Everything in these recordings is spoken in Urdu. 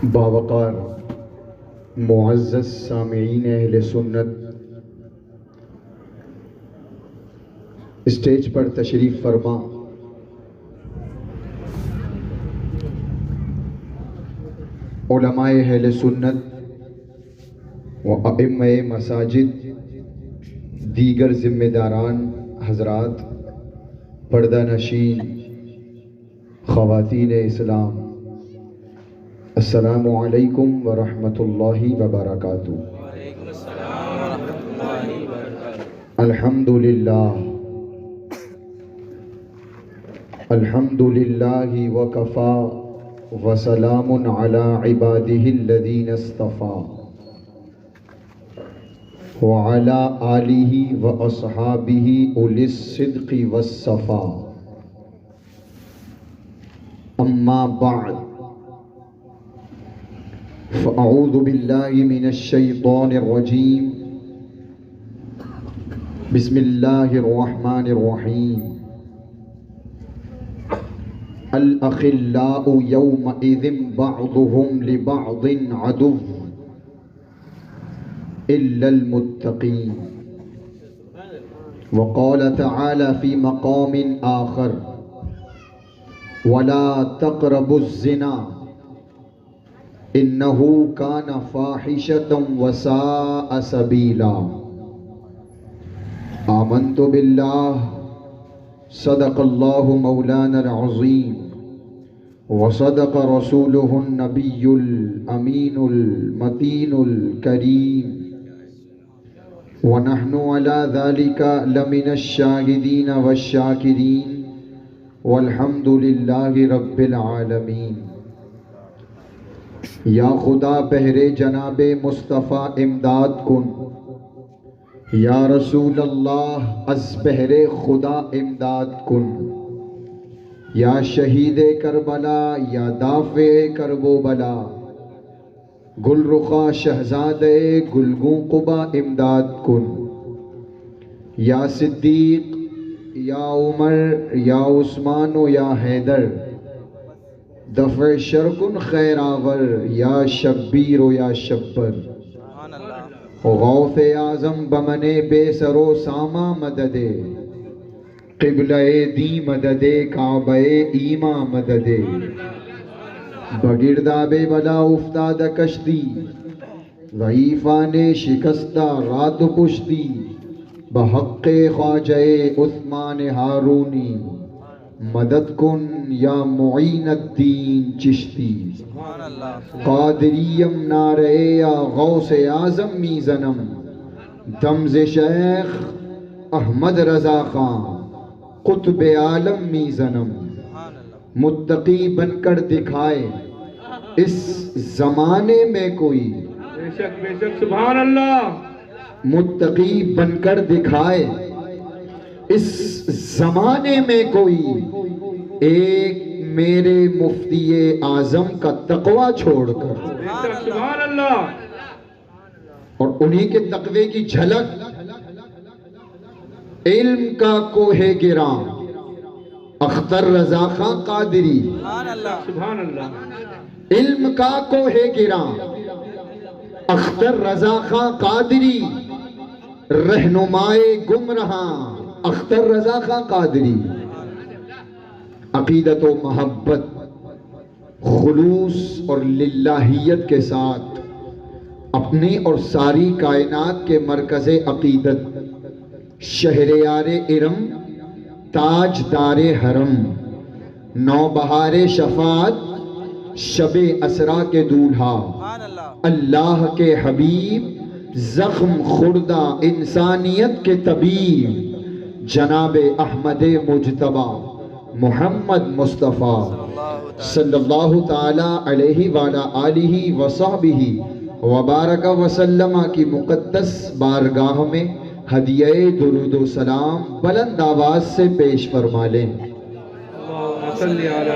باوقار معزز سامعین اہل سنت، اسٹیج پر تشریف فرما علماء اہل سنت و ائمہ مساجد، دیگر ذمہ داران حضرات، پردہ نشین خواتین اسلام، السلام علیکم ورحمۃ اللہ وبرکاتہ۔ وعلیکم السلام ورحمۃ اللہ وبرکاتہ۔ الحمد للہ الحمد للہ وکفی وسلام علی عبادہ الذین اصطفی وعلی آلہ واصحابہ اولی الصدق والصفا، اما بعد فاعوذ باللہ من الشیطان الرجیم، بسم اللہ الرحمن الرحیم۔ الاخلاء یومئذ بعضهم لبعض عدو الا المتقین۔ وقال تعالی فی مقام آخر، ولا تقربوا الزنا انہ کان فاحشۃ وساء سبیلا۔ آمنت باللہ، صدق اللہ مولانا العظیم، وصدق رسولہ النبی الامین المتین الکریم، ونحن علی ذلک لمن الشاہدین والشاکرین، والحمد للہ رب العالمین۔ یا خدا بہرے جناب مصطفیٰ امداد کن، یا رسول اللہ از بہر خدا امداد کن، یا شہید کربلا یا دافع کرب و بلا، گل رخا شہزاد گلگوں قبا امداد کن، یا صدیق یا عمر یا عثمان و یا حیدر، دفع شرکن خیر آور یا شبیر و یا شبر، غوث اعظم بمنے بے سر و ساما مددے، قبلہ دی مددے کعبہ ایما مددے، بگرداب بلا افتاد کشتی، ضعیفان شکستہ رات پشتی، بحق خواجہ عثمان ہارونی، مدد کن یا معین الدین چشتی، قادریم نعرے یا غوث اعظم میزنم، دمز شیخ احمد رضا خان قطب عالم میزنم، متقی بن کر دکھائے اس زمانے میں کوئی، بے شک سبحان اللہ، متقی بن کر دکھائے اس زمانے میں کوئی، ایک میرے مفتی اعظم کا تقوی چھوڑ کر، بے شک سبحان اللہ، اور انہی کے تقوی کی جھلک، علم کا کوہ گراں اختر رضا خان قادری، سبحان اللہ، علم کا کوہ گراں اختر رضا خان قادری، رہنمائے گمراہاں اختر رضا خان قادری، عقیدت و محبت، خلوص اور للہیت کے ساتھ اپنی اور ساری کائنات کے مرکز عقیدت، شہریار ارم، تاجدار حرم، نوبہار شفاعت، شب اسرا کے دولہا، اللہ کے حبیب، زخم خوردہ انسانیت کے طبیب، جناب احمد مجتبی محمد مصطفیٰ صلی اللہ تعالی علیہ وعلی آلہ وصحبہ وبارک وسلم کی مقدس بارگاہ میں ہدیہ درود و سلام بلند آواز سے پیش فرما لیں۔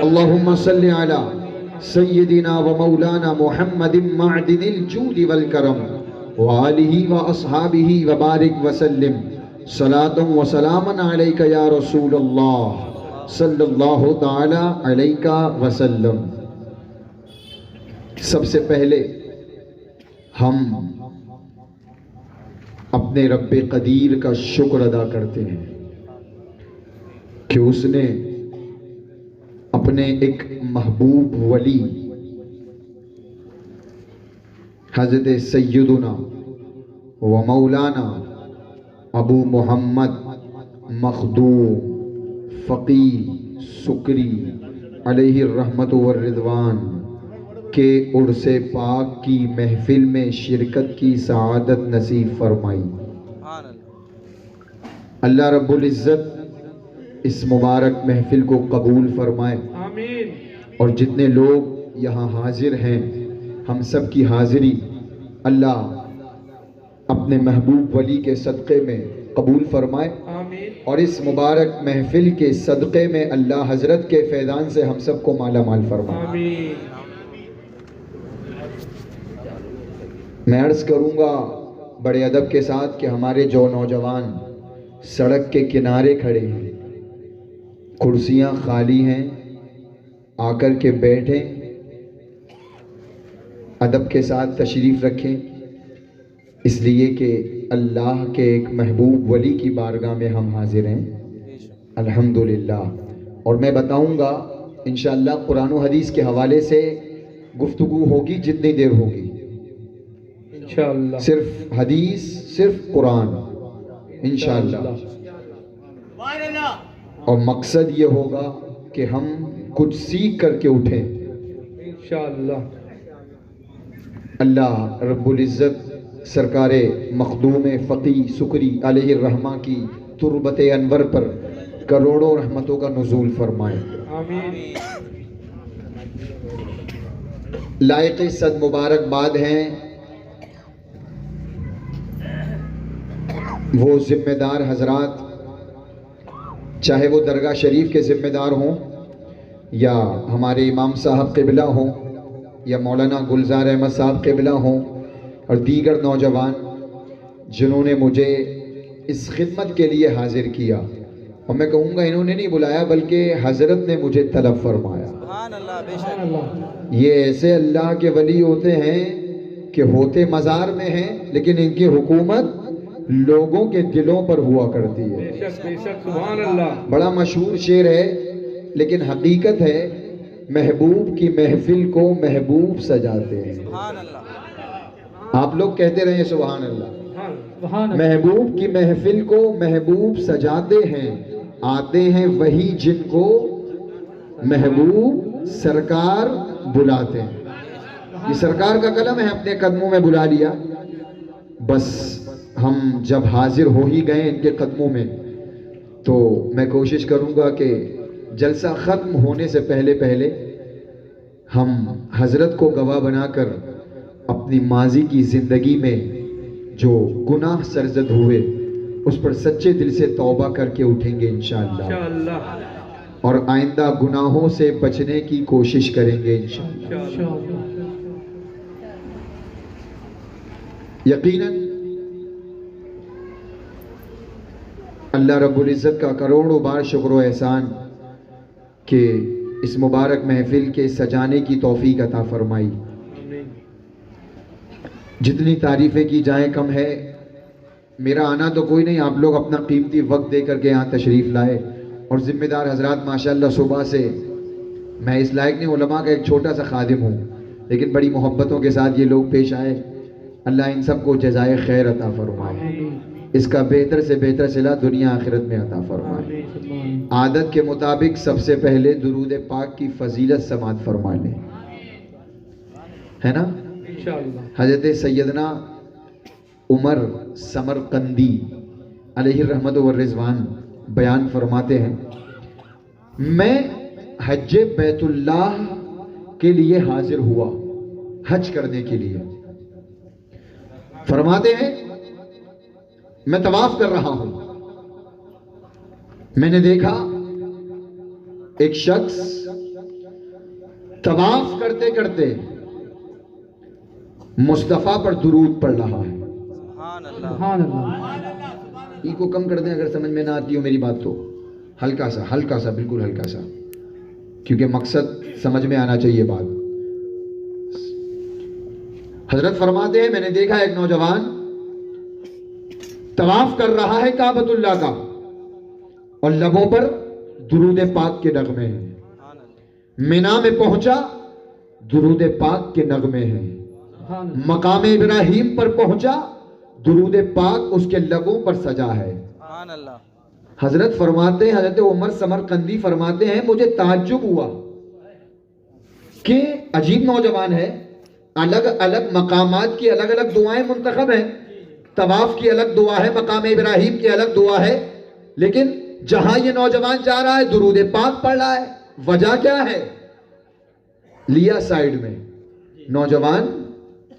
اللہم صلی علی سیدنا و مولانا محمد معدن الجود والکرم وآلہ واصحابہ وبارک وسلم، صلاۃ و سلام علیک یا رسول اللہ صلی اللہ تعالی علیہ وسلم۔ سب سے پہلے ہم اپنے رب قدیر کا شکر ادا کرتے ہیں کہ اس نے اپنے ایک محبوب ولی حضرت سیدنا و مولانا ابو محمد مخدوم فقی سکری علیہ الرحمت والرضوان کے عرس پاک کی محفل میں شرکت کی سعادت نصیب فرمائی۔ اللہ رب العزت اس مبارک محفل کو قبول فرمائے، آمین۔ اور جتنے لوگ یہاں حاضر ہیں ہم سب کی حاضری اللہ اپنے محبوب ولی کے صدقے میں قبول فرمائے، آمین۔ اور اس مبارک محفل کے صدقے میں اللہ حضرت کے فیضان سے ہم سب کو مالا مال فرمائے۔ آمین۔ میں عرض کروں گا بڑے ادب کے ساتھ کہ ہمارے جو نوجوان سڑک کے کنارے کھڑے ہیں، کرسیاں خالی ہیں، آ کر کے بیٹھیں، ادب کے ساتھ تشریف رکھیں، اس لیے کہ اللہ کے ایک محبوب ولی کی بارگاہ میں ہم حاضر ہیں الحمدللہ۔ اور میں بتاؤں گا انشاءاللہ قرآن و حدیث کے حوالے سے گفتگو ہوگی جتنی دیر ہوگی، انشاءاللہ صرف حدیث، صرف قرآن انشاءاللہ۔ اور مقصد یہ ہوگا کہ ہم کچھ سیکھ کر کے اٹھیں۔ انشاءاللہ۔ اللہ رب العزت سرکار مخدوم فقی سکری علیہ الرحمہ کی تربت انور پر کروڑوں رحمتوں کا نزول فرمائے۔ آمین۔ لائق صد مبارکباد ہیں وہ ذمہ دار حضرات، چاہے وہ درگاہ شریف کے ذمہ دار ہوں یا ہمارے امام صاحب قبلہ ہوں یا مولانا گلزار احمد صاحب قبلہ ہوں اور دیگر نوجوان جنہوں نے مجھے اس خدمت کے لیے حاضر کیا۔ اور میں کہوں گا انہوں نے نہیں بلایا بلکہ حضرت نے مجھے طلب فرمایا۔ سبحان اللہ، بے شک۔ سبحان اللہ۔ یہ ایسے اللہ کے ولی ہوتے ہیں کہ ہوتے مزار میں ہیں لیکن ان کی حکومت لوگوں کے دلوں پر ہوا کرتی ہے۔ بے شک بے شک، سبحان اللہ۔ بڑا مشہور شعر ہے لیکن حقیقت ہے محبوب کی محفل کو محبوب سجاتے ہیں۔ سبحان اللہ۔ آپ لوگ کہتے رہے سبحان اللہ۔ سبحان اللہ۔ محبوب کی محفل کو محبوب سجاتے ہیں، آتے ہیں وہی جن کو محبوب سرکار بلاتے ہیں۔ یہ سرکار کا قلم ہے، اپنے قدموں میں بلا لیا۔ بس ہم جب حاضر ہو ہی گئے ان کے قدموں میں تو میں کوشش کروں گا کہ جلسہ ختم ہونے سے پہلے ہم حضرت کو گواہ بنا کر اپنی ماضی کی زندگی میں جو گناہ سرزد ہوئے اس پر سچے دل سے توبہ کر کے اٹھیں گے انشاءاللہ، انشاءاللہ۔ اور آئندہ گناہوں سے بچنے کی کوشش کریں گے انشاءاللہ۔ انشاءاللہ۔ یقیناً اللہ رب العزت کا کروڑوں بار شکر و احسان کہ اس مبارک محفل کے سجانے کی توفیق عطا فرمائی۔ آمین۔ جتنی تعریفیں کی جائیں کم ہے۔ میرا آنا تو کوئی نہیں، آپ لوگ اپنا قیمتی وقت دے کر کے یہاں تشریف لائے، اور ذمہ دار حضرات ماشاءاللہ صبح سے، میں اس لائق نہیں، علماء کا ایک چھوٹا سا خادم ہوں لیکن بڑی محبتوں کے ساتھ یہ لوگ پیش آئے۔ اللہ ان سب کو جزائے خیر عطا فرمائے، آمین۔ اس کا بہتر سے بہتر صلہ دنیا آخرت میں عطا فرمائے۔ آمین۔ سبحان۔ عادت کے مطابق سب سے پہلے درود پاک کی فضیلت سماعت فرما لیں، ہے نا؟ انشاءاللہ۔ حضرت سیدنا عمر سمرقندی علیہ الرحمت والرضوان بیان فرماتے ہیں، میں حج بیت اللہ کے لیے حاضر ہوا، حج کرنے کے لیے۔ فرماتے ہیں میں طواف کر رہا ہوں، میں نے دیکھا ایک شخص طواف کرتے کرتے مصطفیٰ پر درود پڑھ رہا ہے۔ سبحان اللہ۔ سبحان اللہ۔ ای کو کم کر دیں اگر سمجھ میں نہ آتی ہو میری بات تو، ہلکا سا بالکل ہلکا سا، کیونکہ مقصد سمجھ میں آنا چاہیے بات۔ حضرت فرماتے ہیں میں نے دیکھا ایک نوجوان طواف کر رہا ہے کعبۃ اللہ کا اور لبوں پر درود پاک کے نغمے ہیں. مینا میں پہنچا درود پاک کے نغمے ہیں. سبحان مقام ابراہیم پر پہنچا درود پاک اس کے لبوں پر سجا ہے. سبحان اللہ. حضرت فرماتے ہیں حضرت عمر سمرقندی فرماتے ہیں مجھے تعجب ہوا کہ عجیب نوجوان ہے. الگ الگ مقامات کی الگ الگ دعائیں منتخب ہیں. طواف کی الگ دعا ہے, مقام ابراہیم کی الگ دعا ہے, لیکن جہاں یہ نوجوان جا رہا ہے درود پاک پڑھ رہا ہے. وجہ کیا ہے؟ لیا سائیڈ میں. نوجوان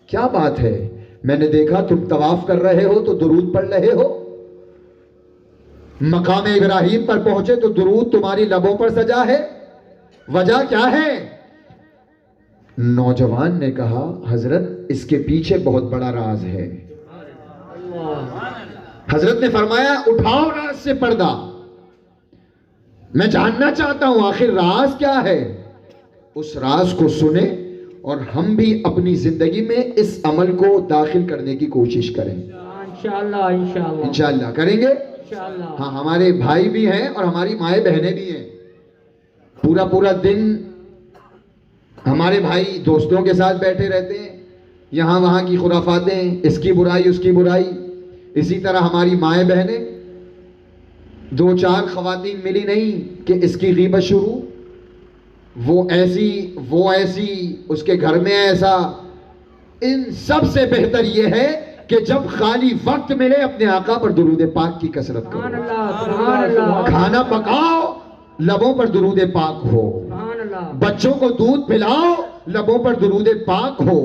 کیا بات ہے؟ میں نے دیکھا تم طواف کر رہے ہو تو درود پڑھ رہے ہو, مقام ابراہیم پر پہنچے تو درود تمہاری لبوں پر سجا ہے, وجہ کیا ہے؟ نوجوان نے کہا حضرت اس کے پیچھے بہت بڑا راز ہے. حضرت نے فرمایا اٹھاؤ راز سے پردہ, میں جاننا چاہتا ہوں آخر راز کیا ہے. اس راز کو سنیں اور ہم بھی اپنی زندگی میں اس عمل کو داخل کرنے کی کوشش کریں. انشاءاللہ انشاءاللہ انشاءاللہ کریں گے. انشاءاللہ. ہاں ہمارے بھائی بھی ہیں اور ہماری مائیں بہنیں بھی ہیں. پورا دن ہمارے بھائی دوستوں کے ساتھ بیٹھے رہتے ہیں, یہاں وہاں کی خرافاتیں, اس کی برائی اس کی برائی. اسی طرح ہماری مائیں بہنیں, دو چار خواتین ملی نہیں کہ اس کی غیبت شروع, وہ ایسی اس کے گھر میں ایسا. ان سب سے بہتر یہ ہے کہ جب خالی وقت ملے اپنے آقا پر درود پاک کی کثرت سبحان کرو. اللہ سبحان اللہ کھانا پکاؤ لبوں پر درود پاک ہو, سبحان اللہ. بچوں کو دودھ پلاؤ لبوں پر درود پاک ہو,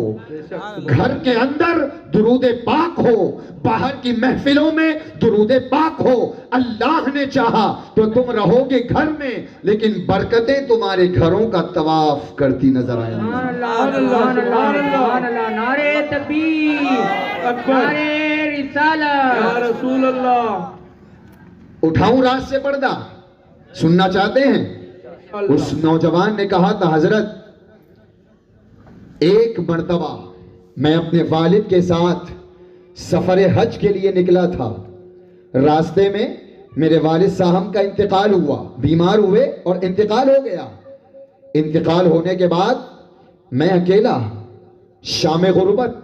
گھر کے اندر درود پاک ہو, باہر کی محفلوں میں درود پاک ہو. اللہ نے چاہا تو تم رہو گے گھر میں لیکن برکتیں تمہارے گھروں کا طواف کرتی نظر آئیں سبحان گی. اللہ سبحان اللہ سبحان اللہ. نعرہ تکبیر, نعرہ یا رسالت. رسول اللہ. اٹھاؤں راز سے پردہ, سننا چاہتے ہیں؟ اس نوجوان نے کہا تھا حضرت ایک مرتبہ میں اپنے والد کے ساتھ سفر حج کے لیے نکلا تھا. راستے میں میرے والد صاحب کا انتقال ہوا, بیمار ہوئے اور انتقال ہو گیا. انتقال ہونے کے بعد میں اکیلا, شام غربت,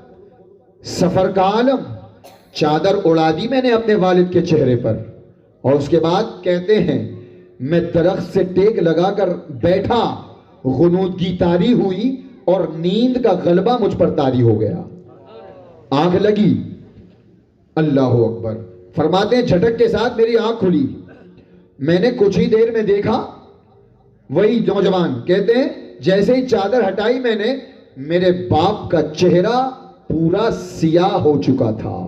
سفر کا عالم, چادر اڑا دی میں نے اپنے والد کے چہرے پر. اور اس کے بعد کہتے ہیں میں درخت سے ٹیک لگا کر بیٹھا, غنودگی طاری ہوئی اور نیند کا غلبہ مجھ پر طاری ہو گیا. آنکھ لگی, اللہ اکبر. فرماتے ہیں جھٹک کے ساتھ میری آنکھ کھلی. میں نے کچھ ہی دیر میں دیکھا وہی نوجوان, کہتے ہیں جیسے ہی چادر ہٹائی میں نے, میرے باپ کا چہرہ پورا سیاہ ہو چکا تھا,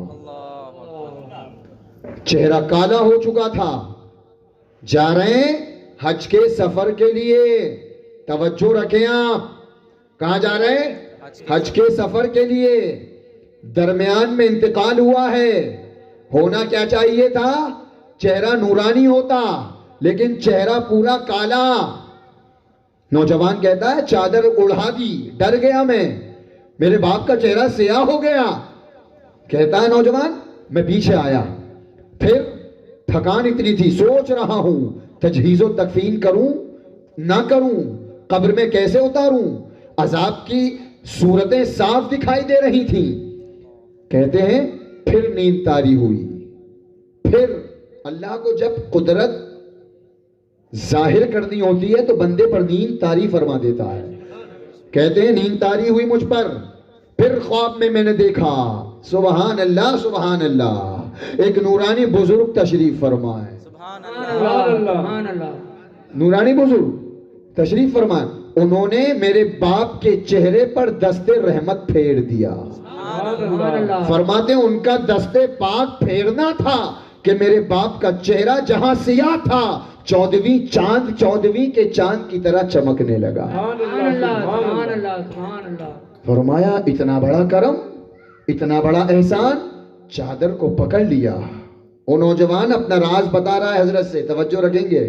چہرہ کالا ہو چکا تھا. جا رہے ہیں حج کے سفر کے لیے, توجہ رکھیں آپ. کہاں جا رہے ہیں؟ حج کے سفر کے لیے. درمیان میں انتقال ہوا ہے. ہونا کیا چاہیے تھا؟ چہرہ نورانی ہوتا, لیکن چہرہ پورا کالا. نوجوان کہتا ہے چادر اڑا دی, ڈر گیا میں, میرے باپ کا چہرہ سیاہ ہو گیا. کہتا ہے نوجوان میں پیچھے آیا, پھر تھکان اتنی تھی, سوچ رہا ہوں تجہیز و تکفین کروں نہ کروں, قبر میں کیسے اتاروں. عذاب کی صورتیں صاف دکھائی دے رہی تھیں. کہتے ہیں پھر نیند طاری ہوئی. پھر اللہ کو جب قدرت ظاہر کرنی ہوتی ہے تو بندے پر نیند طاری فرما دیتا ہے. کہتے ہیں نیند طاری ہوئی مجھ پر. پھر خواب میں نے دیکھا, سبحان اللہ سبحان اللہ, ایک نورانی بزرگ تشریف فرمائے. سبحان سبحان اللہ. نورانی بزرگ تشریف فرمائے. انہوں نے میرے باپ کے چہرے پر دست رحمت پھیر دیا. سبحان اللہ. فرماتے ہیں ان کا دست پاک پھیرنا تھا کہ میرے باپ کا چہرہ جہاں سیاہ تھا 14ویں کے چاند کی طرح چمکنے لگا. سبحان اللہ سبحان اللہ سبحان اللہ. فرمایا اتنا بڑا کرم, اتنا بڑا احسان. چادر کو پکڑ لیا. وہ نوجوان اپنا راز بتا رہا ہے حضرت سے, توجہ رکھیں گے.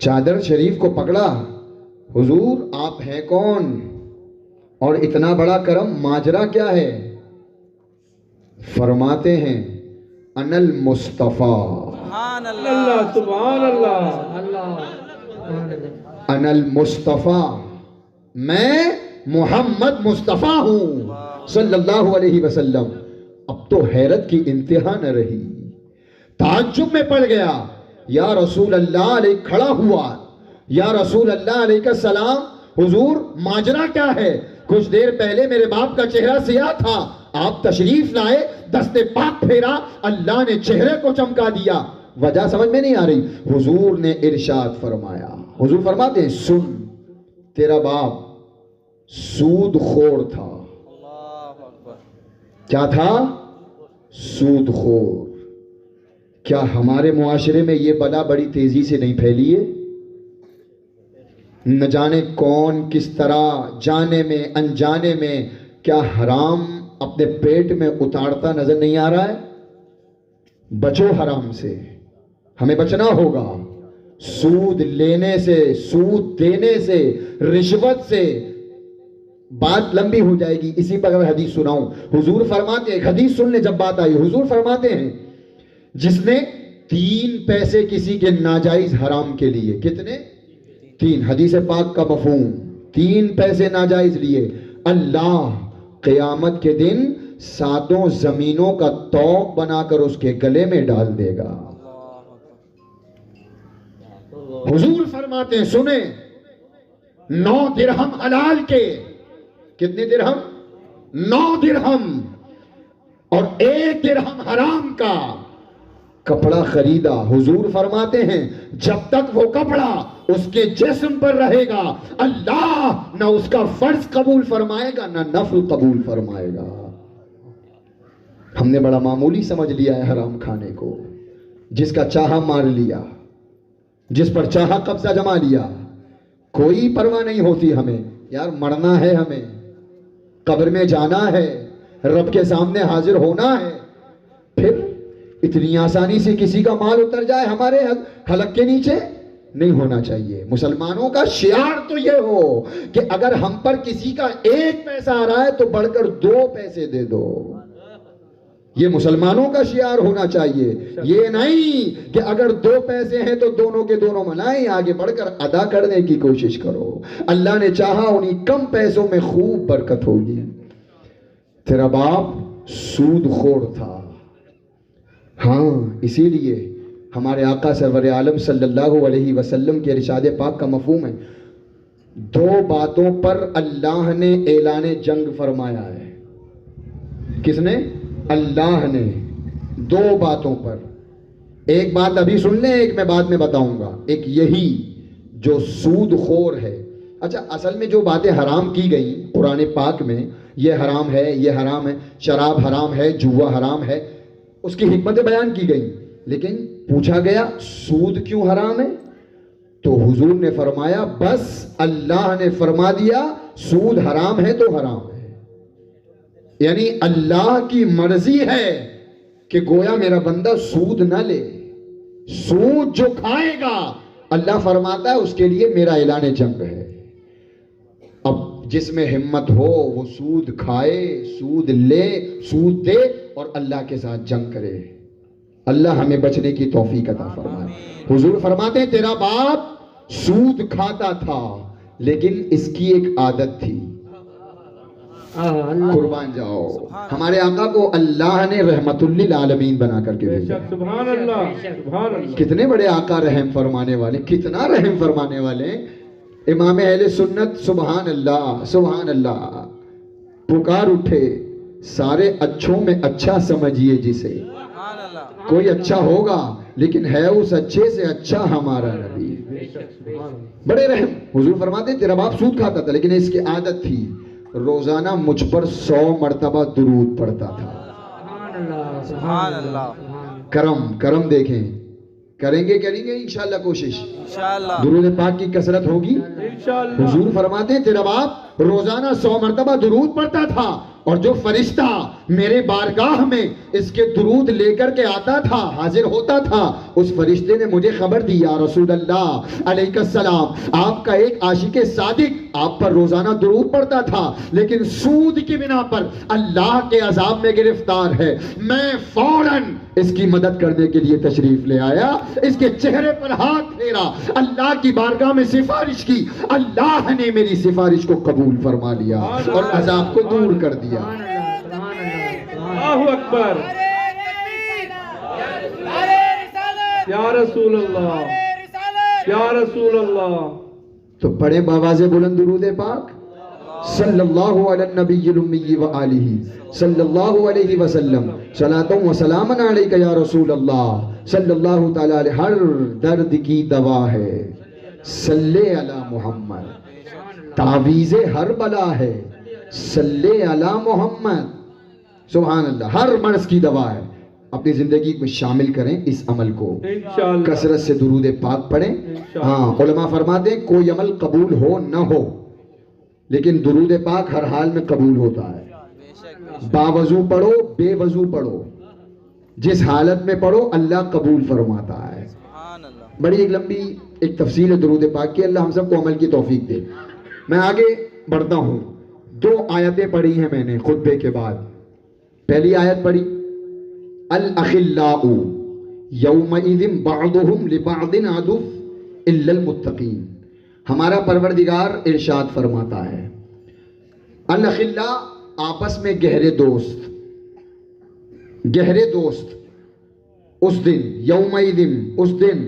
چادر شریف کو پکڑا, حضور آپ ہیں کون؟ اور اتنا بڑا کرم ماجرا کیا ہے؟ فرماتے ہیں انا المصطفیٰ، سبحان اللہ اللہ سبحان اللہ اللہ انا المصطفیٰ، میں محمد مصطفیٰ ہوں صلی اللہ علیہ وسلم۔ اب تو حیرت کی انتہا نہ رہی، تعجب میں پڑ گیا، یا رسول اللہ علیہ کھڑا ہوا، یا رسول اللہ علیہ کا سلام، حضور ماجرا کیا ہے؟ کچھ دیر پہلے میرے باپ کا چہرہ سیاہ تھا، آپ تشریف لائے، دست پاک پھیرا، اللہ نے چہرے کو چمکا دیا، وجہ سمجھ میں نہیں آ رہی۔ حضور نے ارشاد فرمایا، حضور فرماتے ہیں سن، تیرا باپ سود خور تھا۔ اللہ اکبر۔ کیا تھا؟ سود خور۔ کیا ہمارے معاشرے میں یہ بلا بڑی تیزی سے نہیں پھیلی ہے؟ نہ جانے کون کس طرح جانے میں انجانے میں کیا حرام اپنے پیٹ میں اتارتا نظر نہیں آ رہا ہے؟ بچو حرام سے، ہمیں بچنا ہوگا، سود لینے سے، سود دینے سے، رشوت سے۔ بات لمبی ہو جائے گی، اسی پر اگر حدیث سناؤں، حضور فرماتے ہیں، حدیث سن لیں جب بات آئی، حضور فرماتے ہیں جس نے 3 پیسے کسی کے ناجائز حرام کے لیے، کتنے؟ 3، حدیث پاک کا مفہوم، 3 پیسے ناجائز لیے، اللہ قیامت کے دن 7 زمینوں کا توق بنا کر اس کے گلے میں ڈال دے گا۔ حضور فرماتے ہیں سنیں، 9 درہم حلال کے، کتنے درہم؟ 9 درہم، اور 1 درہم حرام کا کپڑا خریدا۔ حضور فرماتے ہیں جب تک وہ کپڑا اس کے جسم پر رہے گا، اللہ نہ اس کا فرض قبول فرمائے گا نہ نفل قبول فرمائے گا۔ ہم نے بڑا معمولی سمجھ لیا ہے حرام کھانے کو، جس کا چاہا مار لیا، جس پر چاہا قبضہ جما لیا، کوئی پرواہ نہیں ہوتی ہمیں، یار مرنا ہے، ہمیں قبر میں جانا ہے، رب کے سامنے حاضر ہونا ہے، پھر اتنی آسانی سے کسی کا مال اتر جائے ہمارے حلق کے نیچے نہیں ہونا چاہیے۔ مسلمانوں کا شعار تو یہ ہو کہ اگر ہم پر کسی کا 1 پیسہ آ رہا ہے تو بڑھ کر 2 پیسے دے دو، یہ مسلمانوں کا شعار ہونا چاہیے۔ یہ نہیں کہ اگر 2 پیسے ہیں تو دونوں کے دونوں منائیں، آگے بڑھ کر ادا کرنے کی کوشش کرو، اللہ نے چاہا انہی کم پیسوں میں خوب برکت ہوگی۔ تیرا باپ سود خور تھا، ہاں اسی لیے ہمارے آقا سرور عالم صلی اللہ علیہ وسلم کے ارشاد پاک کا مفہوم ہے، 2 باتوں پر اللہ نے اعلان جنگ فرمایا ہے۔ کس نے؟ اللہ نے 2 باتوں پر۔ ایک بات ابھی سن لیں، ایک میں بعد میں بتاؤں گا۔ ایک یہی جو سود خور ہے، اچھا اصل میں جو باتیں حرام کی گئی قرآن پاک میں، یہ حرام ہے، یہ حرام ہے، شراب حرام ہے، جوا حرام ہے، اس کی حکمتیں بیان کی گئی، لیکن پوچھا گیا سود کیوں حرام ہے؟ تو حضور نے فرمایا بس اللہ نے فرما دیا سود حرام ہے تو حرام ہے، یعنی اللہ کی مرضی ہے کہ گویا میرا بندہ سود نہ لے، سود جو کھائے گا اللہ فرماتا ہے اس کے لیے میرا اعلان جنگ ہے۔ اب جس میں ہمت ہو وہ سود کھائے، سود لے، سود دے اور اللہ کے ساتھ جنگ کرے۔ اللہ ہمیں بچنے کی توفیق عطا فرمائے۔ حضور فرماتے ہیں تیرا باپ سود کھاتا تھا لیکن اس کی ایک عادت تھی۔ قربان جاؤ، ہمارے آقا کو اللہ نے رحمت للعالمین بنا کر کے بھیجا۔ سبحان اللہ سبحان اللہ۔ کتنے بڑے آقا رحم فرمانے والے، کتنا رحم فرمانے والے، امام اہل سنت سبحان اللہ سبحان اللہ، پکار اٹھے سارے اچھوں میں اچھا سمجھیے جسے، سبحان اللہ۔ کوئی اچھا ہوگا لیکن ہے اس اچھے سے اچھا ہمارا نبی۔ بڑے رحم۔ حضور فرماتے تیرا باپ سود کھاتا تھا لیکن اس کی عادت تھی روزانہ مجھ پر 100 مرتبہ درود پڑھتا تھا۔ سبحان اللہ۔ کرم دیکھیں، کریں گے انشاءاللہ کوشش، انشاءاللہ درود پاک کی کثرت ہوگی انشاءاللہ۔ حضور فرماتے ہیں تیرا باپ روزانہ 100 مرتبہ درود پڑھتا تھا، اور جو فرشتہ میرے بارگاہ میں اس کے درود لے کر کے آتا تھا، حاضر ہوتا تھا، اس فرشتے نے مجھے خبر دی یا رسول اللہ علیہ السلام، آپ کا ایک عاشق صادق آپ پر روزانہ درود پڑتا تھا لیکن سود کی بنا پر اللہ کے عذاب میں گرفتار ہے، میں فوراً اس کی مدد کرنے کے لیے تشریف لے آیا، اس کے چہرے پر ہاتھ پھیرا، اللہ کی بارگاہ میں سفارش کی، اللہ نے میری سفارش کو قبول فرما لیا اور عذاب کو دور کر دیا۔ اللہ اکبر، یا رسول اللہ، یا رسول اللہ۔ تو پڑھیں بآواز بلند درود پاک، صلی اللہ علی النبی الامی وآلہ صلی اللہ علیہ وسلم، صلاۃ و سلام علیک یا رسول اللہ صلی اللہ تعالی علیہ۔ ہر درد کی دوا ہے صلی علی محمد، تعویذ ہر بلا ہے صلی علی محمد۔ سبحان اللہ، ہر مرض کی دوا ہے۔ اپنی زندگی میں شامل کریں اس عمل کو، انشاءاللہ کثرت سے درود پاک پڑھیں۔ ہاں، علماء فرماتے ہیں کوئی عمل قبول ہو نہ ہو لیکن درود پاک ہر حال میں قبول ہوتا ہے۔ باوضو پڑھو، بے وضو پڑھو، جس حالت میں پڑھو اللہ قبول فرماتا ہے۔ بڑی ایک لمبی ایک تفصیل ہے درود پاک کی، اللہ ہم سب کو عمل کی توفیق دے۔ میں آگے بڑھتا ہوں، 2 آیتیں پڑھی ہیں میں نے خطبے کے بعد۔ پہلی آیت پڑھی، الاخلاء یومئذ بعضهم لبعض عدو الا المتقین۔ ہمارا پروردگار ارشاد فرماتا ہے، الاخلاء آپس میں گہرے دوست، گہرے دوست اس دن، یومئذ اس دن،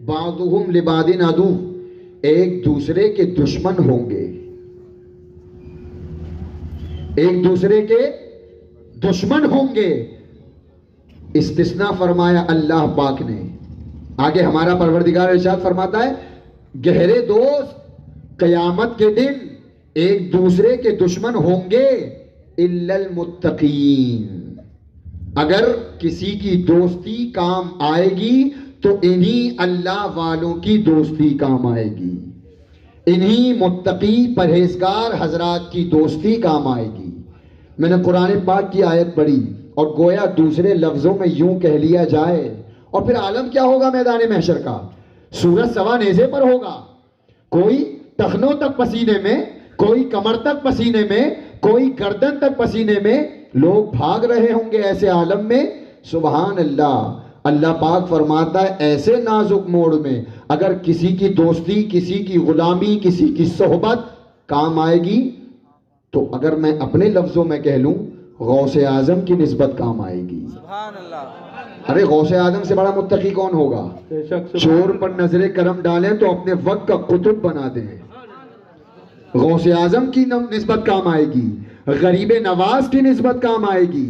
بعضهم لبعض عدو ایک دوسرے کے دشمن ہوں گے، ایک دوسرے کے دشمن ہوں گے۔ استثناء فرمایا اللہ پاک نے۔ آگے ہمارا پروردگار ارشاد فرماتا ہے گہرے دوست قیامت کے دن ایک دوسرے کے دشمن ہوں گے الا المتقین۔ اگر کسی کی دوستی کام آئے گی تو انہی اللہ والوں کی دوستی کام آئے گی، انہی متقی پرہیزگار حضرات کی دوستی کام آئے گی۔ میں نے قرآن پاک کی آیت پڑھی اور گویا دوسرے لفظوں میں یوں کہہ لیا جائے، اور پھر عالم کیا ہوگا میدان محشر کا؟ سورج سوا نیزے پر ہوگا، کوئی ٹخنوں تک پسینے میں، کوئی کمر تک پسینے میں، کوئی گردن تک پسینے میں، لوگ بھاگ رہے ہوں گے ایسے عالم میں۔ سبحان اللہ، اللہ پاک فرماتا ہے ایسے نازک موڑ میں اگر کسی کی دوستی، کسی کی غلامی، کسی کی صحبت کام آئے گی تو اگر میں اپنے لفظوں میں کہہ لوں غوث اعظم کی نسبت کام آئے گی۔ سبحان اللہ۔ ارے غوث اعظم سے بڑا متقی کون ہوگا؟ چور پر نظر کرم ڈالیں تو اپنے وقت کا قطب بنا دیں، غوث اعظم کی نسبت کام آئے گی، غریب نواز کی نسبت کام آئے گی،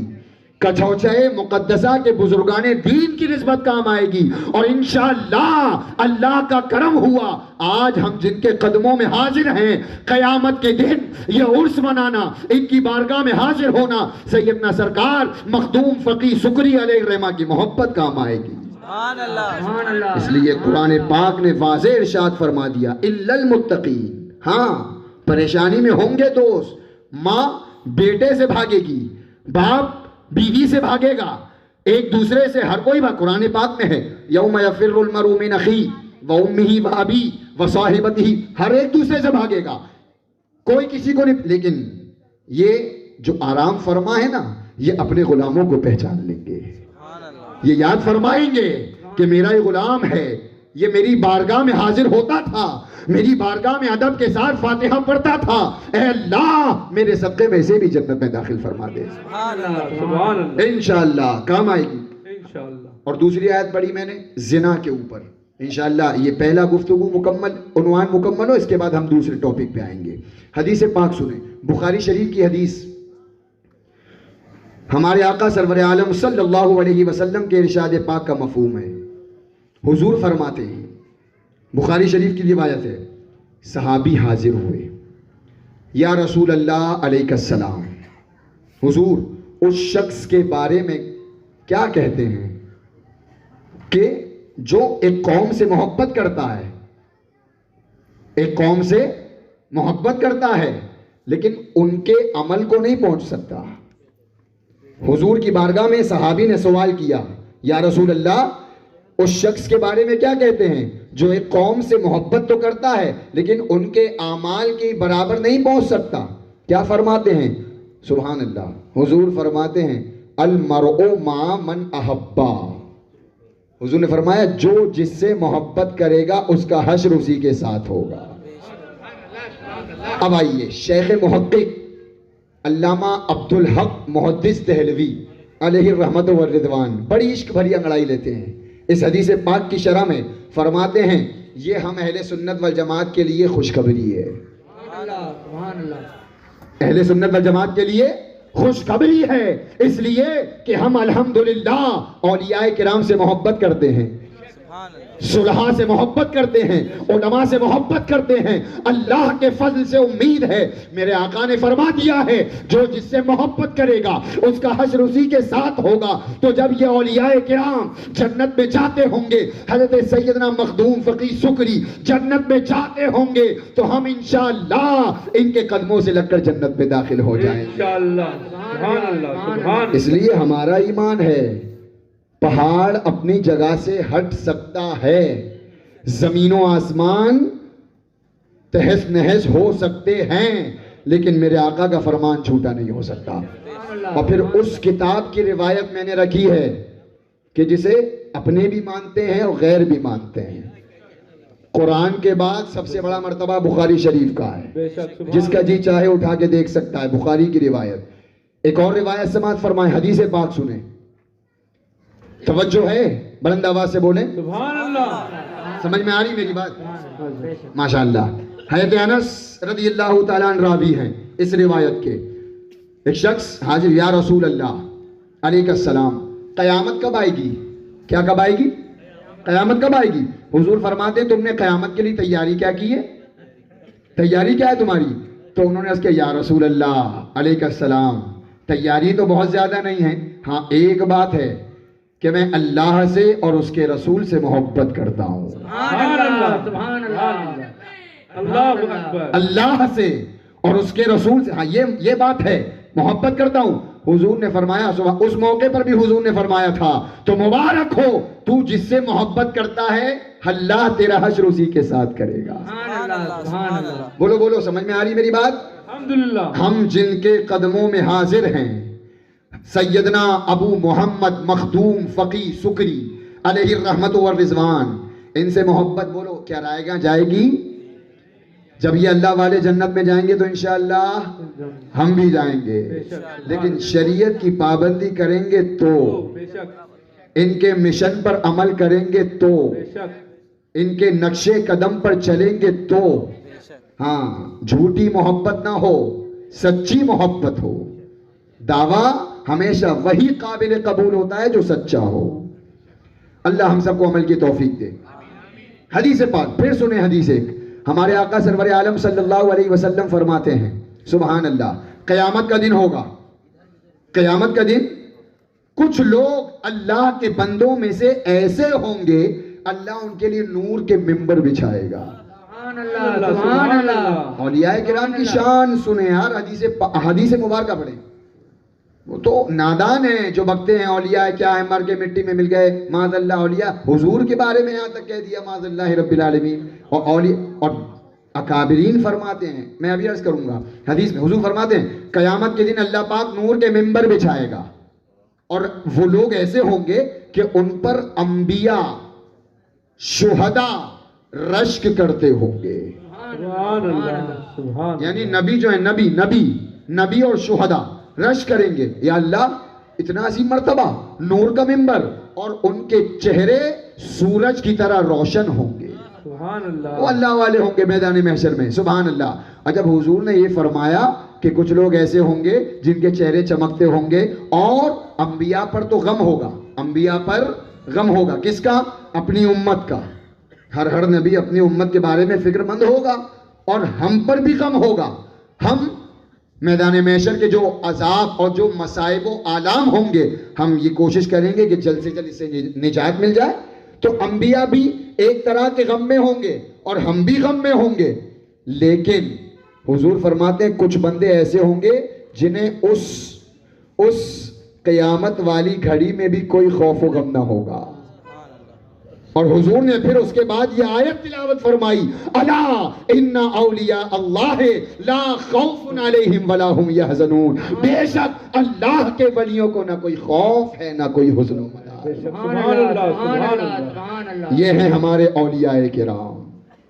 کچھوچے مقدسہ کے بزرگان دین کی نسبت کام آئے گی، اور انشاءاللہ اللہ کا کرم ہوا آج ہم جن کے قدموں میں حاضر ہیں، قیامت کے دن یہ عرس منانا، ان کی بارگاہ میں حاضر ہونا، سیدنا سرکار مخدوم فقی سکری علیہ الرحمہ کی محبت کام آئے گی۔ سبحان اللہ۔ اس لیے قرآن پاک نے واضح ارشاد فرما دیا الا المتقین۔ ہاں، پریشانی میں ہوں گے دوست، ماں بیٹے سے بھاگے گی، باپ بیوی سے بھاگے گا، ایک دوسرے سے ہر کوئی قرآن پاک میں ہے یوم یفر المرء من اخیہ وامہ وابیہ وصاحبتہ، ہر ایک دوسرے سے بھاگے گا، کوئی کسی کو نہیں۔ لیکن یہ جو آرام فرما ہے نا، یہ اپنے غلاموں کو پہچان لیں گے، یہ یاد فرمائیں گے کہ میرا یہ غلام ہے، یہ میری بارگاہ میں حاضر ہوتا تھا، میری بارگاہ میں ادب کے ساتھ فاتحہ پڑھتا تھا، اے اللہ میرے صدقے میں سے بھی جنت میں داخل فرما دے۔ سبحان اللہ، انشاءاللہ کام آئے گی۔ انشاءاللہ۔ اور دوسری آیت پڑھی میں نے زنا کے اوپر، انشاءاللہ یہ پہلا گفتگو مکمل، عنوان مکمل ہو، اس کے بعد ہم دوسرے ٹاپک پہ آئیں گے۔ حدیث پاک سنیں، بخاری شریف کی حدیث، ہمارے آقا سرور عالم صلی اللہ علیہ وسلم کے ارشاد پاک کا مفہوم ہے۔ حضور فرماتے ہیں، بخاری شریف کی روایت ہے، صحابی حاضر ہوئے، یا رسول اللہ علیہ السلام، حضور اس شخص کے بارے میں کیا کہتے ہیں کہ جو ایک قوم سے محبت کرتا ہے، ایک قوم سے محبت کرتا ہے لیکن ان کے عمل کو نہیں پہنچ سکتا۔ حضور کی بارگاہ میں صحابی نے سوال کیا، یا رسول اللہ اس شخص کے بارے میں کیا کہتے ہیں جو ایک قوم سے محبت تو کرتا ہے لیکن ان کے اعمال کے برابر نہیں پہنچ سکتا. کیا فرماتے ہیں؟ سبحان اللہ. حضور فرماتے ہیں المرء مع من احبا. حضور نے فرمایا جو جس سے محبت کرے گا اس کا حشر اسی کے ساتھ ہوگا. اب آئیے شیخ محقق علامہ عبدالحق محدث دہلوی علیہ الرحمت والرضوان بڑی عشق بھری انگڑائی لیتے ہیں اس حدیث پاک کی شرح میں. فرماتے ہیں یہ ہم اہل سنت والجماعت کے لیے خوشخبری ہے. اہل سنت والجماعت کے لیے خوشخبری ہے، اس لیے کہ ہم الحمدللہ اولیاء کرام سے محبت کرتے ہیں، صلحاء سے محبت کرتے ہیں، علماء سے محبت کرتے ہیں. اللہ کے فضل سے امید ہے، میرے آقا نے فرما دیا ہے جو جس سے محبت کرے گا اس کا حشر اسی کے ساتھ ہوگا. تو جب یہ اولیاء کرام جنت میں جاتے ہوں گے، حضرت سیدنا مخدوم فقی سکری جنت میں جاتے ہوں گے تو ہم انشاءاللہ ان کے قدموں سے لگ کر جنت میں داخل ہو جائیں گے انشاءاللہ. سبحان اللہ سبحان. اس لیے ہمارا ایمان ہے پہاڑ اپنی جگہ سے ہٹ سکتا ہے، زمین و آسمان تہس نہس ہو سکتے ہیں، لیکن میرے آقا کا فرمان چھوٹا نہیں ہو سکتا. اور پھر اس کتاب کی روایت میں نے رکھی ہے کہ جسے اپنے بھی مانتے ہیں اور غیر بھی مانتے ہیں. قرآن کے بعد سب سے بڑا مرتبہ بخاری شریف کا ہے، جس کا جی چاہے اٹھا کے دیکھ سکتا ہے. بخاری کی روایت. ایک اور روایت سماعت فرمائیں، حدیث پاک سنیں. توجہ ہے، بلند آواز سے بولیں سبحان اللہ. سمجھ میں آ رہی میری بات؟ ماشاءاللہ. حضرت انس رضی اللہ تعالیٰ عنہ راوی ہیں اس روایت کے. ایک شخص حاضر، یا رسول اللہ علیہ السلام قیامت کب آئے گی؟ کیا کب آئے گی؟ قیامت کب آئے گی؟ حضور فرماتے ہیں تم نے قیامت کے لیے تیاری کیا کی ہے؟ تیاری کیا ہے تمہاری؟ تو انہوں نے اس کے یا رسول اللہ علیہ السلام تیاری تو بہت زیادہ نہیں ہے، ہاں ایک بات ہے کہ میں اللہ سے اور اس کے رسول سے محبت کرتا ہوں. سبحان اللہ سبحان اللہ. اللہ اکبر. اللہ سے اور اس کے رسول سے، ہاں یہ بات ہے، محبت کرتا ہوں. حضور نے فرمایا، اس موقع پر بھی حضور نے فرمایا تھا تو مبارک ہو تو جس سے محبت کرتا ہے، اللہ تیرا حشر اسی کے ساتھ کرے گا. سبحان اللہ سبحان اللہ. بولو بولو، سمجھ میں آ رہی میری بات؟ الحمدللہ. ہم جن کے قدموں میں حاضر ہیں سیدنا ابو محمد مخدوم فقی سکری علیہ الرحمت والرضوان، ان سے محبت بولو کیا رائے گا جائے گی؟ جب یہ اللہ والے جنت میں جائیں گے تو انشاءاللہ ہم بھی جائیں گے، لیکن شریعت کی پابندی کریں گے تو، بے شک ان کے مشن پر عمل کریں گے تو، بے شک. ان کے نقشے قدم پر چلیں گے تو. ہاں جھوٹی محبت نہ ہو، سچی محبت ہو. دعویٰ ہمیشہ وہی قابل قبول ہوتا ہے جو سچا ہو. اللہ ہم سب کو عمل کی توفیق دے. حدیث پاک پھر سنیں. حدیث ایک، ہمارے آقا سرور عالم صلی اللہ علیہ وسلم فرماتے ہیں سبحان اللہ، قیامت کا دن ہوگا، قیامت کا دن کچھ لوگ اللہ کے بندوں میں سے ایسے ہوں گے اللہ ان کے لیے نور کے ممبر بچھائے گا. سبحان اللہ سبحان اللہ. اولیاء کرام کی شان سنیں یار. حدیث مبارکہ پڑھیں. وہ تو نادان ہیں جو بکتے ہیں اولیاء کیا ہے، مر کے مٹی میں مل گئے، معاذ اللہ. اولیاء حضور کے بارے میں یہاں تک کہہ دیا معاذ اللہ رب العالمین. اور اکابرین فرماتے ہیں، میں ابھی عرض کروں گا حدیث میں، حضور فرماتے ہیں قیامت کے دن اللہ پاک نور کے ممبر بچھائے گا اور وہ لوگ ایسے ہوں گے کہ ان پر انبیاء شہداء رشک کرتے ہوں گے. سبحان اللہ سبحان. یعنی نبی جو ہے، نبی اور شہداء رش کریں گے، یا اللہ اتنا عظیم مرتبہ، نور کا ممبر، اور ان کے چہرے سورج کی طرح روشن ہوں گے. سبحان اللہ. وہ اللہ والے ہوں گے میدان محشر میں. سبحان اللہ. اور جب حضور نے یہ فرمایا کہ کچھ لوگ ایسے ہوں گے جن کے چہرے چمکتے ہوں گے، اور انبیاء پر تو غم ہوگا، انبیاء پر غم ہوگا. کس کا؟ اپنی امت کا. ہر نبی اپنی امت کے بارے میں فکر مند ہوگا، اور ہم پر بھی غم ہوگا. ہم میدان محشر کے جو عذاب اور جو مصائب و آلام ہوں گے، ہم یہ کوشش کریں گے کہ جلد سے جلد اس سے نجات مل جائے. تو انبیاء بھی ایک طرح کے غم میں ہوں گے اور ہم بھی غم میں ہوں گے، لیکن حضور فرماتے ہیں کچھ بندے ایسے ہوں گے جنہیں اس قیامت والی گھڑی میں بھی کوئی خوف و غم نہ ہوگا. اور حضور نے پھر اس کے بعد یہ آیت تلاوت فرمائی، الا ان اولیاء اللہ لا خوف علیہم ولا هم یحزنون، بے شک اللہ کے ولیوں کو نہ کوئی خوف ہے نہ کوئی حزن و ملال۔ سبحان اللہ سبحان اللہ سبحان اللہ۔ یہ ہیں ہمارے اولیاء کرام،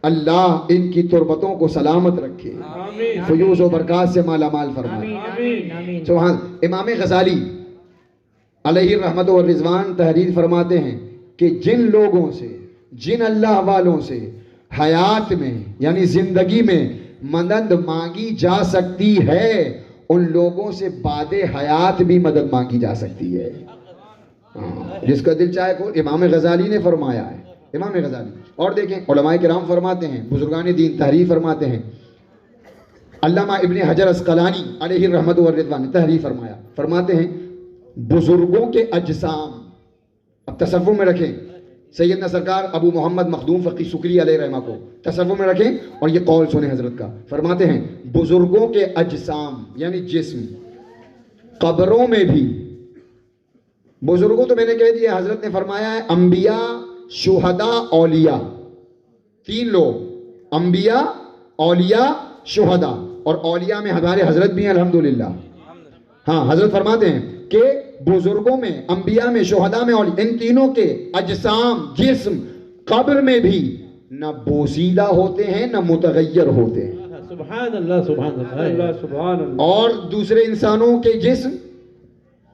اللہ ان کی تربتوں کو سلامت رکھے، فیوز و برکات سے مالا مال فرمائے۔ آمین آمین۔ سبحان۔ امام غزالی علیہ الرحمت والرضوان تحریر فرماتے ہیں کہ جن لوگوں سے، جن اللہ والوں سے حیات میں یعنی زندگی میں مدد مانگی جا سکتی ہے، ان لوگوں سے بعد حیات بھی مدد مانگی جا سکتی ہے۔ جس کا دل چاہے کو، امام غزالی نے فرمایا ہے، امام غزالی۔ اور دیکھیں علماء کرام فرماتے ہیں، بزرگان دین تحریر فرماتے ہیں، علامہ ابن حجر اسقلانی علیہ الرحمت والرضوان نے تحریر فرمایا، فرماتے ہیں بزرگوں کے اجسام، اب تصور میں رکھیں سیدنا سرکار ابو محمد مخدوم فقی سکری علیہ رحمہ کو تصور میں رکھیں اور یہ قول سنیں حضرت کا، فرماتے ہیں بزرگوں کے اجسام یعنی جسم قبروں میں بھی، بزرگوں تو میں نے کہہ دیا، حضرت نے فرمایا ہے انبیاء، شہداء، اولیاء، تین لوگ، انبیاء، اولیاء، شہداء، اور اولیاء میں ہمارے حضرت بھی ہیں الحمدللہ۔ ہاں حضرت فرماتے ہیں کہ بزرگوں میں، انبیاء میں، شہداء میں، اولیاء، ان تینوں کے اجسام، جسم قبر میں بھی نہ بوسیدہ ہوتے ہیں نہ متغیر ہوتے ہیں۔ سبحان اللہ سبحان اللہ سبحان اللہ۔ اور دوسرے انسانوں کے جسم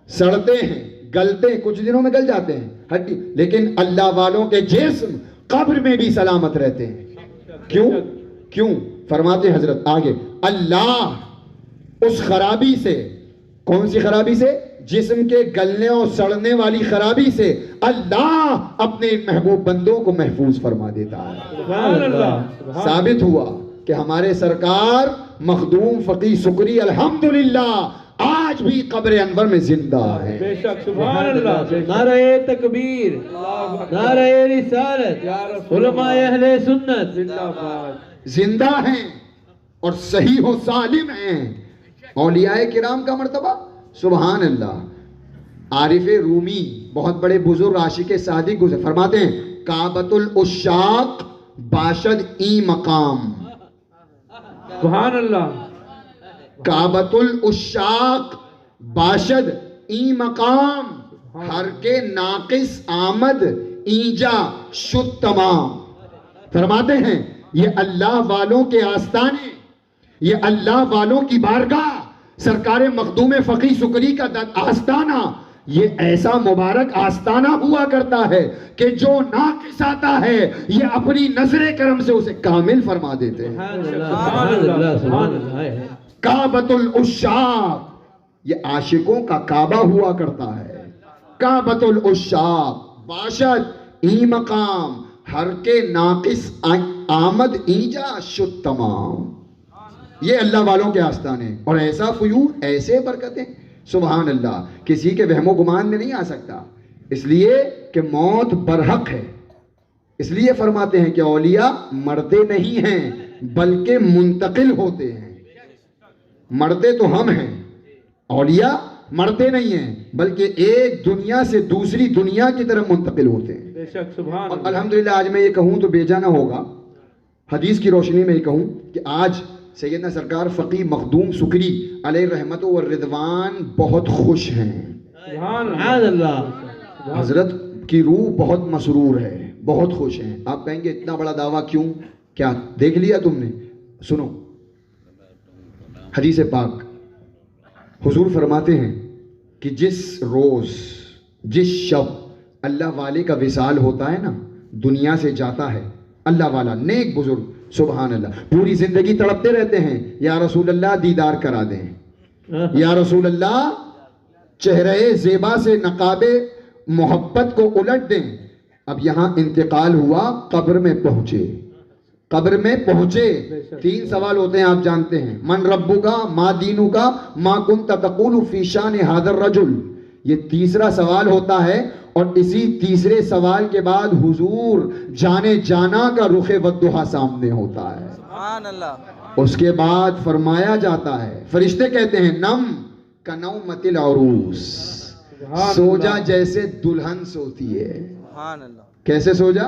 سڑتے ہیں، گلتے ہیں، کچھ دنوں میں گل جاتے ہیں ہڈی، لیکن اللہ والوں کے جسم قبر میں بھی سلامت رہتے ہیں۔ کیوں؟ فرماتے ہیں حضرت آگے، اللہ اس خرابی سے، کون سی خرابی سے؟ جسم کے گلنے اور سڑنے والی خرابی سے اللہ اپنے محبوب بندوں کو محفوظ فرما دیتا ہے۔ سبحان اللہ۔ ثابت ہوا کہ ہمارے سرکار مخدوم فقی سکری الحمدللہ آج بھی قبر انور میں زندہ ہے۔ بے شک سبحان اللہ۔ نعرہ تکبیر، نعرہ رسالت، علماء اہل سنت زندہ ہیں اور صحیح و سالم ہیں۔ اولیاء کرام کا مرتبہ، سبحان اللہ۔ عارف رومی بہت بڑے بزرگ عاشق صادق گزر فرماتے ہیں کعبۃ العشاق باشد ای مقام، سبحان اللہ۔ کعبۃ العشاق باشد ای مقام، ہر کے ناقص آمد اینجا شد تمام۔ فرماتے ہیں یہ اللہ والوں کے آستانے، یہ اللہ والوں کی بارگاہ، سرکار مخدوم فقی سکری کا آستانہ، یہ ایسا مبارک آستانہ ہوا کرتا ہے کہ جو ناقص آتا ہے یہ اپنی نظر کرم سے اسے کامل فرما دیتے ہیں۔ سبحان اللہ سبحان اللہ۔ کعبۃ العشاق، یہ عاشقوں کا کعبہ ہوا کرتا ہے۔ کعبۃ العشاق باشد ای مقام، ہر کے ناقص آمد اینجا شد تمام۔ یہ اللہ والوں کے آستانے، اور ایسا فیور، ایسے برکتیں، سبحان اللہ، کسی کے وہم و گمان میں نہیں آ سکتا، اس لیے کہ موت برحق ہے۔ اس لیے فرماتے ہیں کہ اولیاء مرتے نہیں ہیں بلکہ منتقل ہوتے ہیں۔ مرتے تو ہم ہیں، اولیاء مرتے نہیں ہیں بلکہ ایک دنیا سے دوسری دنیا کی طرف منتقل ہوتے ہیں۔ بے شک سبحان اور اللہ۔ الحمدللہ آج میں یہ کہوں تو بے جانا ہوگا، حدیث کی روشنی میں یہ کہوں کہ آج سیدنا سرکار فقی مخدوم سکری علیہ رحمت والرضوان بہت خوش ہیں۔ سبحان اللہ۔ حضرت کی روح بہت مسرور ہے، بہت خوش ہیں۔ آپ کہیں گے اتنا بڑا دعویٰ کیوں؟ کیا دیکھ لیا تم نے؟ سنو حدیث پاک، حضور فرماتے ہیں کہ جس روز، جس شب اللہ والے کا وصال ہوتا ہے نا، دنیا سے جاتا ہے اللہ والا نیک بزرگ، سبحان اللہ، پوری زندگی تڑپتے رہتے ہیں یا رسول اللہ دیدار کرا دیں، یا رسول اللہ چہرے زیبا سے نقاب محبت کو الٹ دیں۔ اب یہاں انتقال ہوا، قبر میں پہنچے، قبر میں پہنچے، تین سوال ہوتے ہیں آپ جانتے ہیں، من ربکا، ما دینکا، ما کنت تقول فی شان ھذا الرجل، یہ تیسرا سوال ہوتا ہے، اور اسی تیسرے سوال کے بعد حضور جانے جانا کا رخ ودھا سامنے ہوتا ہے۔ سبحان اللہ۔ اس کے بعد فرمایا جاتا ہے، فرشتے کہتے ہیں نم کنومت العروس، سو جا جیسے دلہن سوتی ہے۔ کیسے سو جا؟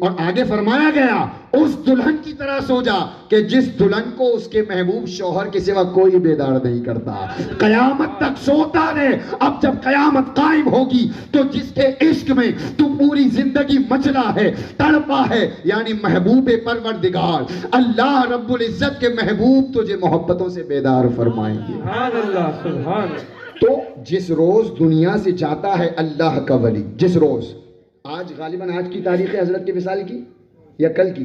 اور آگے فرمایا گیا اس دلہن کی طرح سو جا کہ جس دلہن کو اس کے محبوب شوہر کے سوا کوئی بیدار نہیں کرتا. قیامت تک سوتا رہے. اب جب قیامت قائم ہوگی تو جس کے عشق میں تو پوری زندگی مچلا ہے, تڑپا ہے, یعنی محبوب پروردگار اللہ رب العزت کے محبوب تجھے محبتوں سے بیدار فرمائیں گے. سبحان اللہ سبحان اللہ. تو جس روز دنیا سے جاتا ہے اللہ کا ولی, جس روز, آج غالباً آج کی تاریخ ہے حضرت کے وصال کی یا کل کی؟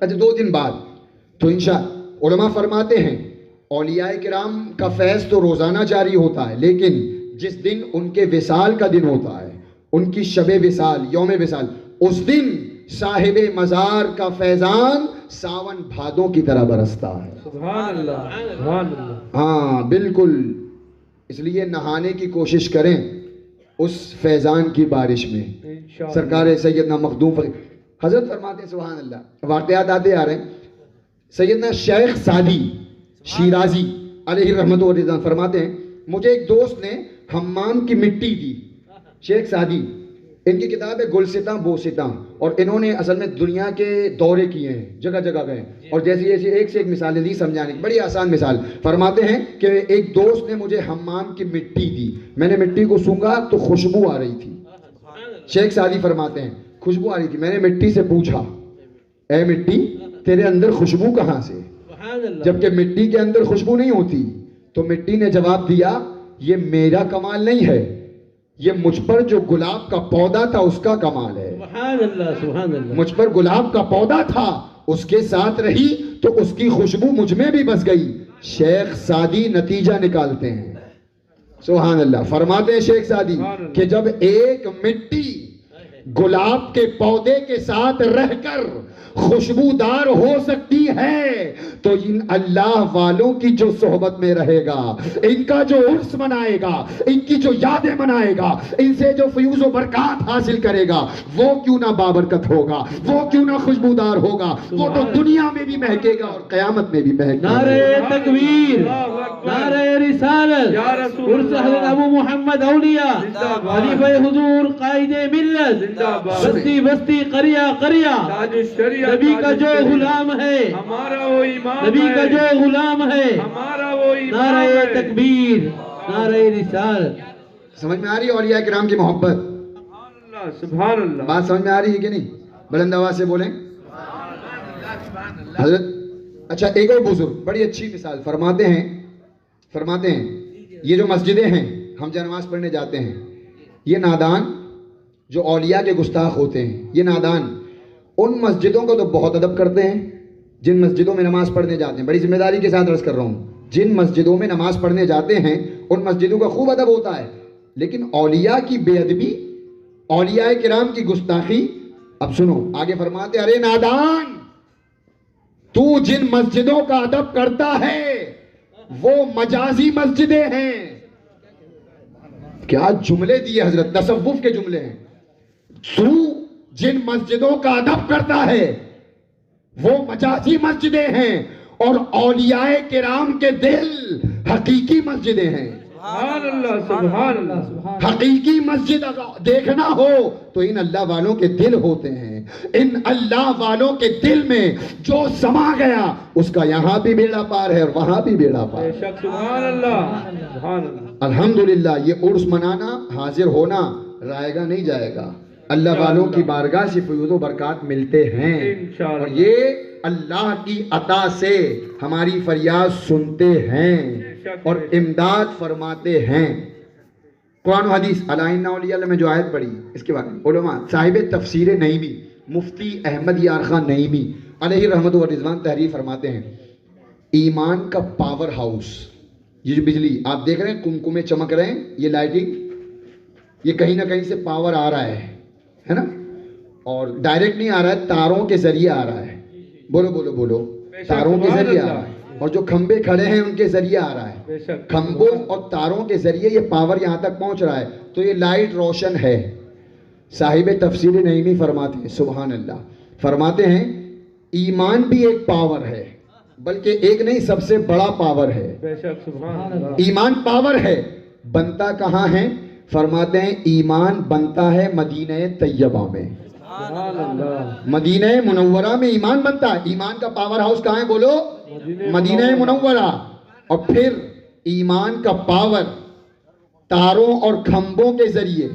اچھا 2 دن بعد. تو انشاءاللہ علماء فرماتے ہیں اولیاء کرام کا فیض تو روزانہ جاری ہوتا ہے, لیکن جس دن ان کے وصال کا دن ہوتا ہے, ان کی شب وصال, یوم وصال, اس دن صاحب مزار کا فیضان ساون بھادوں کی طرح برستا ہے. سبحان اللہ سبحان اللہ. ہاں بالکل. اس لیے نہانے کی کوشش کریں اس فیضان کی بارش میں. انشاءاللہ. سرکار سیدنا مخدوم فقیر حضرت فرماتے ہیں سبحان اللہ, واقعات آتے آ رہے ہیں. سیدنا شیخ سعدی شیرازی علیہ رحمت و رضوان فرماتے ہیں مجھے ایک دوست نے حمام کی مٹی دی. شیخ سعدی, ان کی کتاب ہے گلستاں بوستاں, اور انہوں نے اصل میں دنیا کے دورے کیے ہیں, جگہ جگہ گئے, اور جیسی جیسی ایک سے ایک مثالیں دی سمجھانے کی. بڑی آسان مثال فرماتے ہیں کہ ایک دوست نے مجھے حمام کی مٹی دی, میں نے مٹی کو سونگا تو خوشبو آ رہی تھی. شیخ سعدی فرماتے ہیں خوشبو آ رہی تھی, میں نے مٹی سے پوچھا اے مٹی تیرے اندر خوشبو کہاں سے؟ سبحان اللہ. جبکہ مٹی کے اندر خوشبو نہیں ہوتی. تو مٹی نے جواب دیا یہ میرا کمال نہیں ہے, یہ مجھ پر جو گلاب کا پودا تھا اس کا کمال ہے. سبحان اللہ سبحان اللہ. مجھ پر گلاب کا پودا تھا, اس کے ساتھ رہی تو اس کی خوشبو مجھ میں بھی بس گئی. شیخ سعدی نتیجہ نکالتے ہیں. سبحان اللہ. فرماتے ہیں شیخ سعدی کہ جب ایک مٹی گلاب کے پودے کے ساتھ رہ کر خوشبودار ہو سکتی ہے تو ان اللہ والوں کی جو صحبت میں رہے گا, ان کا جو عرس منائے گا, ان کی جو یادیں منائے گا, ان سے جو فیوز و برکات حاصل کرے گا, وہ کیوں نہ بابرکت ہوگا, وہ کیوں نہ خوشبودار ہوگا, وہ تو دنیا میں بھی مہکے گا اور قیامت میں بھی مہکے گا. نعرہ تکبیر, نعرہ رسالت, یا رسول عرس حضرت ابو محمد اولیاء, خلیفہ حضور قائد ملت, بستی بستی قریہ قریہ, تاج الشریعہ نبی کا جو غلام ہے, ہمارا وہ امام نبی کا ہے, جو غلام ہے, ہمارا وہ امام نعرہ ہے. تکبیر, نعرہ رسالت. سمجھ میں آ رہی ہے اولیاء کرام کی محبت؟ سبحان اللہ سبحان اللہ. بات سمجھ میں آ رہی ہے کہ نہیں؟ بلند آواز سے بولیں حضرت. اچھا ایک اور بزرگ بڑی اچھی مثال فرماتے ہیں یہ جو مسجدیں ہیں ہم جب نماز پڑھنے جاتے ہیں, یہ نادان جو اولیاء کے گستاخ ہوتے ہیں, یہ نادان ان مسجدوں کو تو بہت ادب کرتے ہیں جن مسجدوں میں نماز پڑھنے جاتے ہیں. بڑی ذمہ داری کے ساتھ عرض کر رہا ہوں, جن مسجدوں میں نماز پڑھنے جاتے ہیں ان مسجدوں کا خوب ادب ہوتا ہے, لیکن اولیاء کی بے ادبی, اولیاء کرام کی گستاخی. اب سنو آگے فرماتے ارے نادان تو جن مسجدوں کا ادب کرتا ہے وہ مجازی مسجدیں ہیں. کیا جملے دیے حضرت, تصوف کے جملے ہیں. تو جن مسجدوں کا ادب کرتا ہے وہ مجازی مسجدیں ہیں, اور اولیاء کرام کے دل حقیقی مسجدیں ہیں. سبحان اللہ سبحان اللہ. حقیقی مسجد اگر دیکھنا ہو تو ان اللہ والوں کے دل ہوتے ہیں. ان اللہ والوں کے دل میں جو سما گیا اس کا یہاں بھی بیڑا پار ہے اور وہاں بھی بیڑا پار ہے. بے شک سبحان اللہ سبحان اللہ. الحمدللہ یہ عرس منانا, حاضر ہونا رائے گا نہیں جائے گا. اللہ والوں کی بارگاہ سے فیوز و برکات ملتے ہیں, انشاءاللہ. اور یہ اللہ کی عطا سے ہماری فریاد سنتے ہیں اور امداد فرماتے ہیں. قرآن و حدیث علائن اولیاء میں جو آیت پڑھی اس کے بارے میں علماء صاحب تفسیر نعیمی مفتی احمد یار خان نعیمی علیہ رحمت و رضوان تحریر فرماتے ہیں ایمان کا پاور ہاؤس, یہ جو بجلی آپ دیکھ رہے ہیں کمکمے چمک رہے ہیں, یہ لائٹنگ, یہ کہیں نہ کہیں سے پاور آ رہا ہے نا, اور ڈائریکٹ نہیں آ رہا ہے, تاروں کے ذریعے آ رہا ہے. بولو بولو بولو, تاروں کے ذریعے آ رہا ہے, اور جو کھمبے کھڑے ہیں ان کے ذریعے آ رہا ہے. بے شک کھمبوں اور تاروں کے ذریعے یہ پاور یہاں تک پہنچ رہا ہے, تو یہ لائٹ روشن ہے. صاحب تفسیر نعیمی فرماتے ہیں سبحان اللہ, فرماتے ہیں ایمان بھی ایک پاور ہے, بلکہ ایک نہیں سب سے بڑا پاور ہے. بے شک سبحان اللہ. ایمان پاور ہے, بنتا کہاں ہے؟ فرماتے ہیں ایمان بنتا ہے مدینہ طیبہ میں، مدینہ منورہ میں ایمان بنتا ہے۔ ایمان کا پاور ہاؤس کہاں ہے بولو؟ مدینہ منورہ۔ اور پھر ایمان کا پاور تاروں اور کھمبوں کے ذریعے،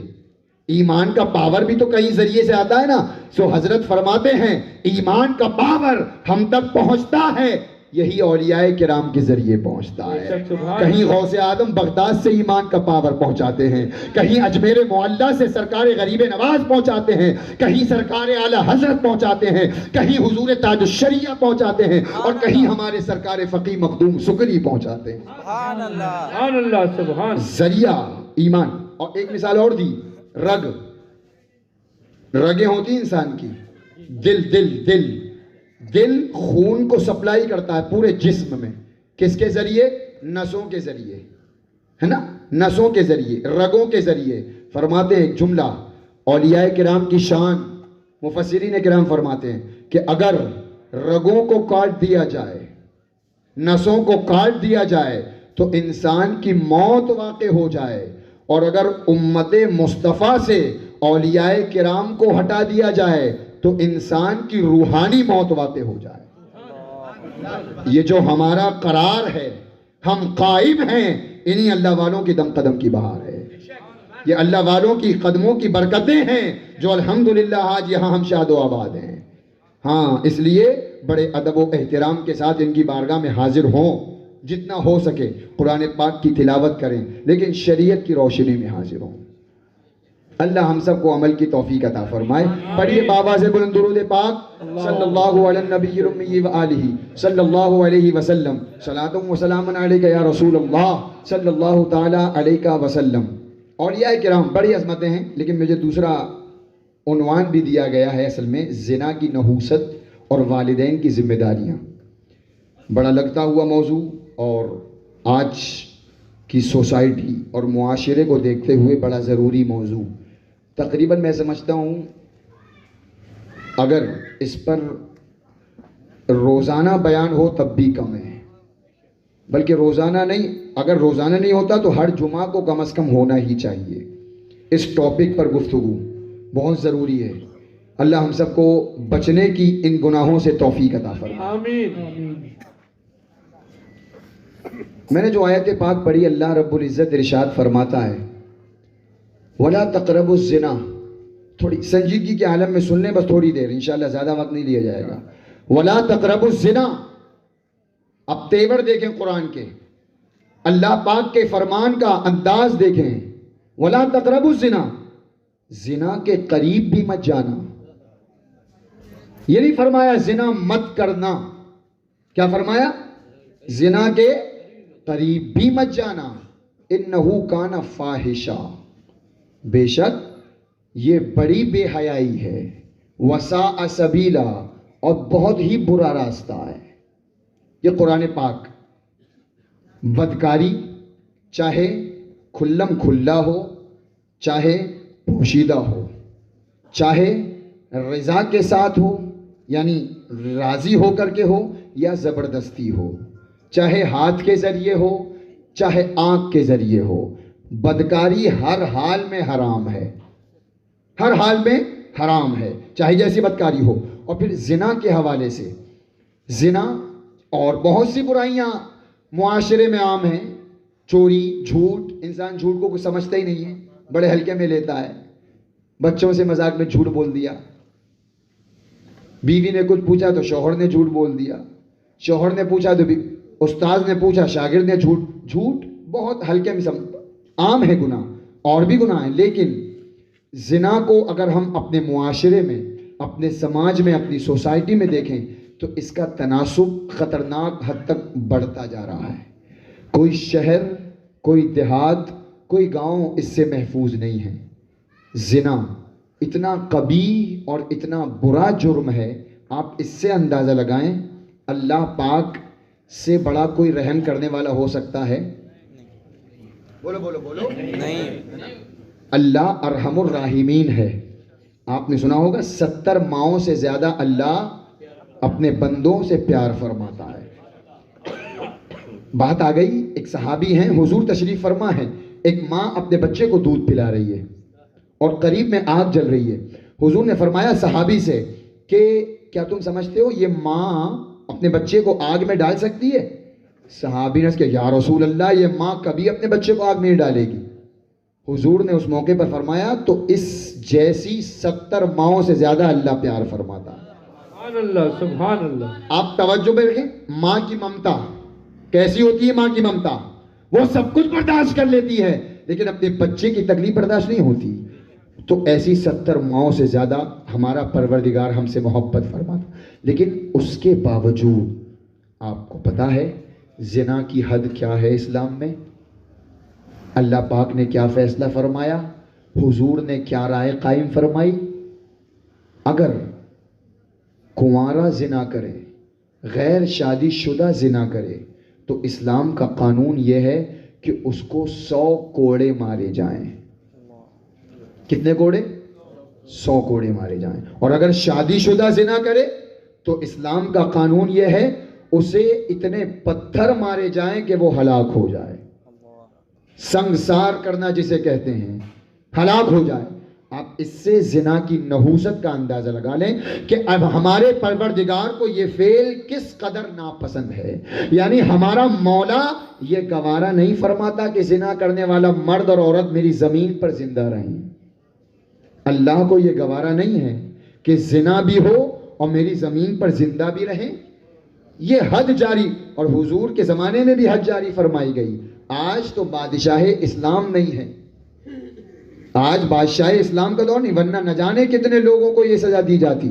ایمان کا پاور بھی تو کئی ذریعے سے آتا ہے نا۔ سو حضرت فرماتے ہیں ایمان کا پاور ہم تک پہنچتا ہے، یہی اولیاء کرام کے ذریعے پہنچتا ہے۔ کہیں غوث اعظم بغداد سے ایمان کا پاور پہنچاتے ہیں، کہیں اجمیر معلیٰ سے سرکار غریب نواز پہنچاتے ہیں، کہیں سرکار اعلیٰ حضرت پہنچاتے ہیں، کہیں حضور تاج الشریعہ پہنچاتے ہیں، اور کہیں ہمارے سرکار فقی مخدوم سکری پہنچاتے ہیں۔ سبحان اللہ، سبحان اللہ، سبحان۔ ذریعہ ایمان۔ اور ایک مثال اور دی، رگ، رگیں ہوتی انسان کی، دل خون کو سپلائی کرتا ہے پورے جسم میں، کس کے ذریعے؟ نسوں کے ذریعے، ہے نا، نسوں کے ذریعے، رگوں کے ذریعے۔ فرماتے ہیں ایک جملہ اولیاء کرام کی شان، مفسرین کرام فرماتے ہیں کہ اگر رگوں کو کاٹ دیا جائے، نسوں کو کاٹ دیا جائے تو انسان کی موت واقع ہو جائے، اور اگر امت مصطفیٰ سے اولیاء کرام کو ہٹا دیا جائے تو انسان کی روحانی موت واقع ہو جائے۔ یہ جو ہمارا قرار ہے، ہم قائم ہیں، انہی اللہ والوں کی دم قدم کی بہار ہے، یہ اللہ والوں کی قدموں کی برکتیں ہیں جو الحمدللہ آج یہاں ہم شاد و آباد ہیں۔ ہاں، اس لیے بڑے ادب و احترام کے ساتھ ان کی بارگاہ میں حاضر ہوں، جتنا ہو سکے قرآن پاک کی تلاوت کریں، لیکن شریعت کی روشنی میں حاضر ہوں۔ اللہ ہم سب کو عمل کی توفیق عطا فرمائے۔ پڑھیے بابا سے بلند درود پاک صلی اللہ علی النبی الامی وآلہ صلی اللہ علیہ وسلم، صلاۃ و سلام علیک یا رسول اللہ صلی اللہ تعالی علیہ وسلم۔ اولیاء کرام بڑی عظمتیں ہیں، لیکن مجھے دوسرا عنوان بھی دیا گیا ہے اصل میں، زنا کی نحوست اور والدین کی ذمہ داریاں۔ بڑا لگتا ہوا موضوع، اور آج کی سوسائٹی اور معاشرے کو دیکھتے ہوئے بڑا ضروری موضوع۔ تقریباً میں سمجھتا ہوں اگر اس پر روزانہ بیان ہو تب بھی کم ہے، بلکہ روزانہ نہیں، اگر روزانہ نہیں ہوتا تو ہر جمعہ کو کم از کم ہونا ہی چاہیے۔ اس ٹاپک پر گفتگو بہت ضروری ہے۔ اللہ ہم سب کو بچنے کی ان گناہوں سے توفیق عطا فرمائے، آمین۔ میں نے جو آیت پاک پڑھی، اللہ رب العزت ارشاد فرماتا ہے وَلَا تَقْرَبُوا الزِّنَا۔ تھوڑی سنجیدگی کے عالم میں سن لیں، بس تھوڑی دیر، انشاءاللہ زیادہ وقت نہیں لیا جائے گا۔ وَلَا تَقْرَبُوا الزِّنَا۔ اب تیور دیکھیں قرآن کے، اللہ پاک کے فرمان کا انداز دیکھیں۔ وَلَا تَقْرَبُوا الزِّنَا، زنا کے قریب بھی مت جانا۔ یہ نہیں فرمایا زنا مت کرنا، کیا فرمایا؟ زنا کے قریب بھی مت جانا۔ انہو کان فاحشہ، بے شک یہ بڑی بے حیائی ہے، وساء سبیلا، اور بہت ہی برا راستہ ہے۔ یہ قرآن پاک بدکاری چاہے کھلم کھلا ہو، چاہے پوشیدہ ہو، چاہے رضا کے ساتھ ہو یعنی راضی ہو کر کے ہو، یا زبردستی ہو، چاہے ہاتھ کے ذریعے ہو چاہے آنکھ کے ذریعے ہو، بدکاری ہر حال میں حرام ہے، ہر حال میں حرام ہے، چاہے جیسی بدکاری ہو۔ اور پھر زنا کے حوالے سے، زنا اور بہت سی برائیاں معاشرے میں عام ہیں، چوری، جھوٹ، انسان جھوٹ کو کچھ سمجھتا ہی نہیں ہے، بڑے ہلکے میں لیتا ہے، بچوں سے مذاق میں جھوٹ بول دیا، بیوی نے کچھ پوچھا تو شوہر نے جھوٹ بول دیا، شوہر نے پوچھا تو استاد نے پوچھا شاگرد نے جھوٹ بہت ہلکے میں عام ہے گناہ، اور بھی گناہ ہیں۔ لیکن زنا کو اگر ہم اپنے معاشرے میں، اپنے سماج میں، اپنی سوسائٹی میں دیکھیں تو اس کا تناسب خطرناک حد تک بڑھتا جا رہا ہے۔ کوئی شہر، کوئی دیہات، کوئی گاؤں اس سے محفوظ نہیں ہے۔ زنا اتنا قبیح اور اتنا برا جرم ہے، آپ اس سے اندازہ لگائیں اللہ پاک سے بڑا کوئی رحم کرنے والا ہو سکتا ہے؟ بولو بولو بولو، نہیں۔ اللہ ارحم الراحمین ہے۔ آپ نے سنا ہوگا 70 ماؤں سے زیادہ اللہ اپنے بندوں سے پیار فرماتا ہے۔ بات آ گئی، ایک صحابی ہیں، حضور تشریف فرما ہے، ایک ماں اپنے بچے کو دودھ پلا رہی ہے اور قریب میں آگ جل رہی ہے. حضور نے فرمایا صحابی سے کہ کیا تم سمجھتے ہو یہ ماں اپنے بچے کو آگ میں ڈال سکتی ہے؟ صحابی نے کہا یا رسول اللہ یہ ماں کبھی اپنے بچے کو آگ نہیں ڈالے گی. حضور نے اس موقع پر فرمایا تو اس جیسی 70 ماؤں سے زیادہ اللہ پیار فرماتا ہے. سبحان اللہ سبحان اللہ. آپ توجہ میں رکھیں, ماں کی ممتا کیسی ہوتی ہے. ماں کی ممتا وہ سب کچھ برداشت کر لیتی ہے لیکن اپنے بچے کی تکلیف برداشت نہیں ہوتی. تو ایسی 70 ماؤں سے زیادہ ہمارا پروردگار ہم سے محبت فرماتا. لیکن اس کے باوجود آپ کو پتا ہے زنا کی حد کیا ہے اسلام میں؟ اللہ پاک نے کیا فیصلہ فرمایا؟ حضور نے کیا رائے قائم فرمائی؟ اگر کنوارا زنا کرے, غیر شادی شدہ زنا کرے تو اسلام کا قانون یہ ہے کہ اس کو 100 کوڑے مارے جائیں. کتنے کوڑے؟ 100 کوڑے مارے جائیں. اور اگر شادی شدہ زنا کرے تو اسلام کا قانون یہ ہے اسے اتنے پتھر مارے جائیں کہ وہ ہلاک ہو جائے. سنگسار کرنا جسے کہتے ہیں, ہلاک ہو جائے. آپ اس سے زنا کی نحوست کا اندازہ لگا لیں کہ اب ہمارے پروردگار کو یہ فعل کس قدر ناپسند ہے. یعنی ہمارا مولا یہ گوارا نہیں فرماتا کہ زنا کرنے والا مرد اور عورت میری زمین پر زندہ رہیں. اللہ کو یہ گوارا نہیں ہے کہ زنا بھی ہو اور میری زمین پر زندہ بھی رہیں. یہ حد جاری, اور حضور کے زمانے میں بھی حد جاری فرمائی گئی. آج تو بادشاہ اسلام نہیں ہے, آج بادشاہ اسلام کا دور نہیں, ورنہ نہ جانے کتنے لوگوں کو یہ سزا دی جاتی,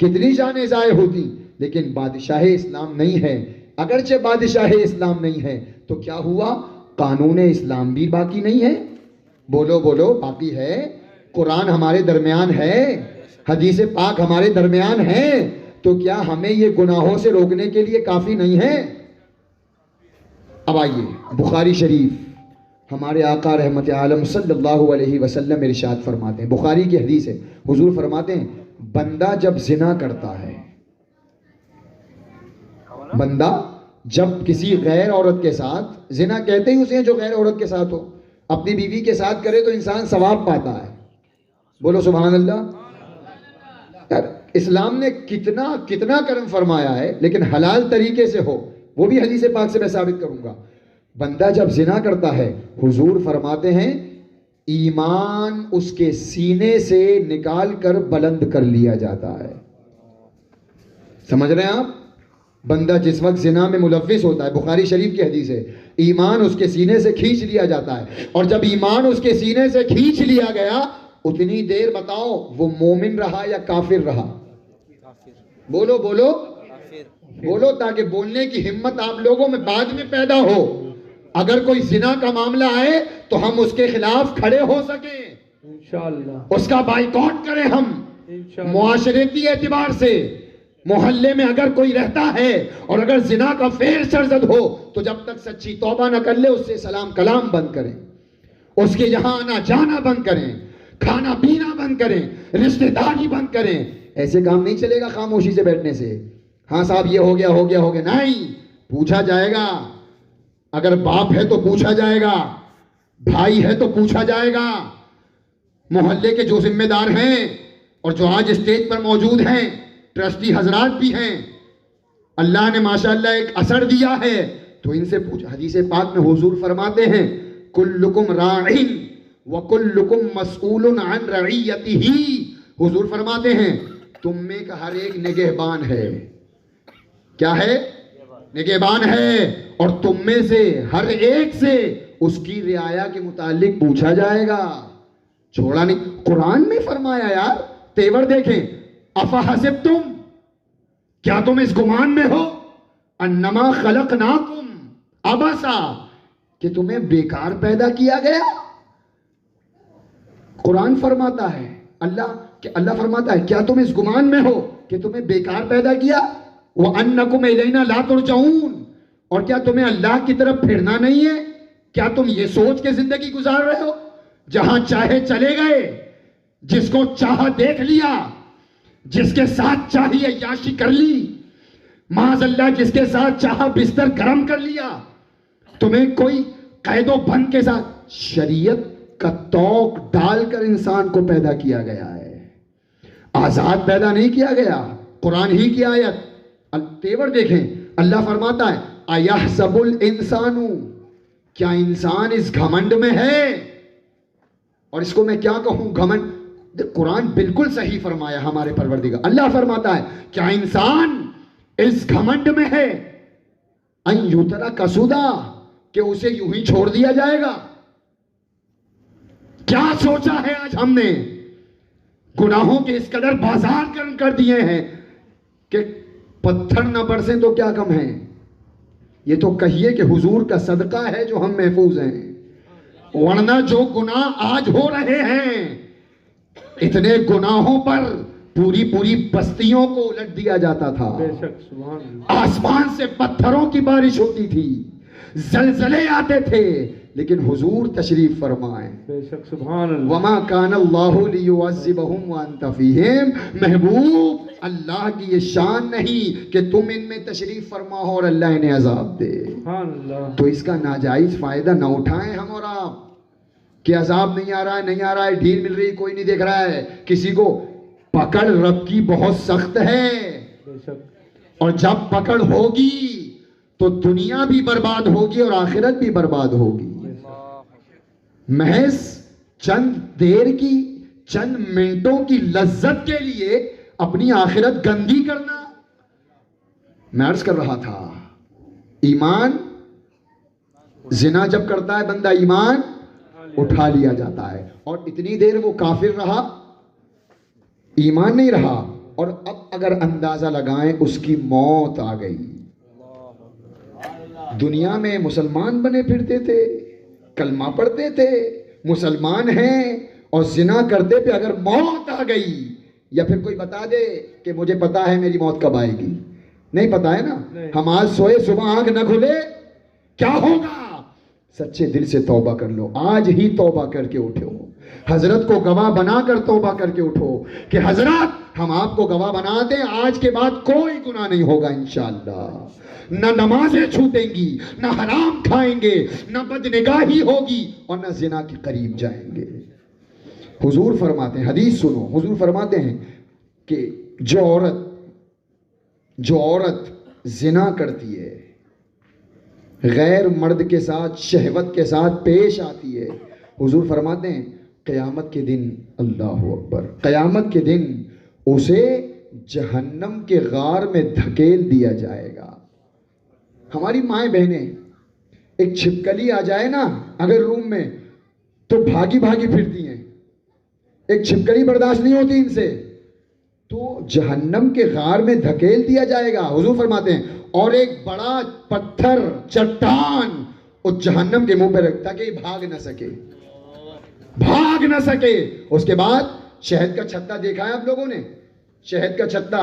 کتنی جانیں ضائع ہوتی. لیکن بادشاہ اسلام نہیں ہے. اگرچہ بادشاہ اسلام نہیں ہے تو کیا ہوا؟ قانون اسلام بھی باقی نہیں ہے. بولو بولو, باقی ہے. قرآن ہمارے درمیان ہے, حدیث پاک ہمارے درمیان ہے. تو کیا ہمیں یہ گناہوں سے روکنے کے لیے کافی نہیں ہے؟ اب آئیے بخاری شریف, ہمارے آقا رحمت عالم صلی اللہ علیہ وسلم ارشاد فرماتے ہیں, بخاری کی حدیث ہے, حضور فرماتے ہیں بندہ جب زنا کرتا ہے, بندہ جب کسی غیر عورت کے ساتھ, زنا کہتے ہی اسے جو غیر عورت کے ساتھ ہو, اپنی بیوی کے ساتھ کرے تو انسان ثواب پاتا ہے. بولو سبحان اللہ. یار اسلام نے کتنا کرم فرمایا ہے, لیکن حلال طریقے سے ہو, وہ بھی حدیث پاک سے میں ثابت کروں گا. بندہ جب زنا کرتا ہے, حضور فرماتے ہیں ایمان اس کے سینے سے نکال کر بلند کر لیا جاتا ہے. سمجھ رہے ہیں آپ؟ بندہ جس وقت زنا میں ملوث ہوتا ہے, بخاری شریف کی حدیث ہے, ایمان اس کے سینے سے کھینچ لیا جاتا ہے. اور جب ایمان اس کے سینے سے کھینچ لیا گیا, اتنی دیر بتاؤ وہ مومن رہا یا کافر رہا؟ بولو بولو بولو, تاکہ بولنے کی ہمت آپ لوگوں میں بعد میں پیدا ہو. اگر کوئی زنا کا معاملہ آئے تو ہم اس کے خلاف کھڑے ہو سکیں, انشاءاللہ اس کا بائیکاٹ کریں ہم. انشاءاللہ. معاشرتی اعتبار سے محلے میں اگر کوئی رہتا ہے اور اگر زنا کا فعل سرزد ہو تو جب تک سچی توبہ نہ کر لے اس سے سلام کلام بند کریں, اس کے یہاں آنا جانا بند کریں, کھانا پینا بند کریں, رشتہ داری بند کریں. ایسے کام نہیں چلے گا خاموشی سے بیٹھنے سے. ہاں صاحب یہ ہو گیا, نہیں, پوچھا جائے گا. اگر باپ ہے تو پوچھا جائے گا, بھائی ہے تو پوچھا جائے گا, محلے کے جو ذمہ دار ہیں اور جو آج اسٹیج پر موجود ہیں, ٹرسٹی حضرات بھی ہیں, اللہ نے ماشاءاللہ ایک اثر دیا ہے تو ان سے پوچھ. حدیث پاک میں حضور فرماتے ہیں کلکم راعٍ وکلکم مسئول عن رعیتہ. حضور فرماتے ہیں تم میں کا ہر ایک نگہبان ہے. کیا ہے؟ نگہبان ہے. اور تم میں سے ہر ایک سے اس کی رعایا کے متعلق پوچھا جائے گا. چھوڑا نہیں, قرآن میں فرمایا. یار تیور دیکھیں, افحسبتم, کیا تم اس گمان میں ہو, انما خلقناکم عبثا, کہ تمہیں بیکار پیدا کیا گیا. قرآن فرماتا ہے, اللہ فرماتا ہے کیا تم اس گمان میں ہو کہ تمہیں بیکار پیدا کیا, وَأَنَّكُمْ إِلَيْنَا لَا تُرْجَعُونَ, اور کیا تمہیں اللہ کی طرف پھرنا نہیں ہے؟ کیا تم یہ سوچ کے زندگی گزار رہے ہو جہاں چاہے چلے گئے, جس کو چاہا دیکھ لیا, جس کے ساتھ چاہی عیاشی کر لی, معاذ اللہ جس کے ساتھ چاہا بستر گرم کر لیا, تمہیں کوئی قید و بند کے ساتھ. شریعت کا توق ڈال کر انسان کو پیدا کیا گیا ہے، آزاد پیدا نہیں کیا گیا۔ قرآن ہی کی آیت، تیور دیکھیں، اللہ فرماتا ہے اَيَحْسَبُ الْإِنسَانُ، کیا انسان اس گھمنڈ میں ہے؟ اور اس کو میں کیا کہوں، گھمنڈ؟ قرآن بالکل صحیح فرمایا ہمارے پروردگار، اللہ فرماتا ہے کیا انسان اس گھمنڈ میں ہے اَن يُتْرَكَ سُدًى، کہ اسے یوں ہی چھوڑ دیا جائے گا؟ کیا سوچا ہے آج ہم نے؟ گناہوں کے اس قدر بازار کر دیے ہیں کہ پتھر نہ برسیں تو کیا کم ہے۔ یہ تو کہیے کہ حضور کا صدقہ ہے جو ہم محفوظ ہیں، ورنہ جو گناہ آج ہو رہے ہیں، اتنے گناہوں پر پوری بستیوں کو الٹ دیا جاتا تھا، آسمان سے پتھروں کی بارش ہوتی تھی، زلزلے آتے تھے، لیکن حضور تشریف فرمائیں، وَمَا كَانَ اللَّهُ لِيُعَذِّبَهُمْ وَأَنْتَ فِيهِمْ، محبوب اللہ کی یہ شان نہیں کہ تم ان میں تشریف فرما ہو اور اللہ انہیں عذاب دے۔ تو اس کا ناجائز فائدہ نہ اٹھائیں ہم اور آپ کہ عذاب نہیں آ رہا ہے، ڈھیل مل رہی، کوئی نہیں دیکھ رہا ہے۔ کسی کو پکڑ رب کی بہت سخت ہے، اور جب پکڑ ہوگی تو دنیا بھی برباد ہوگی اور آخرت بھی برباد ہوگی۔ محض چند دیر کی، چند منٹوں کی لذت کے لیے اپنی آخرت گندی کرنا۔ میں عرض کر رہا تھا، ایمان، زنا جب کرتا ہے بندہ ایمان اٹھا لیا جاتا ہے، اور اتنی دیر وہ کافر رہا، ایمان نہیں رہا، اور اب اگر اندازہ لگائیں اس کی موت آ گئی۔ دنیا میں مسلمان بنے پھرتے تھے، کلمہ پڑھتے تھے، مسلمان ہیں، اور زنا کرتے پہ اگر موت آ گئی، یا پھر کوئی بتا دے کہ مجھے پتا ہے میری موت کب آئے گی، نہیں پتا ہے نا، ہم آج سوئے صبح آنکھ نہ کھلے کیا ہوگا؟ سچے دل سے توبہ کر لو، آج ہی توبہ کر کے اٹھو، حضرت کو گواہ بنا کر توبہ کر کے اٹھو کہ حضرت ہم آپ کو گواہ بنا دیں، آج کے بعد کوئی گناہ نہیں ہوگا انشاءاللہ، نہ نمازیں چھوٹیں گی، نہ حرام کھائیں گے، نہ بدنگاہی ہوگی، اور نہ زنا کے قریب جائیں گے۔ حضور فرماتے ہیں، حدیث سنو، حضور فرماتے ہیں کہ جو عورت زنا کرتی ہے، غیر مرد کے ساتھ شہوت کے ساتھ پیش آتی ہے، حضور فرماتے ہیں قیامت کے دن، اللہ اکبر، قیامت کے دن اسے جہنم کے غار میں دھکیل دیا جائے گا۔ ہماری مائیں بہنیں، ایک چھپکلی آ جائے نا اگر روم میں تو بھاگی پھرتی ہیں، ایک چھپکلی برداشت نہیں ہوتی ان سے، تو جہنم کے غار میں دھکیل دیا جائے گا۔ حضور فرماتے ہیں اور ایک بڑا پتھر، چٹان اس جہنم کے منہ پہ رکھتا کہ یہ بھاگ نہ سکے۔ اس کے بعد شہد کا چھتا دیکھا ہے آپ لوگوں نے؟ شہد کا چھتا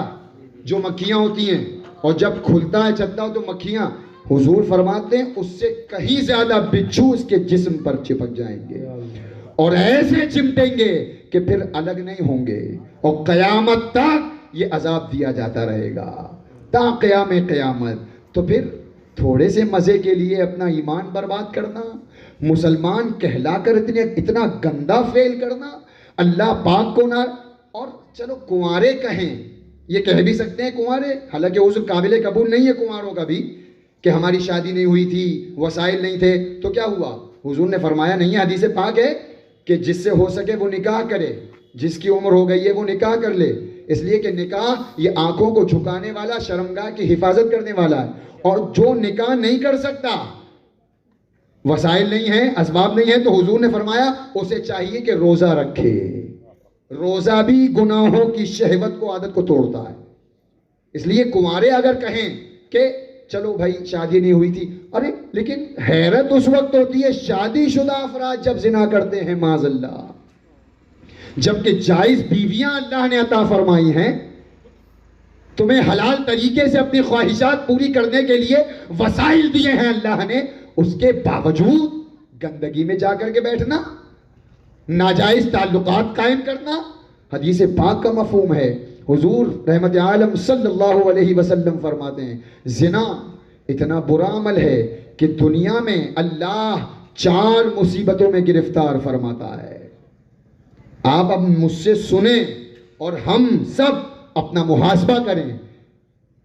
جو مکھیاں ہوتی ہیں، اور جب کھلتا ہے چھتا تو مکھیاں، حضور فرماتے ہیں اس سے کہیں زیادہ بچھو اس کے جسم پر چپک جائیں گے، اور ایسے چمٹیں گے کہ پھر الگ نہیں ہوں گے، اور قیامت تک یہ عذاب دیا جاتا رہے گا، تا قیام قیامت۔ تو پھر تھوڑے سے مزے کے لیے اپنا ایمان برباد کرنا، مسلمان کہلا کر اتنا گندا فعل کرنا، اللہ پاک کو نہ، اور چلو کنوارے کہیں، یہ کہہ بھی سکتے ہیں کنوارے، حالانکہ اس قابل قبول نہیں ہے کنواروں کا بھی کہ ہماری شادی نہیں ہوئی تھی، وسائل نہیں تھے، تو کیا ہوا؟ حضور نے فرمایا نہیں ہے، حدیث پاک ہے کہ جس سے ہو سکے وہ نکاح کرے، جس کی عمر ہو گئی ہے وہ نکاح کر لے، اس لیے کہ نکاح یہ آنکھوں کو جھکانے والا، شرمگاہ کی حفاظت کرنے والا ہے، اور جو نکاح نہیں کر سکتا، وسائل نہیں ہیں، اسباب نہیں ہیں، تو حضور نے فرمایا اسے چاہیے کہ روزہ رکھے۔ روزہ بھی گناہوں کی شہوت کو، عادت کو توڑتا ہے، اس لیے کنوارے اگر کہیں کہ چلو بھائی شادی نہیں ہوئی تھی، ارے لیکن حیرت اس وقت ہوتی ہے شادی شدہ افراد جب زنا کرتے ہیں معاذ اللہ، جبکہ جائز بیویاں اللہ نے عطا فرمائی ہیں، تمہیں حلال طریقے سے اپنی خواہشات پوری کرنے کے لیے وسائل دیے ہیں اللہ نے، اس کے باوجود گندگی میں جا کر کے بیٹھنا، ناجائز تعلقات قائم کرنا، حدیث پاک کا مفہوم ہے۔ حضور رحمت عالم صلی اللہ علیہ وسلم فرماتے ہیں زنا اتنا برا عمل ہے کہ دنیا میں اللہ 4 مصیبتوں میں گرفتار فرماتا ہے. آپ اب مجھ سے سنیں اور ہم سب اپنا محاسبہ کریں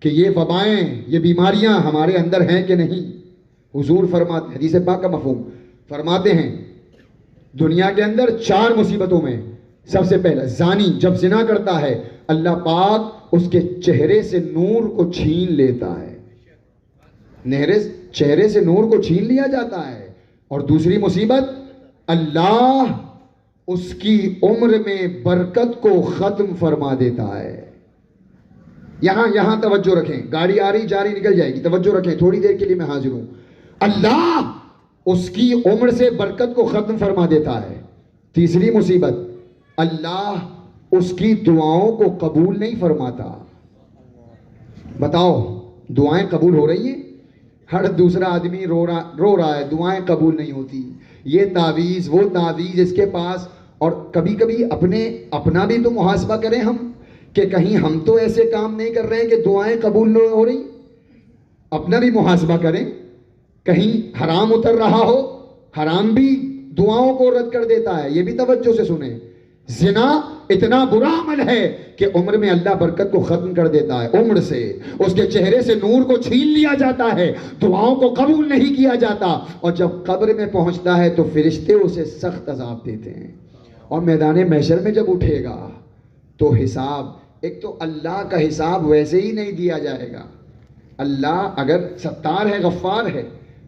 کہ یہ وبائیں، یہ بیماریاں ہمارے اندر ہیں کہ نہیں. حضور فرماتے، حدیث پاک کا مفہوم فرماتے ہیں، دنیا کے اندر 4 مصیبتوں میں سب سے پہلا زانی جب زنا کرتا ہے اللہ پاک اس کے چہرے سے نور کو چھین لیتا ہے. چہرے سے نور کو چھین لیا جاتا ہے. اور دوسری مصیبت، اللہ اس کی عمر میں برکت کو ختم فرما دیتا ہے. یہاں توجہ رکھیں، گاڑی آ رہی جا رہی نکل جائے گی، توجہ رکھیں، تھوڑی دیر کے لیے میں حاضر ہوں. اللہ اس کی عمر سے برکت کو ختم فرما دیتا ہے. تیسری مصیبت، اللہ اس کی دعاؤں کو قبول نہیں فرماتا. بتاؤ دعائیں قبول ہو رہی ہیں؟ ہر دوسرا آدمی رو رہا ہے، دعائیں قبول نہیں ہوتی. یہ تعویذ وہ تعویذ اس کے پاس. اور کبھی کبھی اپنا بھی تو محاسبہ کریں ہم کہ کہیں ہم تو ایسے کام نہیں کر رہے ہیں کہ دعائیں قبول نہ ہو رہی. اپنا بھی محاسبہ کریں، کہیں حرام اتر رہا ہو، حرام بھی دعاؤں کو رد کر دیتا ہے. یہ بھی توجہ سے سنیں. زنا اتنا برا عمل ہے کہ عمر میں اللہ برکت کو ختم کر دیتا ہے. عمر سے اس کے چہرے سے نور کو چھین لیا جاتا ہے، دعاؤں کو قبول نہیں کیا جاتا. اور جب قبر میں پہنچتا ہے تو فرشتے اسے سخت عذاب دیتے ہیں. اور میدان محشر میں جب اٹھے گا تو حساب، ایک تو اللہ کا حساب ویسے ہی نہیں دیا جائے گا. اللہ اگر ستار ہے، غفار ہے،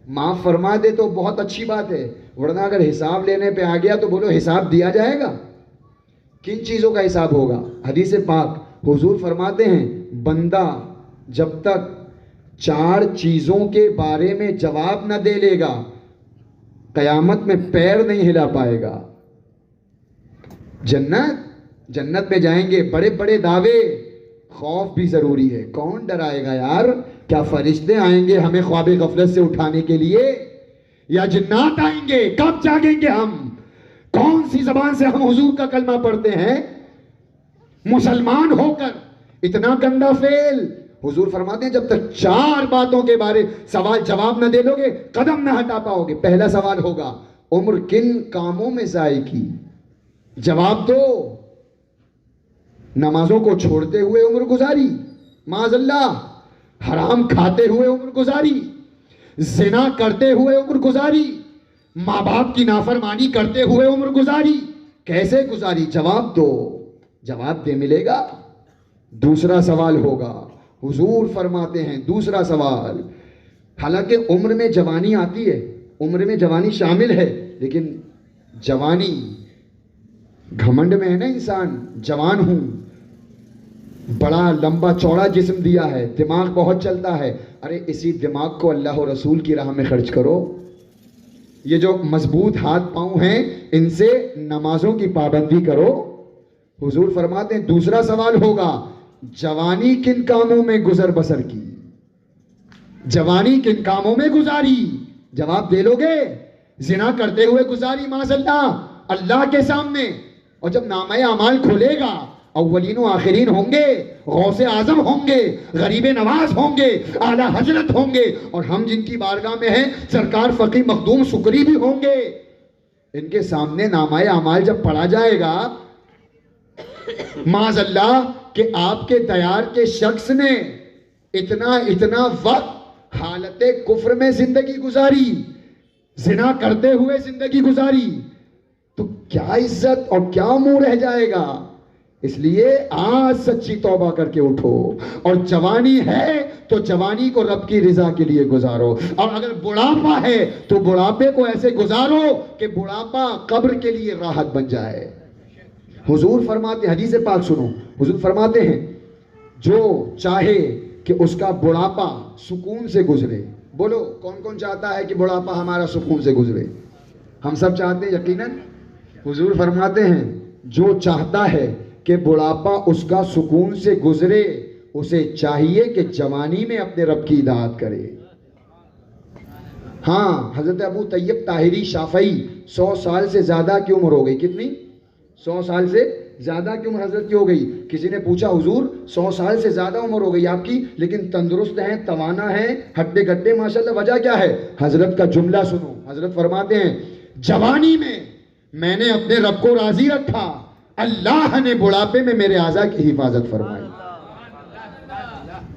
معاف فرما دے تو بہت اچھی بات ہے، ورنہ اگر حساب لینے پہ آ گیا تو بولو حساب دیا جائے گا. کن چیزوں کا حساب ہوگا؟ حدیث پاک حضور فرماتے ہیں بندہ جب تک 4 چیزوں کے بارے میں جواب نہ دے لے گا قیامت میں پیر نہیں ہلا پائے گا. جنت میں جائیں گے، بڑے بڑے دعوے، خوف بھی ضروری ہے. کون ڈرائے گا یار؟ کیا فرشتے آئیں گے ہمیں خواب غفلت سے اٹھانے کے لیے، یا جنات آئیں گے؟ کب جاگیں گے ہم؟ کون سی زبان سے ہم حضور کا کلمہ پڑھتے ہیں مسلمان ہو کر؟ اتنا گندا فعل. حضور فرماتے ہیں جب تک 4 باتوں کے بارے سوال جواب نہ دے لو گے قدم نہ ہٹا پاؤ گے. پہلا سوال ہوگا عمر کن کاموں میں ضائع کی؟ جواب دو. نمازوں کو چھوڑتے ہوئے عمر گزاری، معاذ اللہ، حرام کھاتے ہوئے عمر گزاری، زنا کرتے ہوئے عمر گزاری، ماں باپ کی نافرمانی کرتے ہوئے عمر گزاری. کیسے گزاری؟ جواب دو. جواب دے ملے گا. دوسرا سوال ہوگا، حضور فرماتے ہیں دوسرا سوال، حالانکہ عمر میں جوانی آتی ہے، عمر میں جوانی شامل ہے، لیکن جوانی گھمنڈ میں ہے نا انسان. جوان ہوں، بڑا لمبا چوڑا جسم دیا ہے، دماغ بہت چلتا ہے. ارے اسی دماغ کو اللہ و رسول کی راہ میں خرچ کرو. یہ جو مضبوط ہاتھ پاؤں ہیں ان سے نمازوں کی پابندی کرو. حضور فرماتے ہیں دوسرا سوال ہوگا جوانی کن کاموں میں گزر بسر کی؟ جوانی کن کاموں میں گزاری؟ جواب دے لو گے؟ زنا کرتے ہوئے گزاری معاذ اللہ کے سامنے. اور جب نامہ اعمال کھلے گا اولین و آخرین ہوں گے، غوث اعظم ہوں گے، غریب نواز ہوں گے، اعلیٰ حضرت ہوں گے، اور ہم جن کی بارگاہ میں ہیں سرکار فقی مخدوم سکری بھی ہوں گے. ان کے سامنے نامہ اعمال جب پڑھا جائے گا معاذ اللہ کہ آپ کے دیار کے شخص نے اتنا وقت حالت کفر میں زندگی گزاری، زنا کرتے ہوئے زندگی گزاری، تو کیا عزت اور کیا منہ رہ جائے گا. اس لیے آج سچی توبہ کر کے اٹھو. اور جوانی ہے تو جوانی کو رب کی رضا کے لیے گزارو. اور اگر بڑھاپا ہے تو بڑھاپے کو ایسے گزارو کہ بڑھاپا قبر کے لیے راحت بن جائے. حضور فرماتے ہیں، حدیث پاک سنو، حضور فرماتے ہیں جو چاہے کہ اس کا بڑھاپا سکون سے گزرے. بولو کون کون چاہتا ہے کہ بڑھاپا ہمارا سکون سے گزرے؟ ہم سب چاہتے ہیں یقیناً. حضور فرماتے ہیں جو چاہتا ہے کہ بڑھاپا اس کا سکون سے گزرے اسے چاہیے کہ جوانی میں اپنے رب کی اطاعت کرے. ہاں حضرت ابو طیب طاہری شافعی 100 سال سے زیادہ کی عمر ہو گئی. کتنی؟ 100 سال سے زیادہ کی عمر حضرت کی ہو گئی. کسی نے پوچھا حضور 100 سال سے زیادہ عمر ہو گئی آپ کی لیکن تندرست ہیں, توانا ہیں, ہڈے گڈے ماشاءاللہ, وجہ کیا ہے؟ حضرت کا جملہ سنو. حضرت فرماتے ہیں جوانی میں نے اپنے رب کو راضی رکھا, اللہ نے بڑھاپے میں میرے اعضاء کی حفاظت فرمائی.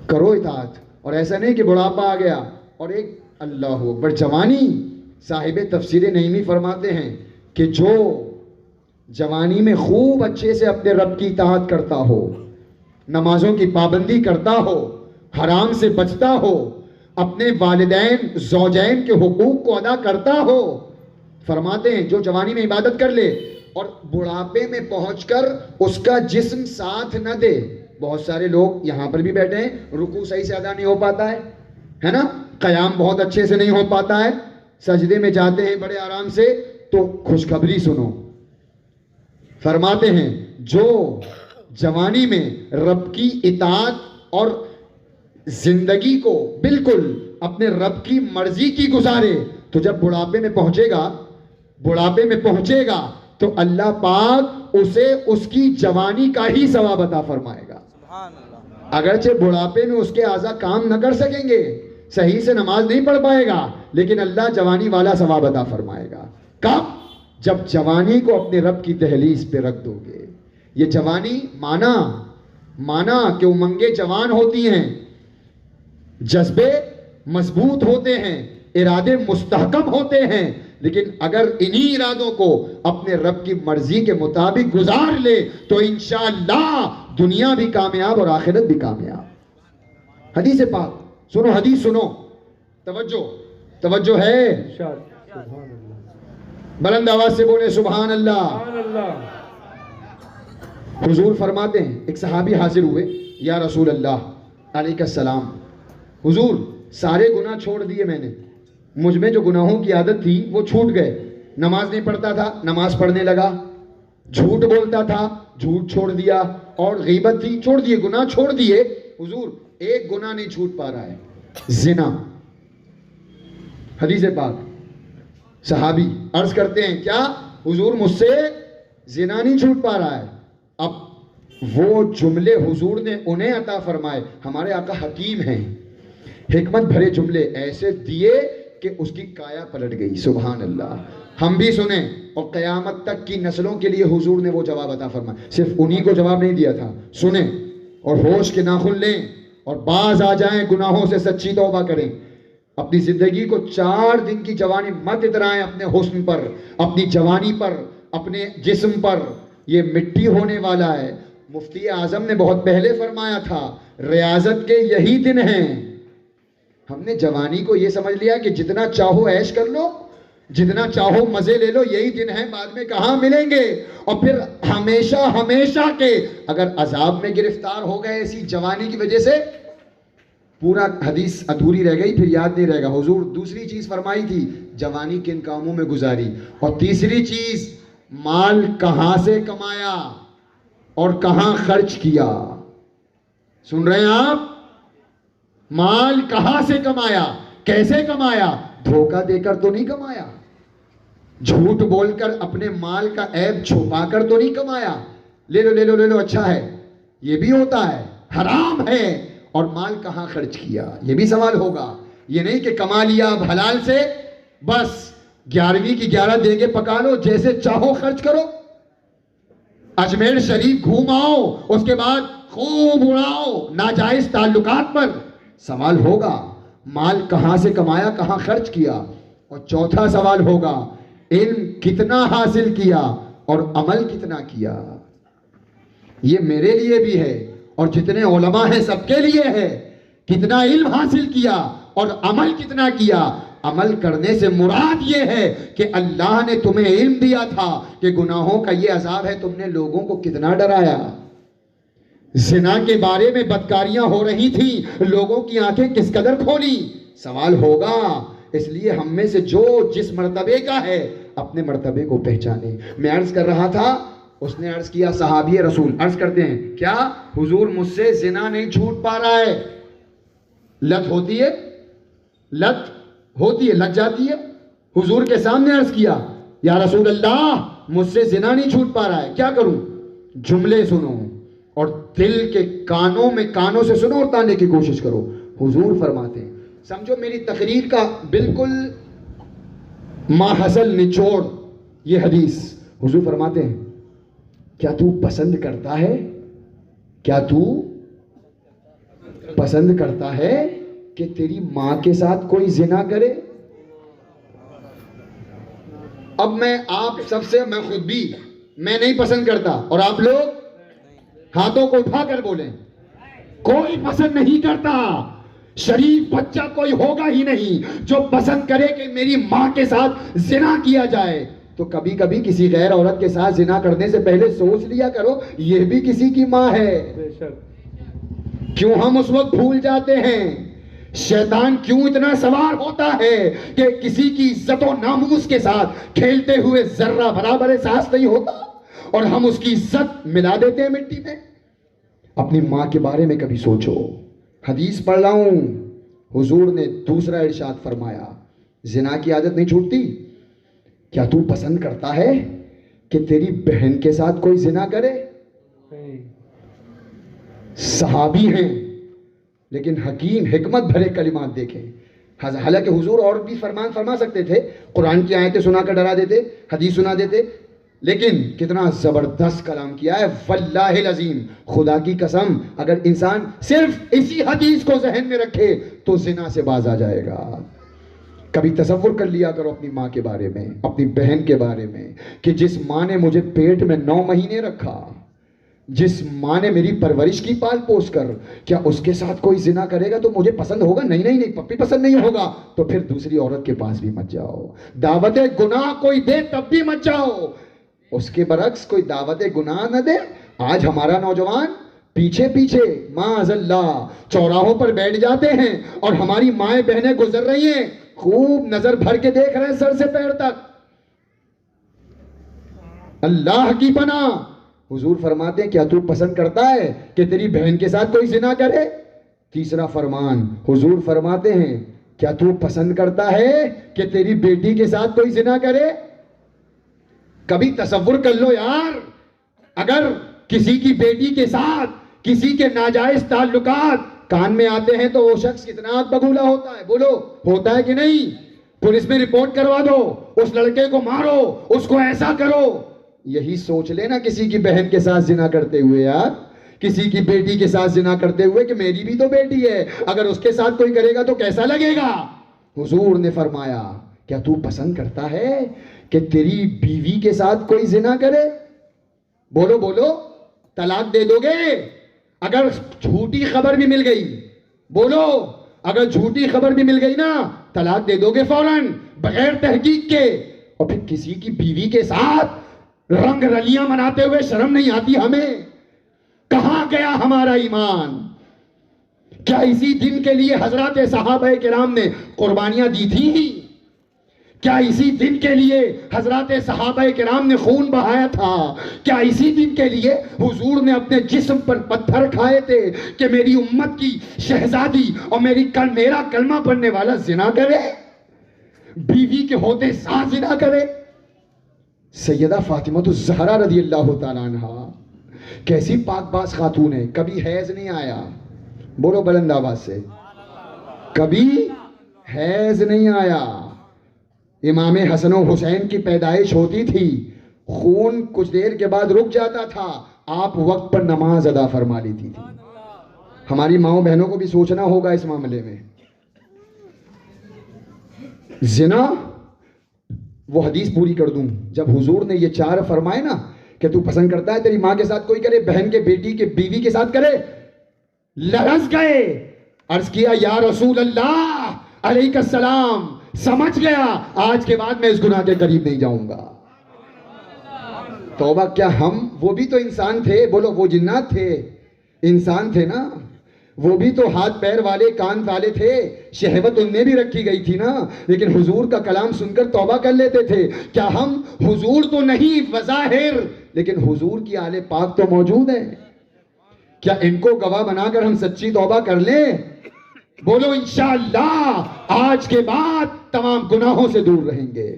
کرو اطاعت. اور ایسا نہیں کہ بڑھاپا آ گیا اور ایک اللہ اکبر جوانی. صاحب تفسیر نعیمی فرماتے ہیں کہ جو جوانی میں خوب اچھے سے اپنے رب کی اطاعت کرتا ہو, نمازوں کی پابندی کرتا ہو, حرام سے بچتا ہو, اپنے والدین زوجین کے حقوق کو ادا کرتا ہو, فرماتے ہیں جو جوانی میں عبادت کر لے اور بڑھاپے میں پہنچ کر اس کا جسم ساتھ نہ دے. بہت سارے لوگ یہاں پر بھی بیٹھے ہیں, رکوع صحیح سے ادا نہیں ہو پاتا ہے نا, قیام بہت اچھے سے نہیں ہو پاتا ہے, سجدے میں جاتے ہیں بڑے آرام سے. تو خوشخبری سنو, فرماتے ہیں جو جوانی میں رب کی اطاعت اور زندگی کو بالکل اپنے رب کی مرضی کی گزارے تو جب بڑھاپے میں پہنچے گا تو اللہ پاک اسے اس کی جوانی کا ہی ثواب عطا فرمائے گا. اگرچہ بڑھاپے میں اس کے اعضاء کام نہ کر سکیں گے, صحیح سے نماز نہیں پڑھ پائے گا, لیکن اللہ جوانی والا ثواب عطا فرمائے گا. کب؟ جب جوانی کو اپنے رب کی دہلیز پہ رکھ دو گے. یہ جوانی مانا کہ امنگیں جوان ہوتی ہیں, جذبے مضبوط ہوتے ہیں, ارادے مستحکم ہوتے ہیں, لیکن اگر انہی ارادوں کو اپنے رب کی مرضی کے مطابق گزار لے تو انشاءاللہ دنیا بھی کامیاب اور آخرت بھی کامیاب. حدیث پاک سنو, حدیث سنو, توجہ ہے, بلند آواز سے بولے سبحان اللہ. حضور فرماتے ہیں ایک صحابی حاضر ہوئے, یا رسول اللہ علیہ السلام, حضور سارے گناہ چھوڑ دیے میں نے, مجھ میں جو گناہوں کی عادت تھی وہ چھوٹ گئے. نماز نہیں پڑھتا تھا, نماز پڑھنے لگا, جھوٹ بولتا تھا, جھوٹ چھوڑ دیا, اور غیبت تھی, چھوڑ دیے, گناہ چھوڑ دیے. حضور ایک گناہ نہیں چھوٹ پا رہا ہے, زنا. حدیث پاک. صحابی عرض کرتے ہیں کیا حضور مجھ سے زنا نہیں چھوٹ پا رہا ہے؟ اب وہ جملے حضور نے انہیں عطا فرمائے. ہمارے آقا حکیم ہیں, حکمت بھرے جملے ایسے دیے کہ اس کی کایا پلٹ گئی. سبحان اللہ. ہم بھی سنیں اور قیامت تک کی نسلوں کے لیے حضور نے وہ جواب عطا فرمایا. صرف انہی کو جواب نہیں دیا تھا. سنیں اور ہوش کے ناخن لیں اور باز آ جائیں, گناہوں سے سچی توبہ کریں. اپنی زندگی کو 4 دن کی جوانی مت اترائیں اپنے حسن پر, اپنی جوانی پر, اپنے جسم پر. یہ مٹی ہونے والا ہے. مفتی اعظم نے بہت پہلے فرمایا تھا ریاضت کے یہی دن ہیں. ہم نے جوانی کو یہ سمجھ لیا کہ جتنا چاہو عیش کر لو, جتنا چاہو مزے لے لو, یہی دن ہیں, بعد میں کہاں ملیں گے. اور پھر ہمیشہ کے اگر عذاب میں گرفتار ہو گئے اسی جوانی کی وجہ سے, پورا حدیث ادھوری رہ گئی, پھر یاد نہیں رہے گا. حضور دوسری چیز فرمائی تھی, جوانی کن کاموں میں گزاری, اور تیسری چیز مال کہاں سے کمایا اور کہاں خرچ کیا. سن رہے ہیں آپ؟ مال کہاں سے کمایا, کیسے کمایا؟ دھوکہ دے کر تو نہیں کمایا, جھوٹ بول کر اپنے مال کا عیب چھپا کر تو نہیں کمایا. لے لو اچھا ہے, یہ بھی ہوتا ہے, حرام ہے. اور مال کہاں خرچ کیا یہ بھی سوال ہوگا. یہ نہیں کہ کما لیا اب حلال سے بس 11ویں کی 11 دیگیں پکا لو, جیسے چاہو خرچ کرو, اجمیر شریف گھوماؤ, اس کے بعد خوب اڑاؤ ناجائز تعلقات پر. سوال ہوگا مال کہاں سے کمایا, کہاں خرچ کیا. اور چوتھا سوال ہوگا علم کتنا حاصل کیا اور عمل کتنا کیا. یہ میرے لیے بھی ہے اور جتنے علماء ہیں سب کے لیے ہے. کتنا علم حاصل کیا اور عمل کتنا کیا. عمل کرنے سے مراد یہ ہے کہ اللہ نے تمہیں علم دیا تھا کہ گناہوں کا یہ عذاب ہے, تم نے لوگوں کو کتنا ڈرایا. زنا کے بارے میں بدکاریاں ہو رہی تھیں, لوگوں کی آنکھیں کس قدر کھولی. سوال ہوگا. اس لیے ہم میں سے جو جس مرتبے کا ہے اپنے مرتبے کو پہچانے. میں عرض کر رہا تھا, اس نے عرض کیا, صحابی رسول عرض کرتے ہیں کیا حضور مجھ سے زنا نہیں چھوٹ پا رہا ہے. لت ہوتی ہے, لگ جاتی ہے. حضور کے سامنے عرض کیا, یا رسول اللہ مجھ سے زنا نہیں چھوٹ پا رہا ہے, کیا کروں. جملے سنو اور دل کے کانوں سے سنو اور تانے کی کوشش کرو. حضور فرماتے ہیں, سمجھو میری تقریر کا بالکل ماحصل نچوڑ یہ حدیث. حضور فرماتے ہیں, کیا تو پسند کرتا ہے, کیا تو پسند کرتا ہے کہ تیری ماں کے ساتھ کوئی زنا کرے؟ اب میں آپ سب سے, میں خود بھی, میں نہیں پسند کرتا, اور آپ لوگ ہاتھوں کو اٹھا کر بولیں کوئی پسند نہیں کرتا. شریف بچہ کوئی ہوگا ہی نہیں جو پسند کرے کہ میری ماں کے ساتھ زنا کیا جائے. تو کبھی کبھی کسی غیر عورت کے ساتھ زنا کرنے سے پہلے سوچ لیا کرو یہ بھی کسی کی ماں ہے. کیوں ہم اس وقت بھول جاتے ہیں؟ شیطان کیوں اتنا سوار ہوتا ہے کہ کسی کی عزت و ناموس کے ساتھ کھیلتے ہوئے ذرہ برابر احساس نہیں ہوتا اور ہم اس کی عزت ملا دیتے ہیں مٹی میں. اپنی ماں کے بارے میں کبھی سوچو. حدیث پڑھ رہا ہوں, حضور نے دوسرا ارشاد فرمایا, زنا کی عادت نہیں چھوٹتی. کیا تو پسند کرتا ہے کہ تیری بہن کے ساتھ کوئی زنا کرے؟ صحابی ہیں لیکن حکیم حکمت بھرے کلمات دیکھیں. حالانکہ حضور اور بھی فرمان فرما سکتے تھے, قرآن کی آیتیں سنا کر ڈرا دیتے, حدیث سنا دیتے, لیکن کتنا زبردست کلام کیا ہے. واللہ العظیم, خدا کی قسم, اگر انسان صرف اسی حدیث کو ذہن میں رکھے تو زنا سے باز آ جائے گا. کبھی تصور کر لیا کرو اپنی ماں کے بارے میں, اپنی بہن کے بارے میں, کہ جس ماں نے مجھے پیٹ میں 9 مہینے رکھا, جس ماں نے میری پرورش کی پال پوس کر, کیا اس کے ساتھ کوئی زنا کرے گا تو مجھے پسند ہوگا؟ نہیں نہیں نہیں, پپی پسند نہیں ہوگا. تو پھر دوسری عورت کے پاس بھی مت جاؤ. دعوت گناہ کوئی دے تب بھی مت جاؤ, اس کے برعکس کوئی دعوت گناہ نہ دے. آج ہمارا نوجوان پیچھے پیچھے معاذ اللہ چوراہوں پر بیٹھ جاتے ہیں اور ہماری مائیں بہنیں گزر رہی ہیں, خوب نظر بھر کے دیکھ رہے ہیں سر سے پیر تک. اللہ کی پناہ. حضور فرماتے ہیں کیا تو پسند کرتا ہے کہ تیری بہن کے ساتھ کوئی زنا کرے؟ تیسرا فرمان, حضور فرماتے ہیں کیا تو پسند کرتا ہے کہ تیری بیٹی کے ساتھ کوئی زنا کرے؟ کبھی تصور کر لو یار, اگر کسی کی بیٹی کے ساتھ کسی کے ناجائز تعلقات کان میں آتے ہیں تو وہ شخص کتنا آگ بگولا ہوتا ہے. بولو ہوتا ہے کہ نہیں؟ پولیس میں رپورٹ کروا دو, اس لڑکے کو مارو, اس کو ایسا کرو. یہی سوچ لینا کسی کی بہن کے ساتھ زنا کرتے ہوئے یار, کسی کی بیٹی کے ساتھ زنا کرتے ہوئے کہ میری بھی تو بیٹی ہے, اگر اس کے ساتھ کوئی کرے گا تو کیسا لگے گا. حضور نے فرمایا کیا تو پسند کرتا ہے کہ تیری بیوی کے ساتھ کوئی زنا کرے؟ بولو بولو, طلاق دے دو گے اگر جھوٹی خبر بھی مل گئی؟ بولو, اگر جھوٹی خبر بھی مل گئی نا طلاق دے دو گے فوراً بغیر تحقیق کے؟ اور پھر کسی کی بیوی کے ساتھ رنگ رلیاں مناتے ہوئے شرم نہیں آتی ہمیں؟ کہاں گیا ہمارا ایمان؟ کیا اسی دن کے لیے حضرات صحابہ کرام نے قربانیاں دی تھی؟ کیا اسی دن کے لیے حضرات صحابہ کرام نے خون بہایا تھا؟ کیا اسی دن کے لیے حضور نے اپنے جسم پر پتھر کھائے تھے کہ میری امت کی شہزادی اور میرا کلمہ پڑھنے والا زنا کرے, بیوی کے ہوتے ساتھ زنا کرے؟ سیدہ فاطمہ الزہرا رضی اللہ تعالیٰ عنہا کیسی پاک باز خاتون ہے, کبھی حیض نہیں آیا. بولو بلند آواز سے, کبھی حیض نہیں آیا. امام حسن و حسین کی پیدائش ہوتی تھی, خون کچھ دیر کے بعد رک جاتا تھا, آپ وقت پر نماز ادا فرما لیتی تھی. ہماری ماؤں بہنوں کو بھی سوچنا ہوگا اس معاملے میں. زنا, وہ حدیث پوری کر دوں, جب حضور نے یہ 4 فرمائے نا کہ تو پسند کرتا ہے تیری ماں کے ساتھ کوئی کرے, بہن کے, بیٹی کے, بیوی کے ساتھ کرے, لرز گئے. عرض کیا یا رسول اللہ علیہ السلام, سمجھ گیا, آج کے بعد میں اس گناہ کے قریب نہیں جاؤں گا. توبہ. کیا ہم, وہ بھی تو انسان تھے. بولو, وہ جنات تھے, انسان تھے نا, وہ بھی تو ہاتھ پیر والے, کان والے تھے, شہوت ان میں بھی رکھی گئی تھی نا, لیکن حضور کا کلام سن کر توبہ کر لیتے تھے. کیا ہم, حضور تو نہیں بظاہر, لیکن حضور کی آل پاک تو موجود ہیں, کیا ان کو گواہ بنا کر ہم سچی توبہ کر لیں؟ بولو انشاءاللہ آج کے بعد تمام گناہوں سے دور رہیں گے،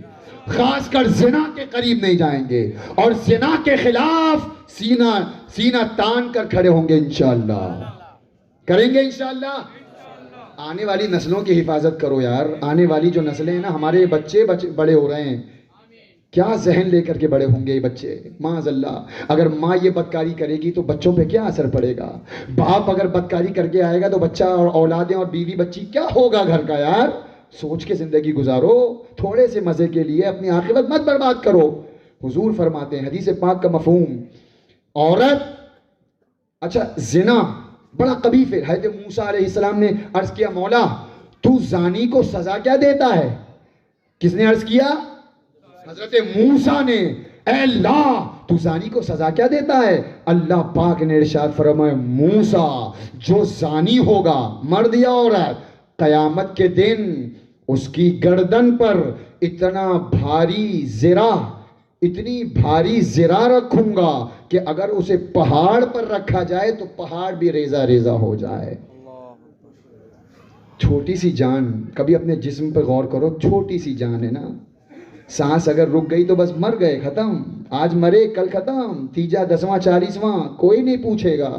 خاص کر زنا کے قریب نہیں جائیں گے، اور زنا کے خلاف سینہ تان کر کھڑے ہوں گے انشاءاللہ، کریں گے انشاءاللہ۔ آنے والی نسلوں کی حفاظت کرو یار، آنے والی جو نسلیں ہیں نا، ہمارے بچے بڑے ہو رہے ہیں، کیا ذہن لے کر کے بڑے ہوں گے یہ بچے، معاذ اللہ۔ اگر ماں یہ بدکاری کرے گی تو بچوں پہ کیا اثر پڑے گا؟ باپ اگر بدکاری کر کے آئے گا تو بچہ اور اولادیں اور بیوی بچی کیا ہوگا گھر کا یار؟ سوچ کے زندگی گزارو، تھوڑے سے مزے کے لیے اپنی عاقبت مت برباد کرو۔ حضور فرماتے ہیں، حدیث پاک کا مفہوم، عورت، اچھا زنا بڑا قبیح ہے۔ حضرت موسیٰ علیہ السلام نے عرض کیا، مولا تو زانی کو سزا کیا دیتا ہے؟ کس نے عرض کیا؟ حضرت موسیٰ نے، اے اللہ تو زانی کو سزا کیا دیتا ہے؟ اللہ پاک نے ارشاد فرمایا، موسیٰ جو زانی ہوگا، مرد یا عورت، قیامت کے دن اس کی گردن پر اتنی بھاری زرہ رکھوں گا کہ اگر اسے پہاڑ پر رکھا جائے تو پہاڑ بھی ریزہ ریزہ ہو جائے۔ چھوٹی سی جان، کبھی اپنے جسم پہ غور کرو، چھوٹی سی جان ہے نا، سانس اگر رک گئی تو بس مر گئے، ختم، آج مرے کل ختم، تیجا 10واں 40واں کوئی نہیں پوچھے گا۔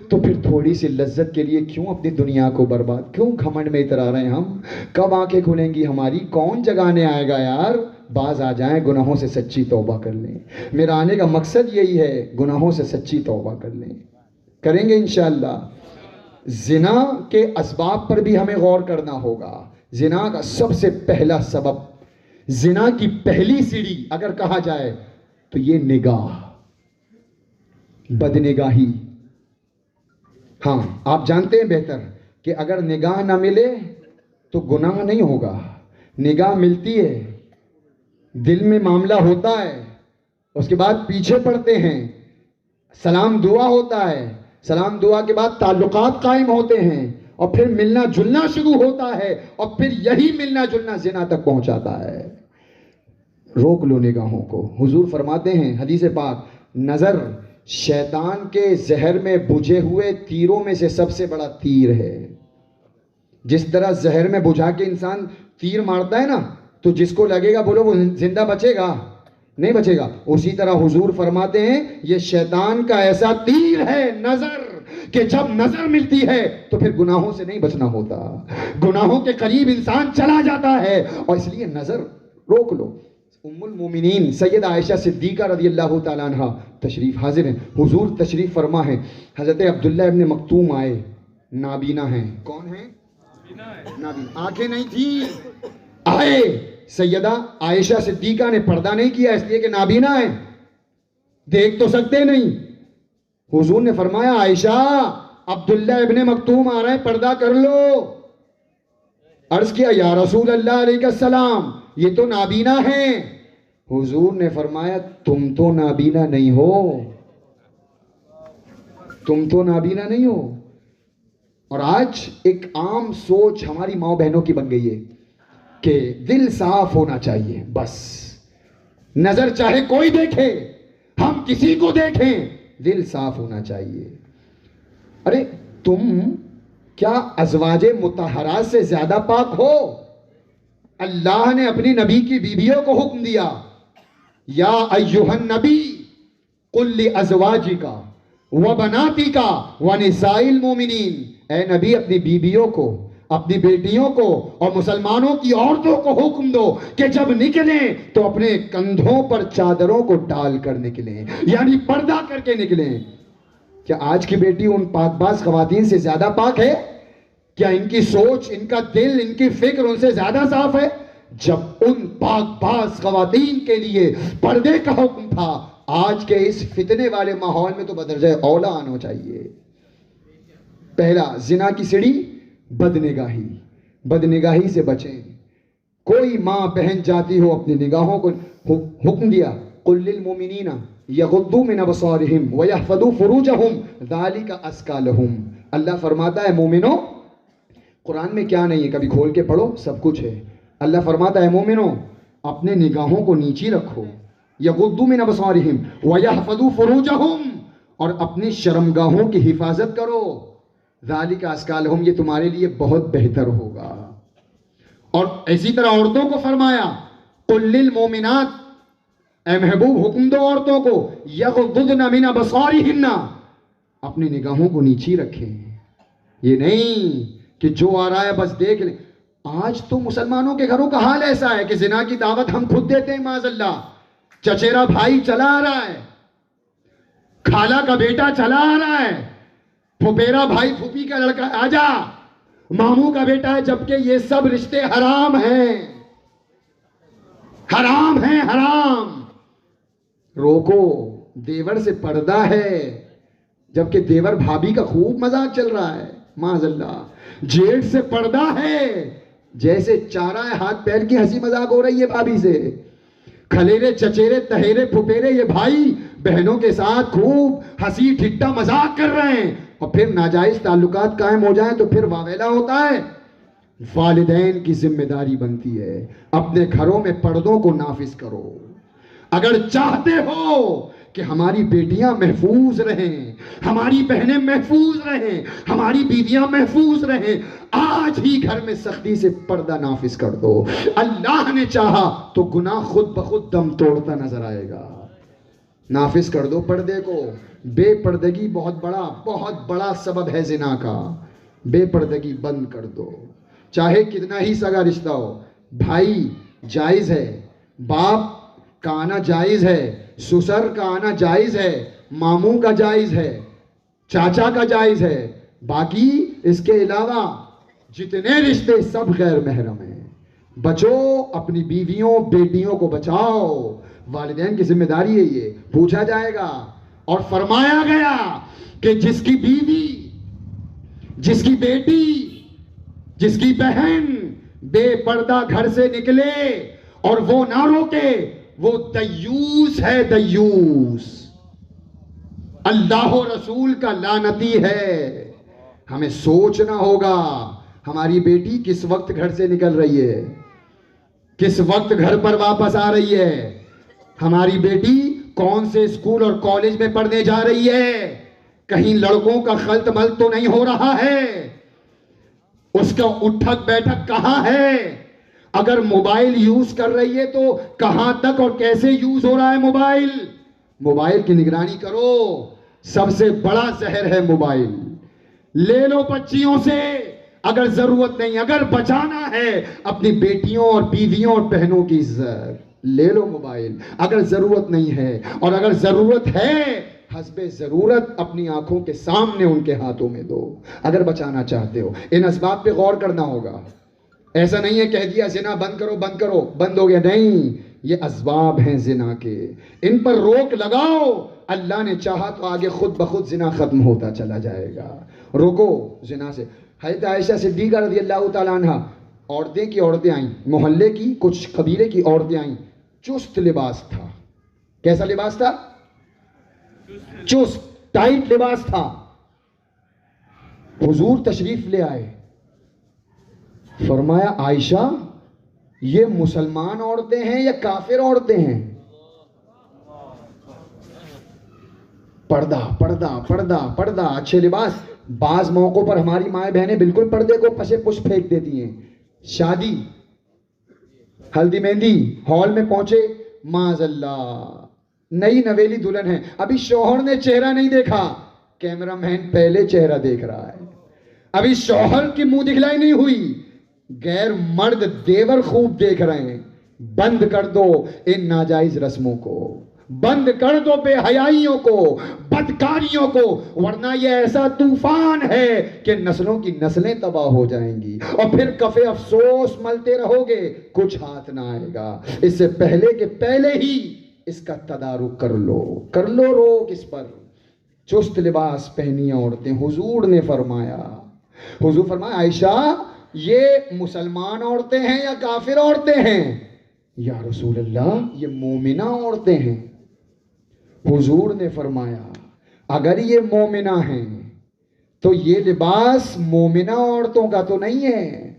تو پھر تھوڑی سی لذت کے لیے کیوں اپنی دنیا کو برباد، کیوں گھمنڈ میں اترا رہے ہیں ہم؟ کب آنکھیں کھلیں گی ہماری؟ کون جگانے آئے گا یار؟ باز آ جائیں، گناہوں سے سچی توبہ کر لیں۔ میرا آنے کا مقصد یہی ہے، گناہوں سے سچی توبہ کر لیں، کریں گے انشاءاللہ۔ زنا کے اسباب پر بھی ہمیں غور کرنا ہوگا۔ زنا کا سب سے پہلا سبب، زنا کی پہلی سیڑھی اگر کہا جائے تو یہ نگاہ، بدنگاہی۔ ہاں آپ جانتے ہیں بہتر کہ اگر نگاہ نہ ملے تو گناہ نہیں ہوگا، نگاہ ملتی ہے، دل میں معاملہ ہوتا ہے، اس کے بعد پیچھے پڑتے ہیں، سلام دعا ہوتا ہے، سلام دعا کے بعد تعلقات قائم ہوتے ہیں، اور پھر ملنا جلنا شروع ہوتا ہے، اور پھر یہی ملنا جلنا زنا تک پہنچاتا ہے۔ روک لو نگاہوں کو۔ حضور فرماتے ہیں حدیث پاک، نظر شیطان کے زہر میں بجھے ہوئے تیروں میں سے سب سے بڑا تیر ہے۔ جس طرح زہر میں بجھا کے انسان تیر مارتا ہے نا، تو جس کو لگے گا بولو وہ زندہ بچے گا؟ نہیں بچے گا۔ اسی طرح حضور فرماتے ہیں یہ شیطان کا ایسا تیر ہے نظر، کہ جب نظر ملتی ہے تو پھر گناہوں سے نہیں بچنا ہوتا، گناہوں کے قریب انسان چلا جاتا ہے، اور اس لیے نظر روک لو۔ ام المومنین سیدہ عائشہ صدیقہ رضی اللہ تعالیٰ عنہ تشریف حاضر ہیں۔ حضور تشریف فرما ہے، حضرت عبداللہ ابن مکتوم آئے، نابینا ہیں۔ کون ہیں؟ نابینا، آنکھیں نہیں تھی، آئے۔ سیدہ عائشہ صدیقہ نے پردہ نہیں کیا اس لیے کہ نابینا ہیں، دیکھ تو سکتے نہیں۔ حضور نے فرمایا، عائشہ عبداللہ ابن مکتوم آ رہے ہیں، پردہ کر لو۔ عرض کیا، یا رسول اللہ علیہ السلام یہ تو نابینا ہیں۔ حضور نے فرمایا، تم تو نابینا نہیں ہو، تم تو نابینا نہیں ہو۔ اور آج ایک عام سوچ ہماری ماں بہنوں کی بن گئی ہے کہ دل صاف ہونا چاہیے، بس نظر چاہے کوئی دیکھے، ہم کسی کو دیکھیں، دل صاف ہونا چاہیے۔ ارے تم کیا ازواج مطہرات سے زیادہ پاک ہو؟ اللہ نے اپنی نبی کی بیویوں کو حکم دیا، یا ایھا النبی قل لازواجک وبناتک ونساء المؤمنین، اے نبی اپنی بیویوں کو، اپنی بیٹیوں کو اور مسلمانوں کی عورتوں کو حکم دو کہ جب نکلیں تو اپنے کندھوں پر چادروں کو ڈال کر نکلیں، یعنی پردہ کر کے نکلیں۔ کیا آج کی بیٹی ان پاک باز خواتین سے زیادہ پاک ہے؟ کیا ان کی سوچ، ان کا دل، ان کی فکر ان سے زیادہ صاف ہے؟ جب ان پاک باز خواتین کے لیے پردے کا حکم تھا، آج کے اس فتنے والے ماحول میں تو بدرجہ اولا آنا چاہیے۔ پہلا زنا کی سیڑھی بدنگاہی، بدنگاہی سے بچیں۔ کوئی ماں بہن جاتی ہو اپنی نگاہوں کو حکم دیا، قل للمؤمنین یغضوا من ابصارہم ویحفظوا فروجہم ذالک ازکی لہم۔ اللہ فرماتا ہے مومنو، قرآن میں کیا نہیں ہے کبھی کھول کے پڑھو، سب کچھ ہے۔ اللہ فرماتا ہے مومنو اپنے نگاہوں کو نیچی رکھو، یغضوا من ابصارہم ویحفظوا فروجہم، اور اپنی شرمگاہوں کی حفاظت کرو۔ ذالک ازکی لہم، یہ تمہارے لیے بہت بہتر ہوگا. اور اسی طرح عورتوں کو فرمایا قل للمؤمنات، اے محبوب حکم دو عورتوں کو یغضضن من ابصارہن، اپنی نگاہوں کو نیچی رکھیں. یہ نہیں کہ جو آ رہا ہے بس دیکھ لیں. آج تو مسلمانوں کے گھروں کا حال ایسا ہے کہ زنا کی دعوت ہم خود دیتے ہیں معاذ اللہ. چچیرا بھائی چلا آ رہا ہے، خالہ کا بیٹا چلا آ رہا ہے، پھپھیرا بھائی پھوپھی کا لڑکا آجا، ماموں کا بیٹا ہے، جبکہ یہ سب رشتے حرام ہیں، حرام ہیں، حرام. روکو، دیور سے پردہ ہے، جبکہ دیور بھابھی کا خوب مذاق چل رہا ہے معاذ اللہ. جیٹ سے پردہ ہے، جیسے چارہ ہاتھ پیر کی ہنسی مذاق ہو رہی ہے بھابھی سے. کھلیرے چچیرے تہیرے پھپھیرے یہ بھائی بہنوں کے ساتھ خوب ہنسی ٹھٹا مذاق کر رہے ہیں، اور پھر ناجائز تعلقات قائم ہو جائیں تو پھر واویلا ہوتا ہے. والدین کی ذمہ داری بنتی ہے اپنے گھروں میں پردوں کو نافذ کرو. اگر چاہتے ہو کہ ہماری بیٹیاں محفوظ رہیں، ہماری بہنیں محفوظ رہیں، ہماری بیویاں محفوظ رہیں، آج ہی گھر میں سختی سے پردہ نافذ کر دو. اللہ نے چاہا تو گناہ خود بخود دم توڑتا نظر آئے گا. نافذ کر دو پردے کو. بے پردگی بہت بڑا سبب ہے زنا کا. بے پردگی بند کر دو، چاہے کتنا ہی سگا رشتہ ہو. بھائی جائز ہے، باپ کا آنا جائز ہے، سسر کا آنا جائز ہے، ماموں کا جائز ہے، چاچا کا جائز ہے. باقی اس کے علاوہ جتنے رشتے سب غیر محرم ہیں. بچو، اپنی بیویوں بیٹیوں کو بچاؤ. والدین کی ذمہ داری ہے یہ. پوچھا جائے گا اور فرمایا گیا کہ جس کی بیوی، جس کی بیٹی، جس کی بہن بے پردہ گھر سے نکلے اور وہ نہ روکے، وہ دیوس ہے، دیوس. اللہ و رسول کا لعنتی ہے. ہمیں سوچنا ہوگا ہماری بیٹی کس وقت گھر سے نکل رہی ہے، کس وقت گھر پر واپس آ رہی ہے، ہماری بیٹی کون سے اسکول اور کالج میں پڑھنے جا رہی ہے، کہیں لڑکوں کا خلط ملط تو نہیں ہو رہا ہے، اس کا اٹھک بیٹھک کہاں ہے. اگر موبائل یوز کر رہی ہے تو کہاں تک اور کیسے یوز ہو رہا ہے موبائل. موبائل کی نگرانی کرو. سب سے بڑا زہر ہے موبائل. لے لو بچیوں سے اگر ضرورت نہیں. اگر بچانا ہے اپنی بیٹیوں اور بیویوں اور بہنوں کی عزت، لے لو موبائل. اگر ضرورت نہیں ہے، اور اگر ضرورت ہے حسب ضرورت اپنی آنکھوں کے سامنے ان کے ہاتھوں میں دو. اگر بچانا چاہتے ہو ان اسباب پہ غور کرنا ہوگا. ایسا نہیں ہے کہہ دیا زنا بند کرو بند کرو بند ہو گیا، نہیں. یہ اسباب ہیں زنا کے، ان پر روک لگاؤ. اللہ نے چاہا تو آگے خود بخود زنا ختم ہوتا چلا جائے گا. روکو زنا سے. حضرت عائشہ صدیقہ رضی اللہ تعالیٰ عنہ، عورتیں آئیں، محلے کی کچھ قبیلے کی عورتیں آئیں. چست لباس تھا. کیسا لباس تھا؟ چست ٹائٹ لباس تھا. حضور تشریف لے آئے. فرمایا عائشہ یہ مسلمان عورتیں ہیں یا کافر عورتیں ہیں؟ پردہ پردہ پردہ پردہ، اچھے لباس. بعض موقعوں پر ہماری مائیں بہنیں بالکل پردے کو پسے پش پھینک دیتی ہیں. شادی، ہلدی مہندی، ہال میں پہنچے، معاذ اللہ نئی نویلی دلہن ہے، ابھی شوہر نے چہرہ نہیں دیکھا، کیمرہ مین پہلے چہرہ دیکھ رہا ہے. ابھی شوہر کی منہ دکھلائی نہیں ہوئی، غیر مرد دیور خوب دیکھ رہے ہیں. بند کر دو ان ناجائز رسموں کو، بند کر دو بے حیائیوں کو، بدکاریوں کو، ورنہ یہ ایسا طوفان ہے کہ نسلوں کی نسلیں تباہ ہو جائیں گی اور پھر کفے افسوس ملتے رہو گے، کچھ ہاتھ نہ آئے گا. اس سے پہلے کہ پہلے ہی اس کا تدارک کر لو روک اس پر. چست لباس پہنی عورتیں. حضور نے فرمایا عائشہ یہ مسلمان عورتیں ہیں یا کافر عورتیں ہیں؟ یا رسول اللہ یہ مومنہ عورتیں ہیں. حضور نے فرمایا اگر یہ مومنہ ہیں تو یہ لباس مومنہ عورتوں کا تو نہیں ہے.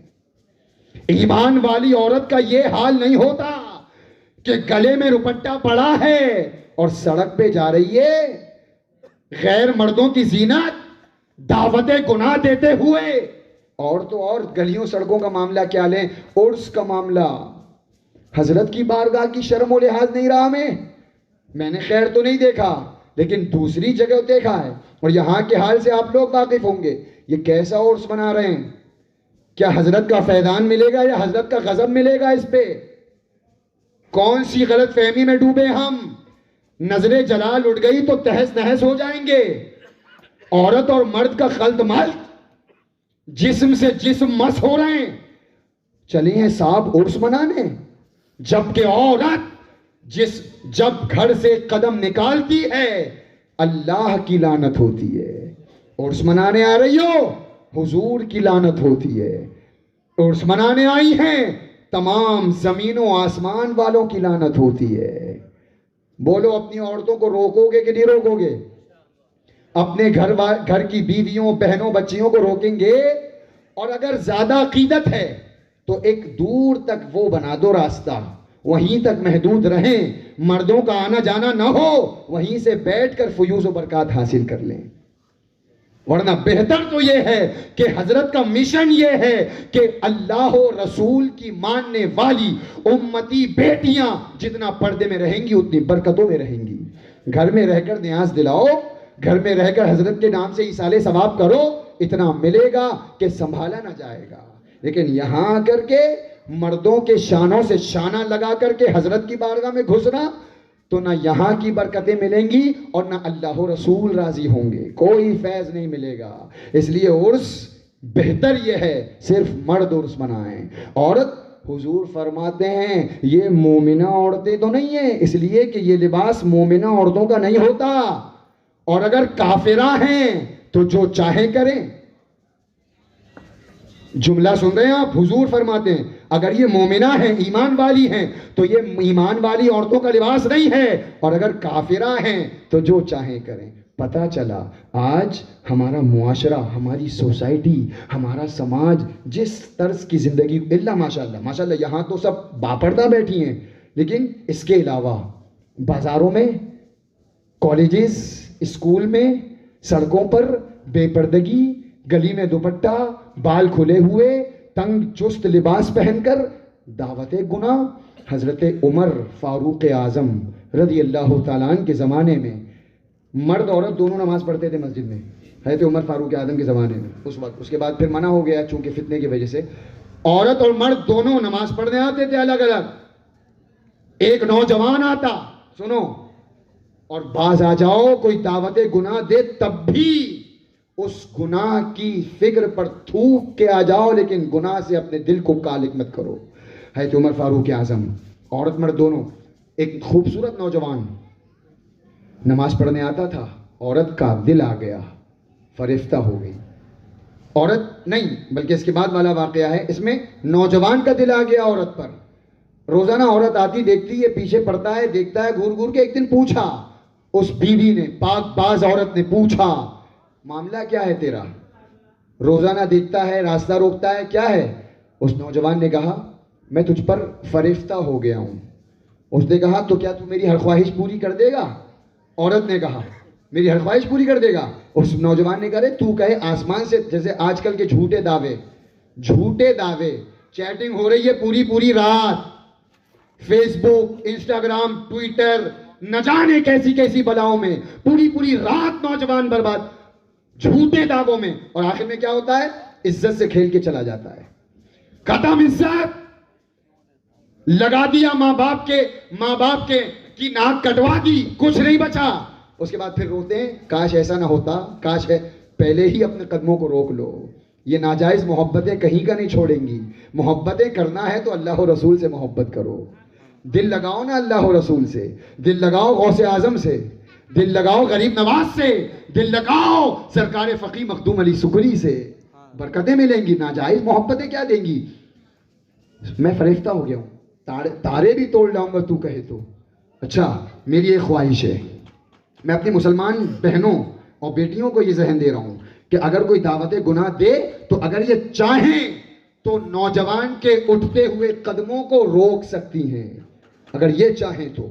ایمان والی عورت کا یہ حال نہیں ہوتا کہ گلے میں دوپٹہ پڑا ہے اور سڑک پہ جا رہی ہے. غیر مردوں کی زینت دعوت گناہ دیتے ہوئے. اور تو اور گلیوں سڑکوں کا معاملہ کیا لیں, عرس کا معاملہ, حضرت کی بارگاہ کی شرم و لحاظ نہیں رہا. میں نے خیر تو نہیں دیکھا, لیکن دوسری جگہ دیکھا ہے, اور یہاں کے حال سے آپ لوگ واقف ہوں گے. یہ کیسا عرس منا رہے ہیں؟ کیا حضرت کا فیضان ملے گا یا حضرت کا غضب ملے گا اس پہ؟ کون سی غلط فہمی میں ڈوبے ہم؟ نظر جلال اٹھ گئی تو تہس نہس ہو جائیں گے. عورت اور مرد کا خلط ملط, جسم سے جسم مس ہو رہے ہیں. چلے ہیں صاحب عرس منانے, جبکہ عورت جب گھر سے قدم نکالتی ہے اللہ کی لعنت ہوتی ہے. عرس منانے آ رہی ہو, حضور کی لعنت ہوتی ہے. عرس منانے آئی ہیں, تمام زمین و آسمان والوں کی لعنت ہوتی ہے. بولو, اپنی عورتوں کو روکو گے کہ نہیں روکو گے؟ اپنے گھر کی بیویوں, بہنوں, بچیوں کو روکیں گے؟ اور اگر زیادہ عقیدت ہے تو ایک دور تک وہ بنا دو راستہ, وہیں تک محدود رہیں, مردوں کا آنا جانا نہ ہو, وہیں سے بیٹھ کر فیوز و برکات حاصل کر لیں. ورنہ بہتر تو یہ ہے کہ حضرت کا مشن یہ ہے کہ اللہ و رسول کی ماننے والی امتی بیٹیاں جتنا پردے میں رہیں گی اتنی برکتوں میں رہیں گی. گھر میں رہ کر نیاز دلاؤ, گھر میں رہ کر حضرت کے نام سے ایصال ثواب کرو, اتنا ملے گا کہ سنبھالا نہ جائے گا. لیکن یہاں آ کر کے مردوں کے شانوں سے شانہ لگا کر کے حضرت کی بارگاہ میں گھسنا, تو نہ یہاں کی برکتیں ملیں گی اور نہ اللہ و رسول راضی ہوں گے, کوئی فیض نہیں ملے گا. اس لیے عرس بہتر یہ ہے صرف مرد عرس منائیں. عورت, حضور فرماتے ہیں یہ مومنہ عورتیں تو نہیں ہیں, اس لیے کہ یہ لباس مومنہ عورتوں کا نہیں ہوتا, اور اگر کافرہ ہیں تو جو چاہے کریں. جملہ سن رہے ہیں آپ؟ حضور فرماتے ہیں اگر یہ مومنہ ہیں, ایمان والی ہیں, تو یہ ایمان والی عورتوں کا لباس نہیں ہے, اور اگر کافرہ ہیں تو جو چاہیں کریں. پتہ چلا آج ہمارا معاشرہ, ہماری سوسائٹی, ہمارا سماج جس طرز کی زندگی, اللہ ماشاءاللہ یہاں تو سب باپردہ بیٹھی ہیں, لیکن اس کے علاوہ بازاروں میں, کالجز, اسکول میں, سڑکوں پر بے پردگی, گلی میں دوپٹہ, بال کھلے ہوئے, تنگ چست لباس پہن کر دعوت گناہ. حضرت عمر فاروق اعظم رضی اللہ تعالیٰ عنہ کے زمانے میں مرد عورت دونوں نماز پڑھتے تھے مسجد میں. حضرت عمر فاروق اعظم کے زمانے میں اس وقت, اس کے بعد پھر منع ہو گیا چونکہ فتنے کی وجہ سے. عورت اور مرد دونوں نماز پڑھنے آتے تھے الگ الگ. ایک نوجوان آتا, سنو, اور باز آ جاؤ کوئی دعوت گناہ دے تب بھی اس گناہ کی فکر پر تھوک کے آ جاؤ, لیکن گناہ سے اپنے دل کو کالک مت کرو. حضرت عمر فاروق اعظم, عورت مرد دونوں. ایک خوبصورت نوجوان نماز پڑھنے آتا تھا, عورت کا دل آ گیا, فرفتہ ہو گئی. عورت نہیں بلکہ اس کے بعد والا واقعہ ہے, اس میں نوجوان کا دل آ گیا عورت پر. روزانہ عورت آتی, دیکھتی ہے, پیچھے پڑتا ہے, دیکھتا ہے گھور گھور کے. ایک دن پوچھا اس بیوی نے, پاک باز عورت نے پوچھا معاملہ کیا ہے تیرا؟ روزانہ دیکھتا ہے, راستہ روکتا ہے, کیا ہے؟ اس نوجوان نے کہا میں تجھ پر فریفتہ ہو گیا ہوں. اس نے کہا تو کیا تو میری ہر خواہش پوری کر دے گا؟ عورت نے کہا میری ہر خواہش پوری کر دے گا. اس نوجوان نے کہا تو کہے آسمان سے, جیسے آج کل کے جھوٹے دعوے, چیٹنگ ہو رہی ہے پوری رات, فیس بک, انسٹاگرام, ٹویٹر, نہ جانے کیسی کیسی بلاؤں میں پوری رات نوجوان برباد, جھوٹے دعووں میں, اور آخر میں کیا ہوتا ہے؟ عزت سے کھیل کے چلا جاتا ہے. ختم عزت, لگا دیا ماں باپ کے کی ناک کٹوا دی, کچھ نہیں بچا. اس کے بعد پھر روتے ہیں کاش ایسا نہ ہوتا, کاش ہے پہلے ہی اپنے قدموں کو روک لو. یہ ناجائز محبتیں کہیں کا نہیں چھوڑیں گی. محبتیں کرنا ہے تو اللہ و رسول سے محبت کرو. دل لگاؤ نا اللہ و رسول سے, دل لگاؤ غوث اعظم سے, دل لگاؤ غریب نواز سے, دل لگاؤ سرکار فقی مخدوم علی سکری سے, برکتیں ملیں گی. ناجائز محبتیں کیا دیں گی؟ میں فریفتہ ہو گیا ہوں, تارے بھی توڑ لاؤں گا تو کہے تو. اچھا میری ایک خواہش ہے, میں اپنی مسلمان بہنوں اور بیٹیوں کو یہ ذہن دے رہا ہوں کہ اگر کوئی دعوت گناہ دے تو اگر یہ چاہیں تو نوجوان کے اٹھتے ہوئے قدموں کو روک سکتی ہیں, اگر یہ چاہیں تو.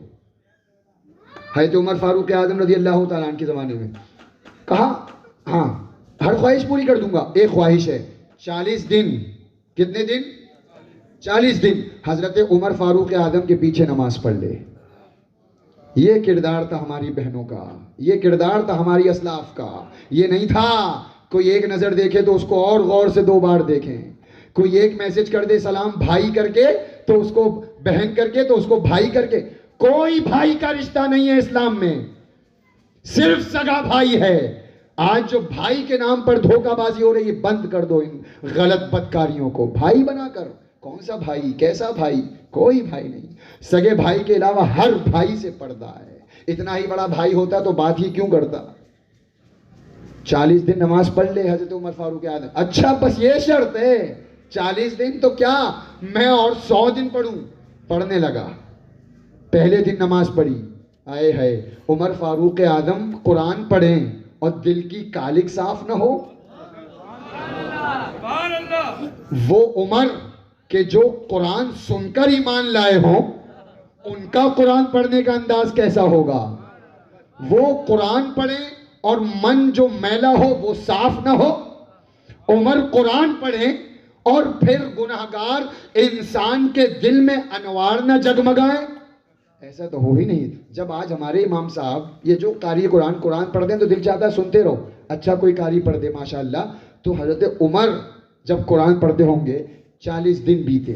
حضرت عمر فاروق اعظم رضی اللہ تعالیٰ عنہ کے زمانے میں کہا ہاں ہر خواہش پوری کر دوں گا. ایک خواہش ہے 40 دن. کتنے دن؟ 40 دن حضرت عمر فاروق اعظم کے پیچھے نماز پڑھ لے. یہ کردار تھا ہماری بہنوں کا, یہ کردار تھا ہماری اسلاف کا. یہ نہیں تھا کوئی ایک نظر دیکھے تو اس کو اور غور سے 2 بار دیکھیں, کوئی ایک میسج کر دے سلام بھائی کر کے تو اس کو بہن کر کے تو اس کو بھائی کر کے. کوئی بھائی کا رشتہ نہیں ہے اسلام میں, صرف سگا بھائی ہے. آج جو بھائی کے نام پر دھوکہ بازی ہو رہی ہے, بند کر دو ان غلط بدکاریوں کو. بھائی بنا کر, کون سا بھائی, کیسا بھائی؟ کوئی بھائی نہیں. سگے بھائی کے علاوہ ہر بھائی سے پردہ ہے. اتنا ہی بڑا بھائی ہوتا تو بات ہی کیوں کرتا. 40 دن نماز پڑھ لے حضرت عمر فاروق اعظم. اچھا بس یہ شرط ہے 40 دن تو کیا, میں اور 100 دن پڑھوں. پڑھنے لگا. پہلے دن نماز پڑھی. آئے ہے عمر فاروق اعظم قرآن پڑھیں اور دل کی کالک صاف نہ ہو. وہ عمر کہ جو قرآن سن کر ایمان لائے ہوں, ان کا قرآن پڑھنے کا انداز کیسا ہوگا؟ وہ قرآن پڑھیں اور من جو میلا ہو وہ صاف نہ ہو. عمر قرآن پڑھیں اور پھر گناہگار انسان کے دل میں انوار نہ جگمگائیں. ایسا تو ہو ہی نہیں. جب آج ہمارے امام صاحب یہ جو قاری قرآن پڑھ دیں تو دل چاہتا ہے سنتے رہو. اچھا کوئی قاری پڑھ دے ماشاءاللہ. تو حضرت عمر جب قرآن پڑھتے ہوں گے 40 دن بیتے,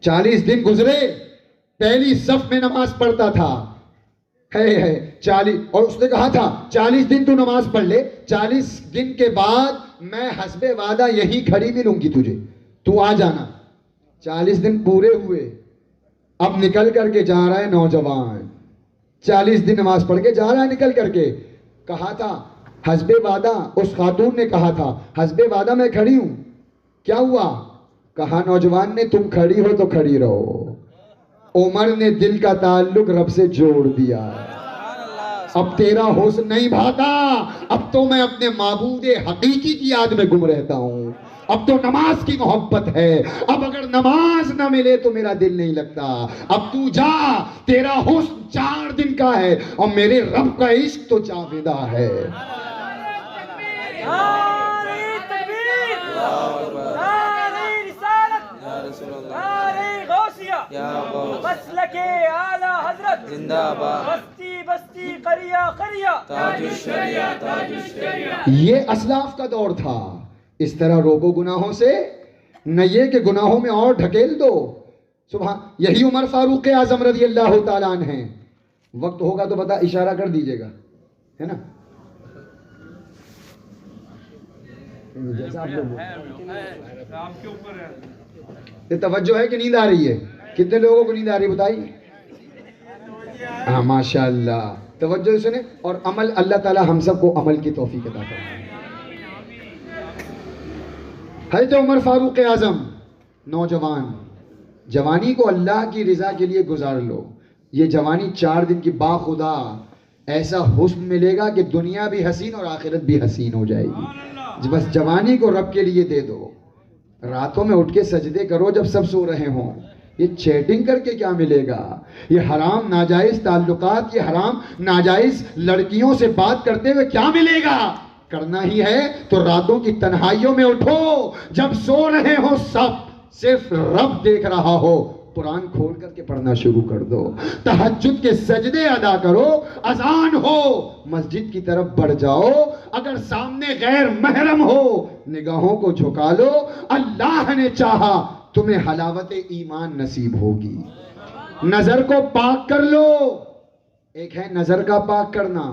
40 دن گزرے, پہلی صف میں نماز پڑھتا تھا. 40, اور اس نے کہا تھا 40 دن تو نماز پڑھ لے, 40 دن کے بعد میں حسب وعدہ یہی کھڑی ملوں گی تجھے, تو آ جانا. 40 دن پورے ہوئے, اب نکل کر کے جا رہا ہے نوجوان. 40 دن نماز پڑھ کے جا رہا ہے نکل کر کے. کہا تھا حسب وعدہ, اس خاتون نے کہا تھا حسب وعدہ میں کھڑی ہوں. کیا ہوا؟ کہا نوجوان نے تم کھڑی ہو تو کھڑی رہو. عمر نے دل کا تعلق رب سے جوڑ دیا. اب تیرا حسن نہیں بھاتا, اب تو میں اپنے معبود حقیقی کی یاد میں گم رہتا ہوں. اب تو نماز کی محبت ہے. اب اگر نماز نہ ملے تو میرا دل نہیں لگتا. اب تو جا, تیرا حسن 4 دن کا ہے اور میرے رب کا عشق تو جاویدہ ہے. مسلک اعلی حضرت زندہ باد. بستی بستی قریہ قریہ تاج الشریعہ تاج الشریعہ. یہ اسلاف کا دور تھا. اس طرح روکو گناہوں سے, نہ یہ کہ گناہوں میں اور ڈھکیل دو. سبحان, یہی عمر فاروق اعظم رضی اللہ تعالیٰ عنہ ہیں. وقت ہوگا تو بتا اشارہ کر دیجئے گا, ہے نا. جیسا آپ لوگ یہ توجہ ہے کہ نیند آ رہی ہے؟ کتنے لوگوں کو نیند آ رہی ہے بتائیے؟ ہاں ماشاءاللہ, توجہ سنیں. اور عمل, اللہ تعالی ہم سب کو عمل کی توفیق عطا فرمائے. حضرت عمر فاروق اعظم نوجوان, جوانی کو اللہ کی رضا کے لیے گزار لو. یہ جوانی 4 دن کی باخدا ایسا حسن ملے گا کہ دنیا بھی حسین اور آخرت بھی حسین ہو جائے گی. بس جوانی کو رب کے لیے دے دو. راتوں میں اٹھ کے سجدے کرو جب سب سو رہے ہوں. یہ چیٹنگ کر کے کیا ملے گا؟ یہ حرام ناجائز تعلقات, یہ حرام ناجائز لڑکیوں سے بات کرتے ہوئے کیا ملے گا؟ کرنا ہی ہے تو راتوں کی تنہائیوں میں اٹھو, جب سو رہے ہو سب, صرف رب دیکھ رہا ہو, قرآن کھول کر کے پڑھنا شروع کر دو. تہجد کے سجدے ادا کرو, اذان ہو مسجد کی طرف بڑھ جاؤ. اگر سامنے غیر محرم ہو نگاہوں کو جھکا لو. اللہ نے چاہا تمہیں حلاوت ایمان نصیب ہوگی. نظر کو پاک کر لو. ایک ہے نظر کا پاک کرنا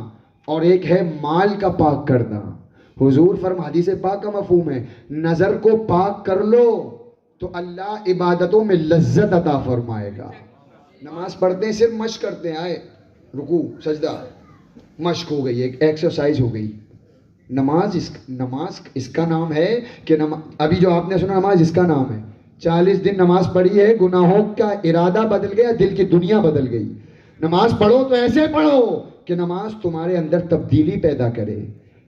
اور ایک ہے مال کا پاک کرنا. حضور حدیث پاک کا مفہوم ہے, نظر کو پاک کر لو تو اللہ عبادتوں میں لذت عطا فرمائے گا. نماز پڑھتے ہیں صرف مشق کرتے ہیں, آئے رکوع سجدہ, مشق ہو گئی, ایک ایکسرسائز ہو گئی. نماز اس کا نام ہے کہ ابھی جو آپ نے سنا نماز اس کا نام ہے. 40 دن نماز پڑھی ہے, گناہوں کا ارادہ بدل گیا, دل کی دنیا بدل گئی. نماز پڑھو تو ایسے پڑھو کہ نماز تمہارے اندر تبدیلی پیدا کرے.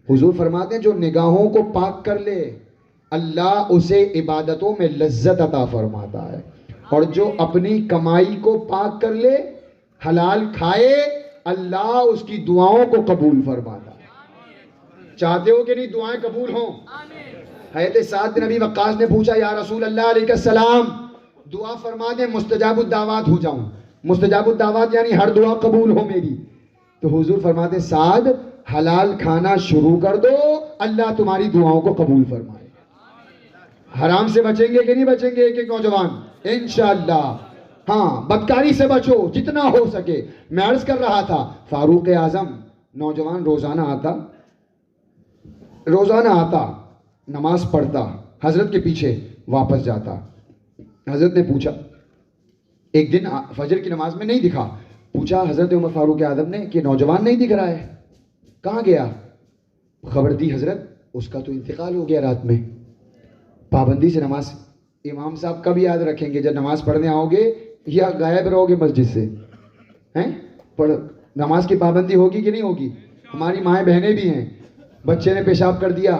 حضور فرماتے ہیں جو نگاہوں کو پاک کر لے اللہ اسے عبادتوں میں لذت عطا فرماتا ہے, اور جو اپنی کمائی کو پاک کر لے, حلال کھائے, اللہ اس کی دعاؤں کو قبول فرماتا ہے. چاہتے ہو کہ نہیں دعائیں قبول ہوں؟ حضرت سعد بن ابی وقاص نے پوچھا یا رسول اللہ علیہ السلام دعا فرما دیں مستجاب الدعوات ہو جاؤں. مستجاب الدعوات یعنی ہر دعا قبول ہو میری. تو حضور فرماتے سعد حلال کھانا شروع کر دو, اللہ تمہاری دعاؤں کو قبول فرمائے. حرام سے بچیں گے کہ نہیں بچیں گے ایک ایک نوجوان انشاءاللہ؟ ہاں, بدکاری سے بچو جتنا ہو سکے. میں عرض کر رہا تھا فاروق اعظم نوجوان روزانہ آتا نماز پڑھتا, حضرت کے پیچھے واپس جاتا. حضرت نے پوچھا, ایک دن فجر کی نماز میں نہیں دکھا, پوچھا حضرت عمر فاروق اعظم نے کہ نوجوان نہیں دکھ رہا ہے, کہاں گیا؟ خبر دی حضرت اس کا تو انتقال ہو گیا رات میں. پابندی سے نماز, امام صاحب کب یاد رکھیں گے جب نماز پڑھنے آؤ گے یا غائب رہو گے مسجد سے؟ نماز کی پابندی ہوگی کہ نہیں ہوگی؟ ہماری مائیں بہنیں بھی ہیں, بچے نے پیشاب کر دیا,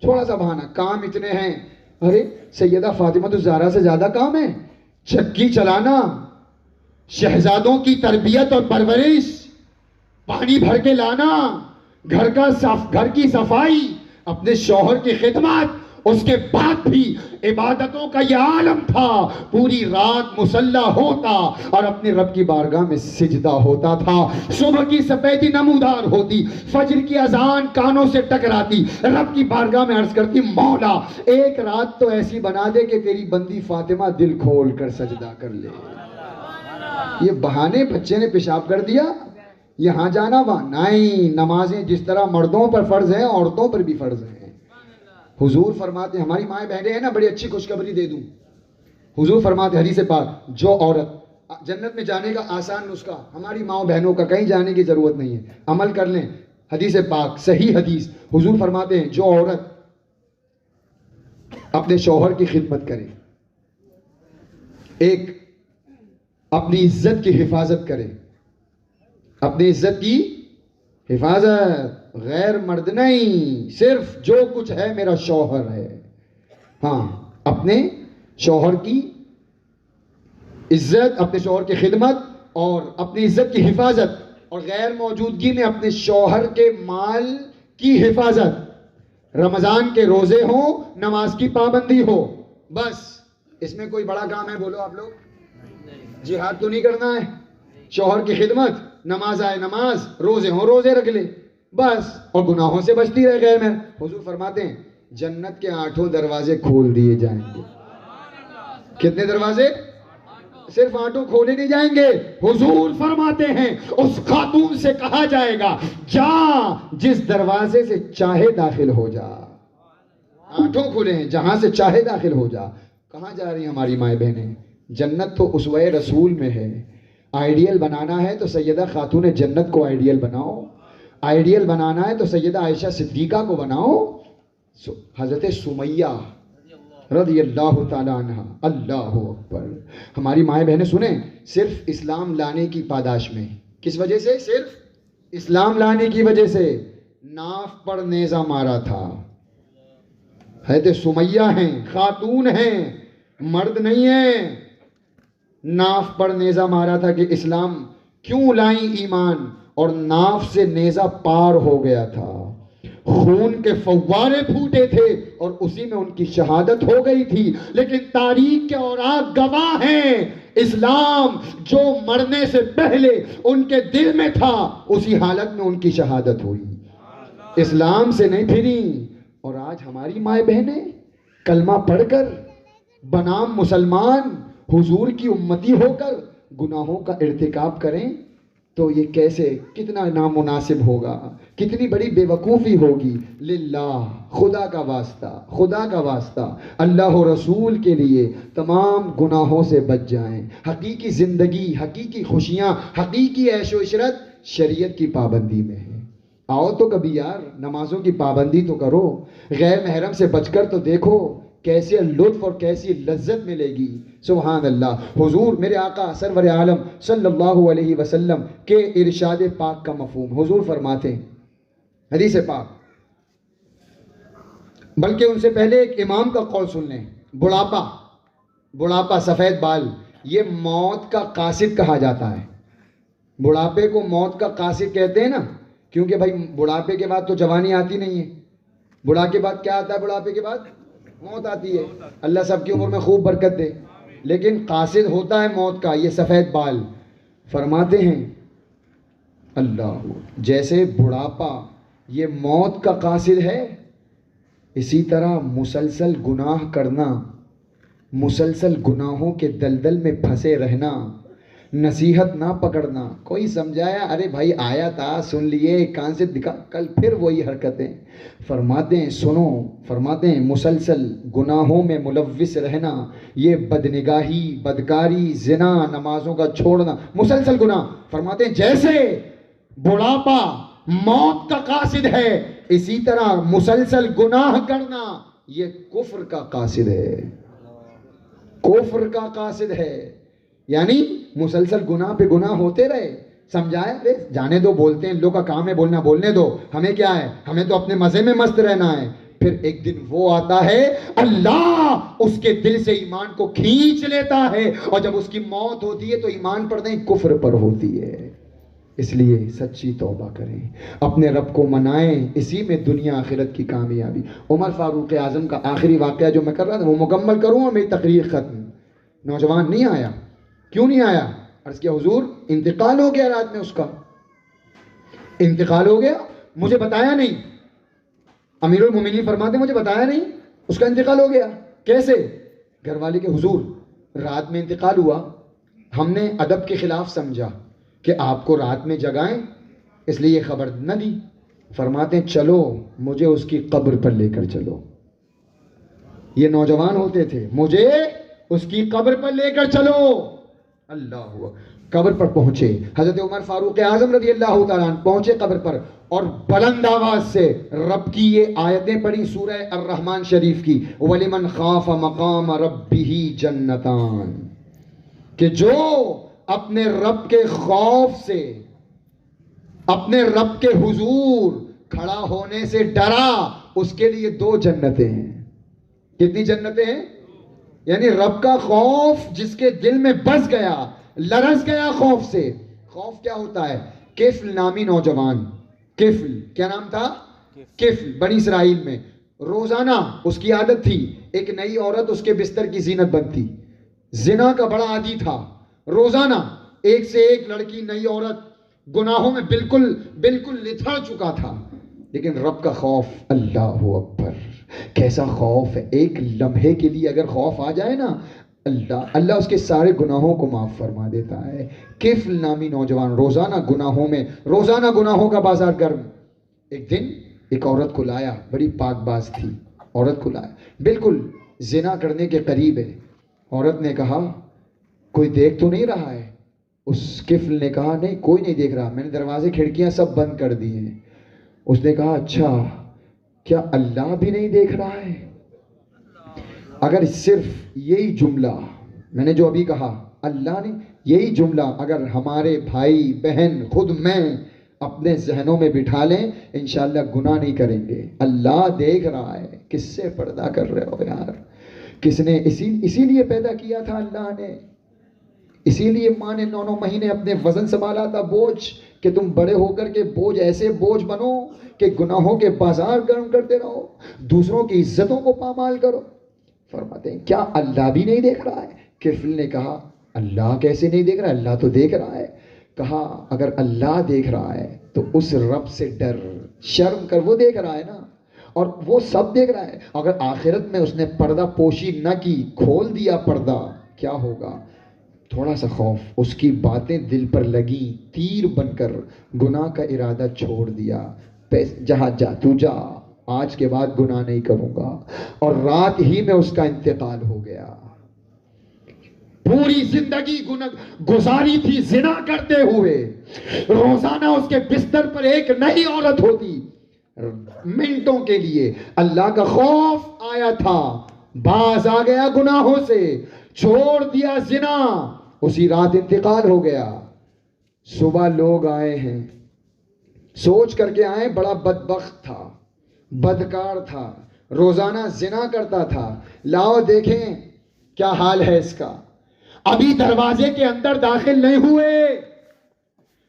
تھوڑا سا بہانہ, کام اتنے ہیں. ارے سیدہ فاطمہ الزہرا سے زیادہ کام ہے, چکی چلانا, شہزادوں کی تربیت اور پرورش, پانی بھر کے لانا, گھر کی صفائی, اپنے شوہر کی خدمت. اس کے بعد بھی عبادتوں کا یہ عالم تھا, پوری رات مسلح ہوتا اور اپنے رب کی بارگاہ میں سجدہ ہوتا تھا. صبح کی سفیدی نمودار ہوتی, فجر کی اذان کانوں سے ٹکراتی, رب کی بارگاہ میں عرض کرتی مولا ایک رات تو ایسی بنا دے کہ تیری بندی فاطمہ دل کھول کر سجدہ کر لے. یہ بہانے, بچے نے پیشاب کر دیا یہاں جانا وہاں نہیں. نمازیں جس طرح مردوں پر فرض ہیں عورتوں پر بھی فرض ہیں. حضور فرماتے ہیں, ہماری مائیں بہنیں ہیں نا, بڑی اچھی خوشخبری دے دوں. حضور فرماتے حدیث پاک, جو عورت جنت میں جانے کا آسان نسخہ, ہماری ماؤں بہنوں کا کہیں جانے کی ضرورت نہیں ہے, عمل کر لیں. حدیث پاک صحیح حدیث, حضور فرماتے ہیں جو عورت اپنے شوہر کی خدمت کرے, ایک اپنی عزت کی حفاظت کرے, اپنی عزت کی حفاظت, غیر مرد نہیں, صرف جو کچھ ہے میرا شوہر ہے. ہاں, اپنے شوہر کی عزت, اپنے شوہر کی خدمت اور اپنی عزت کی حفاظت, اور غیر موجودگی میں اپنے شوہر کے مال کی حفاظت. رمضان کے روزے ہوں, نماز کی پابندی ہو, بس. اس میں کوئی بڑا کام ہے بولو آپ لوگ؟ جہاد تو نہیں کرنا ہے, شوہر کی خدمت, نماز آئے نماز, روزے ہوں روزے رکھ لے بس, اور گناہوں سے بچتی رہ گئے. میں حضور فرماتے ہیں جنت کے 8 دروازے کھول دیے جائیں گے. کتنے دروازے؟ صرف 8 کھولے نہیں جائیں گے. حضور فرماتے ہیں اس خاتون سے کہا جائے گا جا جس دروازے سے چاہے داخل ہو جا. 8 کھولے ہیں, جہاں سے چاہے داخل ہو جا. کہاں جا رہی ہیں ہماری مائیں بہنیں؟ جنت تو اسوہ رسول میں ہے. آئیڈیل بنانا ہے تو سیدہ خاتون جنت کو آئیڈیل بناؤ, آئیڈیل بنانا ہے تو سیدہ عائشہ صدیقہ کو بناؤ. حضرت سمیہ رضی اللہ تعالیٰ عنہ, اللہ اکبر. ہماری مائیں بہنیں سنیں, صرف اسلام لانے کی پاداش میں, کس وجہ سے؟ صرف اسلام لانے کی وجہ سے ناف پر نیزہ مارا تھا. حضرت سمیہ ہیں, خاتون ہیں, مرد نہیں ہیں. ناف پر نیزہ مارا تھا کہ اسلام کیوں لائیں ایمان, اور ناف سے نیزہ پار ہو گیا تھا. خون کے فوارے پھوٹے تھے اور اسی میں ان کی شہادت ہو گئی تھی. لیکن تاریخ کے اوراق گواہ ہیں, اسلام جو مرنے سے پہلے ان کے دل میں تھا اسی حالت میں ان کی شہادت ہوئی. اسلام سے نہیں پھری. اور آج ہماری مائیں بہنیں کلمہ پڑھ کر بنام مسلمان حضور کی امتی ہو کر گناہوں کا ارتکاب کریں تو یہ کیسے, کتنا نامناسب ہوگا, کتنی بڑی بے وقوفی ہوگی. للہ, خدا کا واسطہ, خدا کا واسطہ, اللہ و رسول کے لیے تمام گناہوں سے بچ جائیں. حقیقی زندگی, حقیقی خوشیاں, حقیقی عیش و عشرت شریعت کی پابندی میں ہے. آؤ تو کبھی یار نمازوں کی پابندی تو کرو, غیر محرم سے بچ کر تو دیکھو کیسے لطف اور کیسی لذت ملے گی. سبحان اللہ. حضور میرے آقا سرور عالم صلی اللہ علیہ وسلم کے ارشاد پاک کا مفہوم, حضور فرماتے ہیں حدیث پاک, بلکہ ان سے پہلے ایک امام کا قول سن لیں. بڑھاپا, سفید بال, یہ موت کا قاصد کہا جاتا ہے. بڑھاپے کو موت کا قاصد کہتے ہیں نا, کیونکہ بھائی بڑھاپے کے بعد تو جوانی آتی نہیں ہے. بڑھا کے بعد کیا آتا ہے؟ بڑھاپے کے بعد موت آتی ہے. اللہ سب کی عمر میں خوب برکت دے. لیکن قاصد ہوتا ہے موت کا یہ سفید بال. فرماتے ہیں اللہ جیسے بڑھاپا یہ موت کا قاصد ہے، اسی طرح مسلسل گناہ کرنا، مسلسل گناہوں کے دلدل میں پھنسے رہنا، نصیحت نہ پکڑنا. کوئی سمجھایا ارے بھائی آیا تھا سن لیے ایک کان سے دکھا، کل پھر وہی حرکتیں. فرماتے ہیں سنو، فرماتے ہیں مسلسل گناہوں میں ملوث رہنا، یہ بدنگاہی، بدکاری، زنا، نمازوں کا چھوڑنا، مسلسل گناہ. فرماتے ہیں جیسے بڑھاپا موت کا قاصد ہے، اسی طرح مسلسل گناہ کرنا یہ کفر کا قاصد ہے. کفر کا قاصد ہے. یعنی مسلسل گناہ پہ گناہ ہوتے رہے. سمجھایا ارے جانے دو، بولتے ہیں ان لوگ کا کام ہے بولنا، بولنے دو، ہمیں کیا ہے، ہمیں تو اپنے مزے میں مست رہنا ہے. پھر ایک دن وہ آتا ہے اللہ اس کے دل سے ایمان کو کھینچ لیتا ہے، اور جب اس کی موت ہوتی ہے تو ایمان پر نہیں کفر پر ہوتی ہے. اس لیے سچی توبہ کریں، اپنے رب کو منائیں، اسی میں دنیا آخرت کی کامیابی. عمر فاروق اعظم کا آخری واقعہ جو میں کر رہا تھا وہ مکمل کروں اور میری تقریر ختم. نوجوان نہیں آیا. کیوں نہیں آیا؟ عرض کیا حضور انتقال ہو گیا رات میں، اس کا انتقال ہو گیا، مجھے بتایا نہیں. امیر المومنین فرماتے مجھے بتایا نہیں اس کا انتقال ہو گیا. کیسے؟ گھر والے کے حضور رات میں انتقال ہوا، ہم نے ادب کے خلاف سمجھا کہ آپ کو رات میں جگائیں، اس لیے یہ خبر نہ دی. فرماتے ہیں چلو مجھے اس کی قبر پر لے کر چلو. یہ نوجوان ہوتے تھے، مجھے اس کی قبر پر لے کر چلو. اللہ ہوا قبر پر پہنچے. حضرت عمر فاروق اعظم رضی اللہ تعالیٰ عنہ پہنچے قبر پر اور بلند آواز سے رب کی یہ آیتیں پڑھی سورہ الرحمن شریف کی، وَلِمَنْ خَافَ مَقَامَ رَبِّهِ جَنَّتَانِ، کہ جو اپنے رب کے خوف سے، اپنے رب کے حضور کھڑا ہونے سے ڈرا، اس کے لیے 2 جنتیں ہیں. کتنی جنتیں ہیں؟ یعنی رب کا خوف جس کے دل میں بس گیا، لرز گیا خوف سے. خوف کیا ہوتا ہے؟ کفل نامی نوجوان، کفل کیا نام تھا؟ کفل. بنی اسرائیل میں روزانہ اس کی عادت تھی ایک نئی عورت اس کے بستر کی زینت بنتی. زنا کا بڑا عادی تھا. روزانہ ایک سے ایک لڑکی، نئی عورت، گناہوں میں بالکل لتھڑ چکا تھا. لیکن رب کا خوف، اللہ اکبر کیسا خوف ہے. ایک لمحے کے لیے اگر خوف آ جائے نا، اللہ اس کے سارے گناہوں کو معاف فرما دیتا ہے. کفل نامی نوجوان روزانہ گناہوں کا بازار گرم. ایک دن ایک عورت کو لایا، بڑی پاک باز تھی. عورت کو لایا بالکل زنا کرنے کے قریب ہے. عورت نے کہا کوئی دیکھ تو نہیں رہا ہے؟ اس کفل نے کہا نہیں کوئی نہیں دیکھ رہا، میں نے دروازے کھڑکیاں سب بند کر دی ہیں. اس نے کہا اچھا کیا اللہ بھی نہیں دیکھ رہا ہے؟ اگر صرف یہی جملہ میں نے جو ابھی کہا، اللہ نے یہی جملہ اگر ہمارے بھائی بہن خود میں اپنے ذہنوں میں بٹھا لیں، انشاءاللہ گناہ نہیں کریں گے. اللہ دیکھ رہا ہے. کس سے پردہ کر رہے ہو یار؟ کس نے اسی لیے پیدا کیا تھا اللہ نے. اسی لیے ماں نے 9 مہینے اپنے وزن سنبھالا تھا بوجھ، کہ تم بڑے ہو کر کے بوجھ ایسے بوجھ بنو کہ گناہوں کے بازار گرم کرتے رہو، دوسروں کی عزتوں کو پامال کرو. فرماتے ہیں کیا اللہ بھی نہیں دیکھ رہا ہے؟ کفل نے کہا اللہ کیسے نہیں دیکھ رہا ہے؟ اللہ تو دیکھ رہا ہے. کہا اگر اللہ دیکھ رہا ہے تو اس رب سے ڈر، شرم کر، وہ دیکھ رہا ہے نا، اور وہ سب دیکھ رہا ہے. اگر آخرت میں اس نے پردہ پوشی نہ کی، کھول دیا پردہ، کیا ہوگا؟ تھوڑا سا خوف، اس کی باتیں دل پر لگی، تیر بن کر گناہ کا ارادہ چھوڑ دیا. جہاں جا تو جا، آج کے بعد گناہ نہیں کروں گا. اور رات ہی میں اس کا انتقال ہو گیا. پوری زندگی گزاری تھی زنا کرتے ہوئے. روزانہ اس کے بستر پر ایک نئی عورت ہوتی. منٹوں کے لیے اللہ کا خوف آیا تھا، باز آ گیا گناہوں سے، چھوڑ دیا زنا، اسی رات انتقال ہو گیا. صبح لوگ آئے ہیں، سوچ کر کے آئے بڑا بدبخت تھا، بدکار تھا، روزانہ زنا کرتا تھا، لاؤ دیکھیں کیا حال ہے اس کا. ابھی دروازے کے اندر داخل نہیں ہوئے،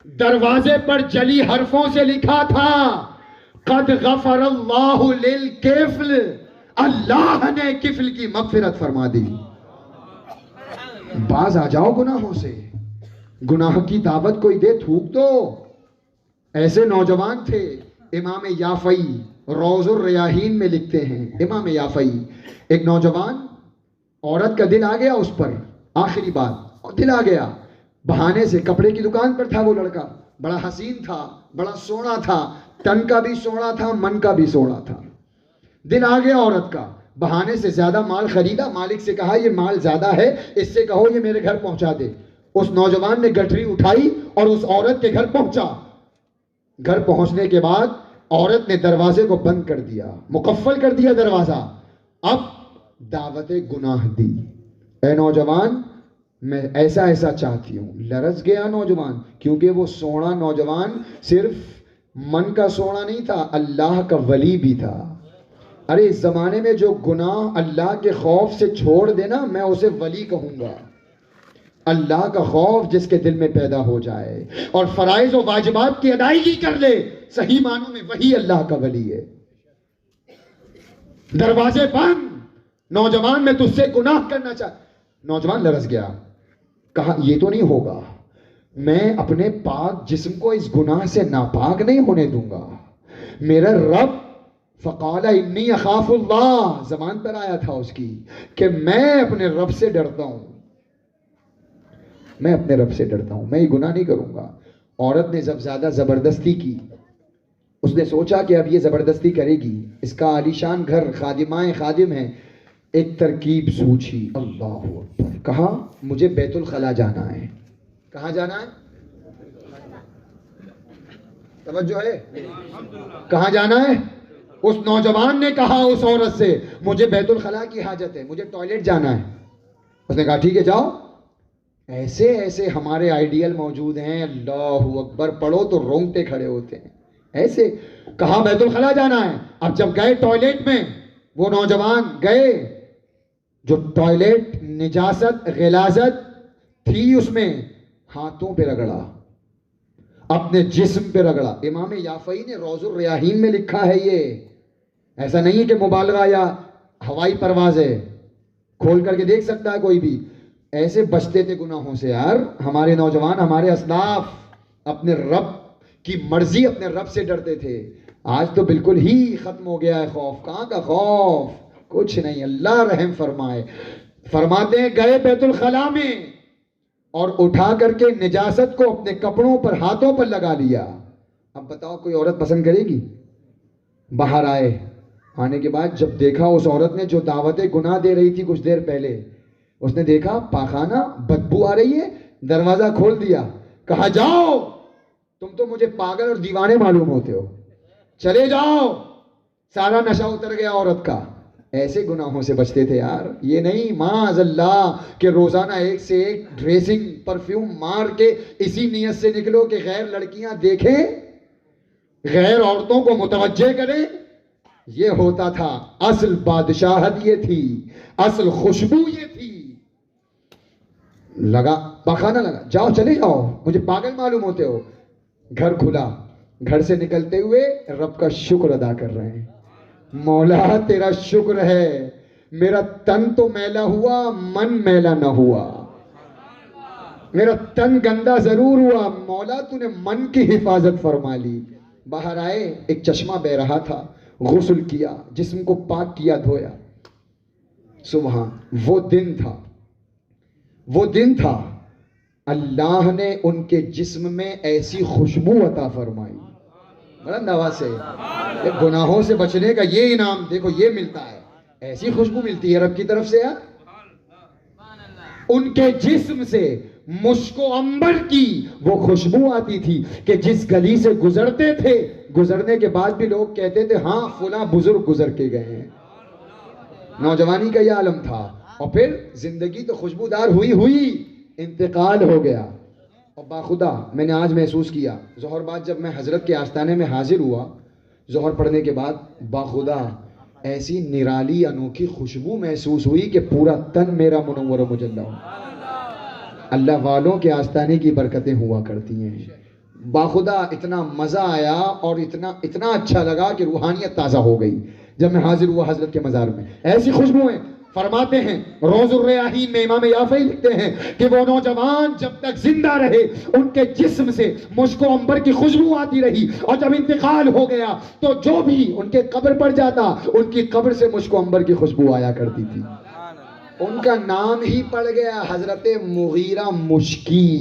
دروازے پر جلی حرفوں سے لکھا تھا قد غفر اللہ للکفل، اللہ نے کفل کی مغفرت فرما دی۔ باز آ جاؤ گناہوں سے، گناہ کی دعوت کوئی دے تھوک دو۔ ایسے نوجوان تھے۔ امام یافعی روض الریاحین میں لکھتے ہیں، امام یافعی، ایک نوجوان عورت کا دل آ گیا اس پر، آخری بات دل آ گیا، بہانے سے کپڑے کی دکان پر تھا وہ لڑکا، بڑا حسین تھا، بڑا سونا تھا، تن کا بھی سونا تھا، من کا بھی سونا تھا، دل آ گیا عورت کا، بہانے سے زیادہ مال خریدا، مالک سے کہا یہ مال زیادہ ہے، اس سے کہو یہ میرے گھر پہنچا دے۔ اس نوجوان نے گٹھری اٹھائی اور اس عورت کے گھر پہنچا۔ گھر پہنچنے کے بعد عورت نے دروازے کو بند کر دیا، مقفل کر دیا دروازہ، اب دعوت گناہ دی۔ اے نوجوان میں ایسا ایسا چاہتی ہوں۔ لرز گیا نوجوان، کیونکہ وہ سونا نوجوان صرف من کا سونا نہیں تھا، اللہ کا ولی بھی تھا۔ ارے اس زمانے میں جو گناہ اللہ کے خوف سے چھوڑ دینا، میں اسے ولی کہوں گا۔ اللہ کا خوف جس کے دل میں پیدا ہو جائے اور فرائض و واجبات کی ادائیگی کر لے، صحیح معنوں میں وہی اللہ کا ولی ہے۔ دروازے بند، نوجوان میں تجھ سے گناہ کرنا نوجوان لرز گیا، کہا یہ تو نہیں ہوگا، میں اپنے پاک جسم کو اس گناہ سے ناپاک نہیں ہونے دوں گا۔ میرا رب فقال انی اخاف اللہ، زبان پر آیا تھا اس کی کہ میں اپنے رب سے ڈرتا ہوں، میں اپنے رب سے ڈرتا ہوں، میں یہ گناہ نہیں کروں گا۔ عورت نے جب زیادہ زبردستی کی، اس نے سوچا کہ اب یہ زبردستی کرے گی، اس کا عالیشان گھر، خادمائیں خادم ہیں، ایک ترکیب سوچی، اللہ اکبر، کہا مجھے بیت الخلا جانا ہے۔ کہاں جانا ہے؟ توجہ ہے؟ کہاں جانا ہے؟ اس نوجوان نے کہا اس عورت سے مجھے بیت الخلا کی حاجت ہے، مجھے ٹوائلٹ جانا ہے۔ اس نے کہا ٹھیک ہے جاؤ۔ ایسے ایسے ہمارے آئیڈیل موجود ہیں، اللہ اکبر پڑھو تو رونگٹے کھڑے ہوتے ہیں۔ ایسے کہا بیت الخلا جانا ہے۔ اب جب گئے ٹوائلٹ میں، وہ نوجوان گئے، جو ٹوائلٹ نجاست غلاظت تھی اس میں، ہاتھوں پہ رگڑا، اپنے جسم پہ رگڑا۔ امام یافعی نے روض الریاحین میں لکھا ہے، یہ ایسا نہیں ہے کہ مبالغہ یا ہوائی پرواز ہے، کھول کر کے دیکھ سکتا ہے کوئی بھی۔ ایسے بچتے تھے گناہوں سے یار ہمارے نوجوان، ہمارے اسلاف، اپنے رب کی مرضی، اپنے رب سے ڈرتے تھے۔ آج تو بالکل ہی ختم ہو گیا ہے خوف۔ کہاں کا خوف؟ کچھ نہیں، اللہ رحم فرمائے۔ فرماتے ہیں گئے بیت الخلا میں اور اٹھا کر کے نجاست کو اپنے کپڑوں پر، ہاتھوں پر لگا لیا۔ اب بتاؤ کوئی عورت پسند کرے گی؟ باہر آئے، آنے کے بعد جب دیکھا اس عورت نے جو دعوت گناہ دے رہی تھی کچھ دیر پہلے، اس نے دیکھا پاخانہ، بدبو آ رہی ہے، دروازہ کھول دیا، کہا جاؤ، تم تو مجھے پاگل اور دیوانے معلوم ہوتے ہو، چلے جاؤ۔ سارا نشہ اتر گیا عورت کا۔ ایسے گناہوں سے بچتے تھے یار، یہ نہیں معاذ اللہ کہ روزانہ ایک سے ایک ڈریسنگ پرفیوم مار کے اسی نیت سے نکلو کہ غیر لڑکیاں دیکھیں، غیر عورتوں کو متوجہ کریں۔ یہ ہوتا تھا، اصل بادشاہت یہ تھی، اصل خوشبو یہ تھی۔ لگا پاخانہ لگا، جاؤ چلے جاؤ، مجھے پاگل معلوم ہوتے ہو۔ گھر کھلا، گھر سے نکلتے ہوئے رب کا شکر ادا کر رہے ہیں، مولا تیرا شکر ہے، میرا تن تو میلا ہوا، من میلا نہ ہوا، میرا تن گندا ضرور ہوا، مولا تو نے من کی حفاظت فرما لی۔ باہر آئے، ایک چشمہ بہ رہا تھا، غسل کیا، جسم کو پاک کیا، دھویا۔ سبحان، وہ دن تھا اللہ نے ان کے جسم میں ایسی خوشبو عطا فرمائی، بلند آواز سے، گناہوں سے بچنے کا یہ انعام دیکھو، یہ ملتا ہے، ایسی خوشبو ملتی ہے رب کی طرف سے یار۔ ان کے جسم سے مشک و عنبر کی وہ خوشبو آتی تھی کہ جس گلی سے گزرتے تھے، گزرنے کے بعد بھی لوگ کہتے تھے ہاں فلاں بزرگ گزر کے گئے ہیں۔ نوجوانی کا یہ عالم تھا، اور پھر زندگی تو خوشبودار ہوئی انتقال ہو گیا۔ اور باخدا میں نے آج محسوس کیا، ظہر بعد جب میں حضرت کے آستانے میں حاضر ہوا، ظہر پڑھنے کے بعد باخدا ایسی نرالی انوکھی خوشبو محسوس ہوئی کہ پورا تن میرا منور و مجلہ ہو۔ اللہ والوں کے آستانے کی برکتیں ہوا کرتی ہیں، باخدا اتنا مزہ آیا اور اتنا اچھا لگا کہ روحانیت تازہ ہو گئی جب میں حاضر ہوا حضرت کے مزار میں. ایسی خوشبوئیں. فرماتے ہیں روز الریاحین میں امام یافعی لکھتے ہیں کہ وہ نوجوان جب تک زندہ رہے ان کے جسم سے مشک و عنبر کی خوشبو آتی رہی، اور جب انتقال ہو گیا تو جو بھی ان کے قبر پر جاتا ان کی قبر سے مشک و عنبر کی خوشبو آیا کرتی تھی. ان کا نام ہی پڑ گیا حضرت مغیرہ مشکی.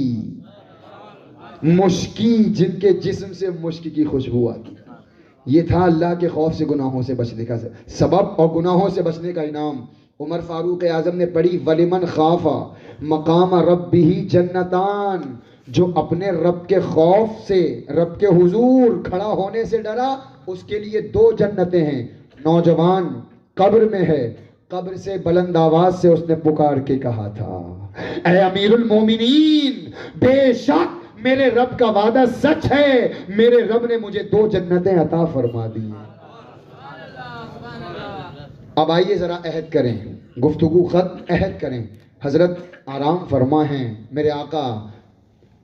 مشکی، جن کے جسم سے مشک کی خوشبو آتی. یہ تھا اللہ کے خوف سے گناہوں سے بچنے کا سبب اور گناہوں سے بچنے کا انعام. عمر فاروق اعظم نے پڑھی وَلِمَنْ خَافَ مَقَامَ رَبِّهِ جَنَّتَانِ، جو اپنے رب کے خوف سے، رب کے حضور کھڑا ہونے سے ڈرا، اس کے لیے 2 جنتیں ہیں. نوجوان قبر میں ہے، قبر سے بلند آواز سے اس نے پکار کے کہا تھا اے امیر المومنین، بے شک میرے رب کا وعدہ سچ ہے، میرے رب نے مجھے 2 جنتیں عطا فرما دی ہیں. اب آئیے ذرا عہد کریں، گفتگو ختم، عہد کریں. حضرت آرام فرما ہیں، میرے آقا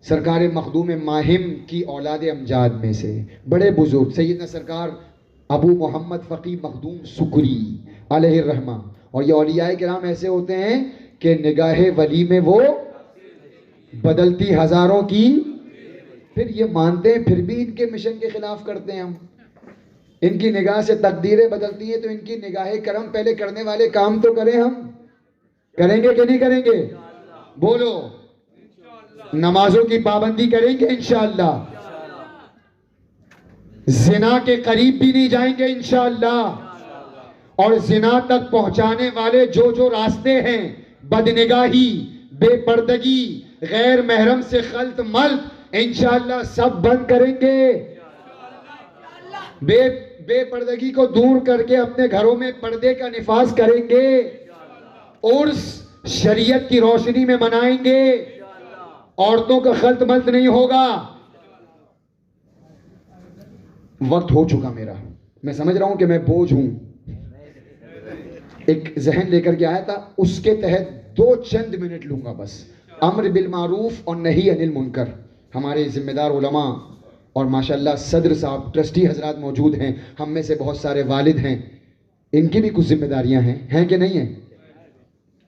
سرکار مخدوم ماہم کی اولاد امجاد میں سے بڑے بزرگ سیدنا سرکار ابو محمد فقی مخدوم سکری علیہ الرحمہ. اور یہ اولیاء کرام ایسے ہوتے ہیں کہ نگاہ ولی میں وہ بدلتی ہزاروں کی. پھر یہ مانتے ہیں پھر بھی ان کے مشن کے خلاف کرتے ہیں. ہم ان کی نگاہ سے تقدیریں بدلتی ہیں تو ان کی نگاہ کرم پہلے کرنے والے کام تو کریں. ہم کریں گے کہ نہیں کریں گے؟ بولو. نمازوں کی پابندی کریں گے انشاءاللہ. زنا کے قریب بھی نہیں جائیں گے انشاءاللہ. اور زنا تک پہنچانے والے جو راستے ہیں، بدنگاہی، بے پردگی، غیر محرم سے خلط ملط، انشاءاللہ سب بند کریں گے. بے پردگی کو دور کر کے اپنے گھروں میں پردے کا نفاذ کریں گے. عرس شریعت کی روشنی میں منائیں گے. عورتوں کا خلط ملط نہیں ہوگا. وقت ہو چکا میرا، میں سمجھ رہا ہوں کہ میں بوجھ ہوں. ایک ذہن لے کر کے آیا تھا، اس کے تحت 2 چند منٹ لوں گا بس. امر بالمعروف اور نہی عن المنکر. ہمارے ذمہ دار علماء اور ماشاءاللہ صدر صاحب، ٹرسٹی حضرات موجود ہیں. ہم میں سے بہت سارے والد ہیں، ان کی بھی کچھ ذمہ داریاں ہیں کہ نہیں ہیں؟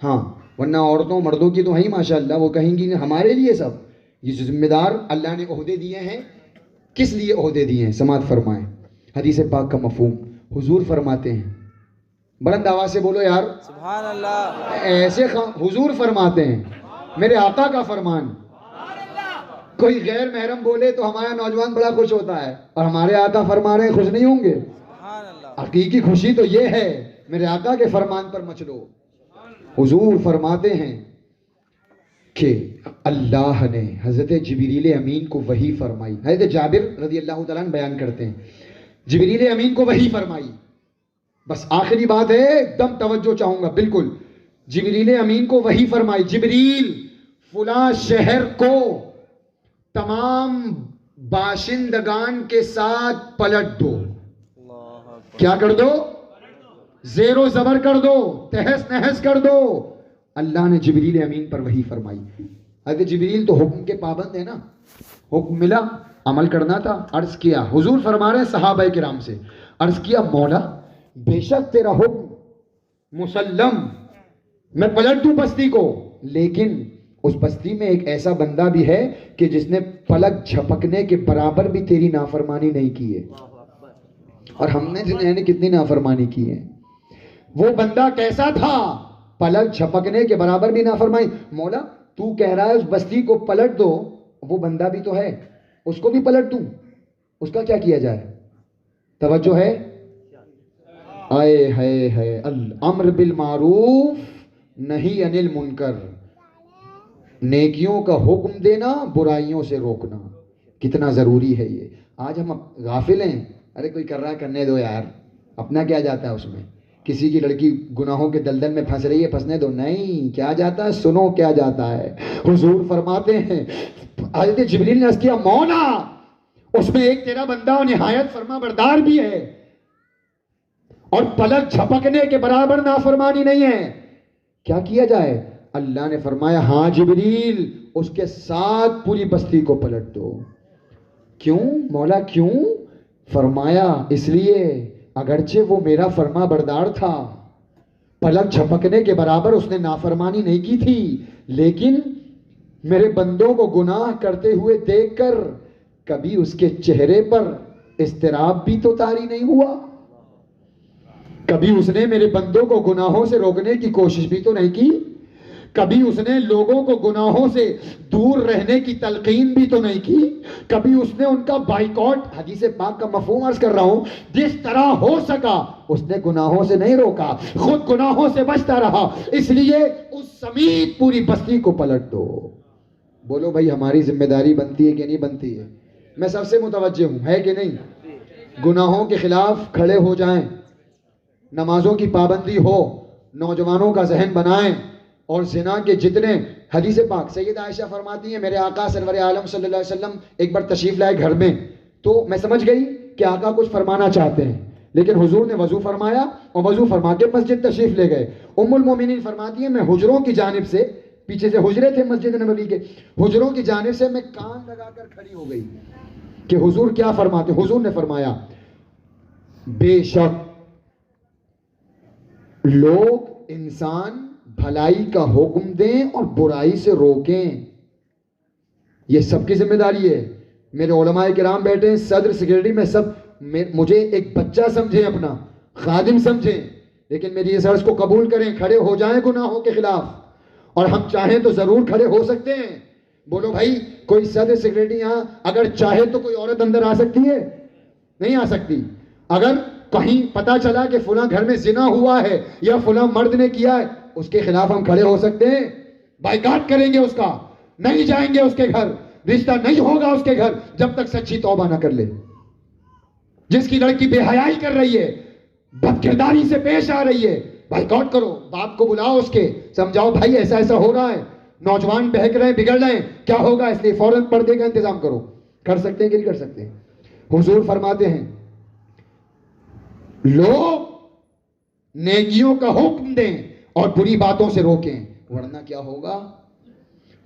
ہاں، ورنہ عورتوں مردوں کی تو ہیں ماشاءاللہ، وہ کہیں گی ہمارے لیے سب. یہ ذمہ دار اللہ نے عہدے دیے ہیں. کس لیے عہدے دیے ہیں؟ سماعت فرمائیں. حدیث پاک کا مفہوم حضور فرماتے ہیں، بلند آواز سے بولو یار سبحان اللہ. ایسے حضور فرماتے ہیں، میرے آقا کا فرمان. کوئی غیر محرم بولے تو ہمارا نوجوان بڑا خوش ہوتا ہے، اور ہمارے آقا فرما رہے ہیں، خوش نہیں ہوں گے؟ سبحان اللہ. حقیقی خوشی تو یہ ہے میرے آقا کے فرمان پر مچلو. حضور فرماتے ہیں کہ اللہ نے حضرت جبریل امین کو وحی فرمائی. حضرت جابر رضی اللہ تعالیٰ عنہ بیان کرتے ہیں جبریل امین کو وحی فرمائی. بس آخری بات ہے، ایک دم توجہ چاہوں گا بالکل. جبریل امین کو وحی فرمائی، جبریل فلاں شہر کو تمام باشندگان کے ساتھ پلٹ دو. کیا کر دو؟ زیر و زبر کر دو، تہس نہس کر دو. اللہ نے جبریل امین پر وحی فرمائی. حضرت جبریل تو حکم کے پابند ہے نا، حکم ملا عمل کرنا تھا. عرض کیا، حضور فرما رہے ہیں صحابہ کرام سے، عرض کیا مولا بے شک تیرا حکم مسلم، میں پلٹ دوں بستی کو، لیکن اس بستی میں ایک ایسا بندہ بھی ہے کہ جس نے پلک جھپکنے کے برابر بھی تیری نافرمانی نہیں کی ہے. اور ہم نے کتنی نافرمانی کی ہے. وہ بندہ کیسا تھا؟ پلک جھپکنے کے برابر بھی نافرمانی. مولا تو کہہ رہا ہے اس بستی کو پلٹ دو، وہ بندہ بھی تو ہے، اس کو بھی پلٹ دوں، اس کا کیا کیا جائے؟ توجہ ہے؟ آئے ہے الامر بالمعروف نہی عن المنکر. نیکیوں کا حکم دینا، برائیوں سے روکنا کتنا ضروری ہے. یہ آج ہم غافل ہیں. ارے کوئی کر رہا ہے کرنے دو یار، اپنا کیا جاتا ہے اس میں. کسی کی لڑکی گناہوں کے دلدل میں پھنس رہی ہے، پھنسنے دو. نہیں، کیا جاتا ہے سنو کیا جاتا ہے. حضور فرماتے ہیں حضرت جبریل نے عرض کیا مولا اس میں ایک تیرا بندہ نہایت فرما بردار بھی ہے اور پلک جھپکنے کے برابر نافرمانی نہیں ہے، کیا کیا جائے؟ اللہ نے فرمایا ہاں جبریل اس کے ساتھ پوری بستی کو پلٹ دو. کیوں مولا کیوں؟ فرمایا اس لیے اگرچہ وہ میرا فرما بردار تھا، پلک جھپکنے کے برابر اس نے نافرمانی نہیں کی تھی، لیکن میرے بندوں کو گناہ کرتے ہوئے دیکھ کر کبھی اس کے چہرے پر اضطراب بھی تو طاری نہیں ہوا، کبھی اس نے میرے بندوں کو گناہوں سے روکنے کی کوشش بھی تو نہیں کی، کبھی اس نے لوگوں کو گناہوں سے دور رہنے کی تلقین بھی تو نہیں کی، کبھی اس نے ان کا بائیکاٹ، حدیث پاک کا مفہوم عرض کر رہا ہوں، جس طرح ہو سکا اس نے گناہوں سے نہیں روکا، خود گناہوں سے بچتا رہا، اس لیے اس سمیت پوری بستی کو پلٹ دو۔ بولو بھائی ہماری ذمہ داری بنتی ہے کہ نہیں بنتی ہے؟ میں سب سے متوجہ ہوں، ہے کہ نہیں؟ گناہوں کے خلاف کھڑے ہو جائیں، نمازوں کی پابندی ہو، نوجوانوں کا ذہن بنائیں، اور زنا کے جتنے، حدیث پاک سید عائشہ فرماتی ہیں میرے آقا سرور عالم صلی اللہ علیہ وسلم ایک بار تشریف لائے گھر میں، تو میں سمجھ گئی کہ آقا کچھ فرمانا چاہتے ہیں، لیکن حضور نے وضو فرمایا اور وضو فرما کے مسجد تشریف لے گئے۔ ام المومنین فرماتی ہیں میں حجروں کی جانب سے، پیچھے سے حجرے تھے مسجد نبوی کے، حجروں کی جانب سے میں کان لگا کر کھڑی ہو گئی کہ حضور کیا فرماتے۔ حضور نے فرمایا بے شک لوگ انسان بھلائی کا حکم دیں اور برائی سے روکیں، یہ سب کی ذمہ داری ہے۔ میرے علماء کرام بیٹھے ہیں، صدر سیکرٹری میں سب مجھے ایک بچہ سمجھیں، اپنا خادم سمجھیں، لیکن میری اس عرض کو قبول کریں، کھڑے ہو جائیں گناہوں کے خلاف، اور ہم چاہیں تو ضرور کھڑے ہو سکتے ہیں۔ بولو بھائی کوئی صدر سیکرٹری یہاں اگر چاہے تو کوئی عورت اندر آ سکتی ہے؟ نہیں آ سکتی۔ اگر کہیں پتا چلا کہ فلاں گھر میں زنا ہوا ہے یا فلاں مرد نے کیا ہے، اس کے خلاف ہم کھڑے ہو سکتے ہیں، بائیکاٹ کریں گے اس کا، نہیں جائیں گے اس کے گھر، رشتہ نہیں ہوگا اس کے گھر جب تک سچی توبہ نہ کر لے۔ جس کی لڑکی بے حیائی کر رہی ہے، بد کرداری سے پیش آ رہی ہے، بائیکاٹ کرو، باپ کو بلاؤ، اس کے سمجھاؤ بھائی ایسا ایسا ہو رہا ہے، نوجوان بہک رہے ہیں، بگڑ رہے ہیں، کیا ہوگا، اس لیے فوراً پردے کا انتظام کرو۔ کر سکتے ہیں کہ نہیں کر سکتے؟ حضور فرماتے ہیں لوگ نیکیوں کا حکم دیں اور بری باتوں سے روکیں، ورنہ کیا ہوگا؟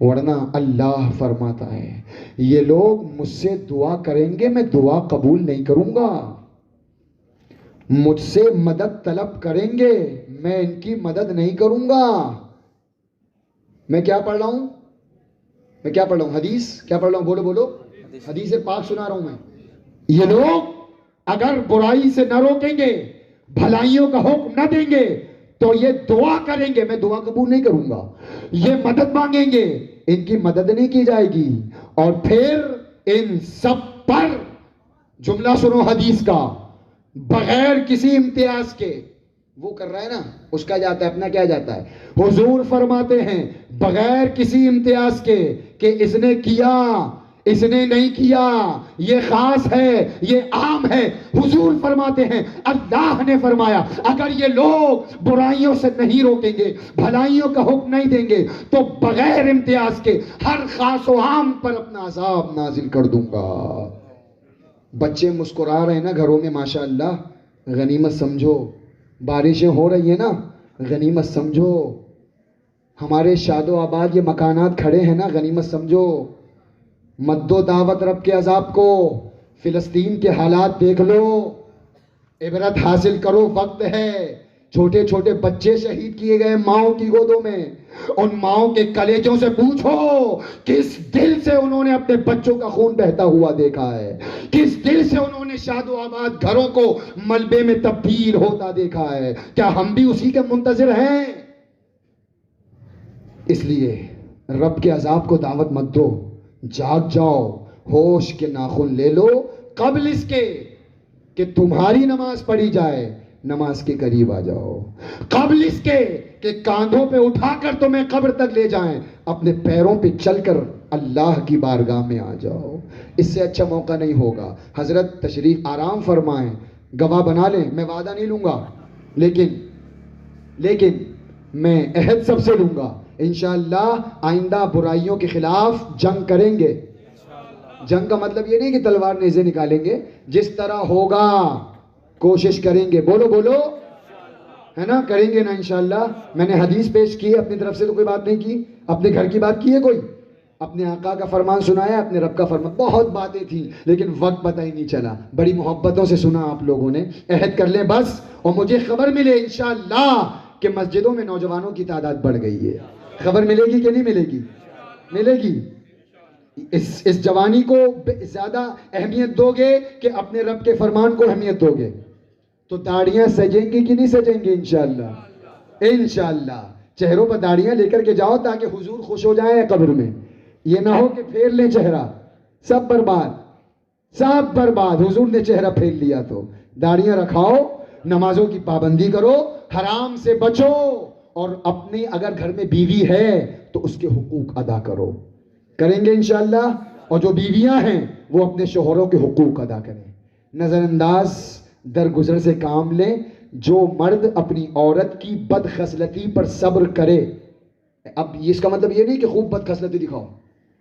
ورنہ اللہ فرماتا ہے یہ لوگ مجھ سے دعا کریں گے، میں دعا قبول نہیں کروں گا، مجھ سے مدد طلب کریں گے، میں ان کی مدد نہیں کروں گا۔ میں کیا پڑھ رہا ہوں؟ میں کیا پڑھ رہا ہوں؟ حدیث کیا پڑھ رہا ہوں؟ بولو بولو، حدیث پاک سنا رہا ہوں میں۔ یہ لوگ اگر برائی سے نہ روکیں گے، بھلائیوں کا حکم نہ دیں گے، تو یہ دعا کریں گے، میں دعا قبول نہیں کروں گا، یہ مدد مانگیں گے، ان کی مدد نہیں کی جائے گی، اور پھر ان سب پر جملہ سنو حدیث کا، بغیر کسی امتیاز کے، وہ کر رہا ہے نا اس کا جاتا ہے، اپنا کیا جاتا ہے، حضور فرماتے ہیں بغیر کسی امتیاز کے کہ اس نے کیا اس نے نہیں کیا، یہ خاص ہے یہ عام ہے، حضور فرماتے ہیں اللہ نے فرمایا اگر یہ لوگ برائیوں سے نہیں روکیں گے، بھلائیوں کا حکم نہیں دیں گے، تو بغیر امتیاز کے ہر خاص و عام پر اپنا عذاب نازل کر دوں گا۔ بچے مسکرا رہے ہیں نا گھروں میں ماشاءاللہ، غنیمت سمجھو، بارشیں ہو رہی ہیں نا غنیمت سمجھو، ہمارے شاد و آباد یہ مکانات کھڑے ہیں نا غنیمت سمجھو، مت دو دعوت رب کے عذاب کو، فلسطین کے حالات دیکھ لو، عبرت حاصل کرو، وقت ہے، چھوٹے چھوٹے بچے شہید کیے گئے ماؤں کی گودوں میں، ان ماؤں کے کلیجوں سے پوچھو کس دل سے انہوں نے اپنے بچوں کا خون بہتا ہوا دیکھا ہے، کس دل سے انہوں نے شاد و آباد گھروں کو ملبے میں تبدیل ہوتا دیکھا ہے، کیا ہم بھی اسی کے منتظر ہیں؟ اس لیے رب کے عذاب کو دعوت مت دو، جاگ جاؤ، ہوش کے ناخن لے لو قبل اس کے کہ تمہاری نماز پڑھی جائے، نماز کے قریب آ جاؤ، قبل اس کے کہ کاندھوں پہ اٹھا کر تمہیں قبر تک لے جائیں، اپنے پیروں پہ چل کر اللہ کی بارگاہ میں آ جاؤ، اس سے اچھا موقع نہیں ہوگا۔ حضرت تشریف آرام فرمائیں، گواہ بنا لیں، میں وعدہ نہیں لوں گا، لیکن میں عہد سب سے لوں گا انشاءاللہ آئندہ برائیوں کے خلاف جنگ کریں گے۔ جنگ کا مطلب یہ نہیں کہ تلوار نیزے نکالیں گے، جس طرح ہوگا کوشش کریں گے، بولو بولو، ہے نا، کریں گے نا انشاءاللہ۔ میں نے حدیث پیش کی، اپنی طرف سے تو کوئی بات نہیں کی، اپنے گھر کی بات کی ہے کوئی؟ اپنے آقا کا فرمان سنایا, اپنے رب کا فرمان. بہت باتیں تھیں لیکن وقت پتہ ہی نہیں چلا. بڑی محبتوں سے سنا آپ لوگوں نے. عہد کر لیں بس, اور مجھے خبر ملے انشاءاللہ کہ مسجدوں میں نوجوانوں کی تعداد بڑھ گئی ہے. خبر ملے گی کہ نہیں ملے گی؟ ملے گی. اس جوانی کو زیادہ اہمیت دو گے کہ اپنے رب کے فرمان کو اہمیت دو گے تو داڑیاں سجیں گی کہ نہیں سجیں گی؟ انشاءاللہ. انشاءاللہ چہروں پر داڑیاں لے کر کے جاؤ تاکہ حضور خوش ہو جائیں قبر میں. یہ نہ ہو کہ پھیر لیں چہرہ, سب برباد, سب برباد. حضور نے چہرہ پھیر لیا تو داڑیاں رکھاؤ, نمازوں کی پابندی کرو, حرام سے بچو, اور اپنی اگر گھر میں بیوی ہے تو اس کے حقوق ادا کرو. کریں گے انشاءاللہ. اور جو بیویاں ہیں وہ اپنے شوہروں کے حقوق ادا کریں. نظر انداز درگزر سے کام لیں. جو مرد اپنی عورت کی بد خصلتی پر صبر کرے, اب اس کا مطلب یہ نہیں کہ خوب بد خصلتی دکھاؤ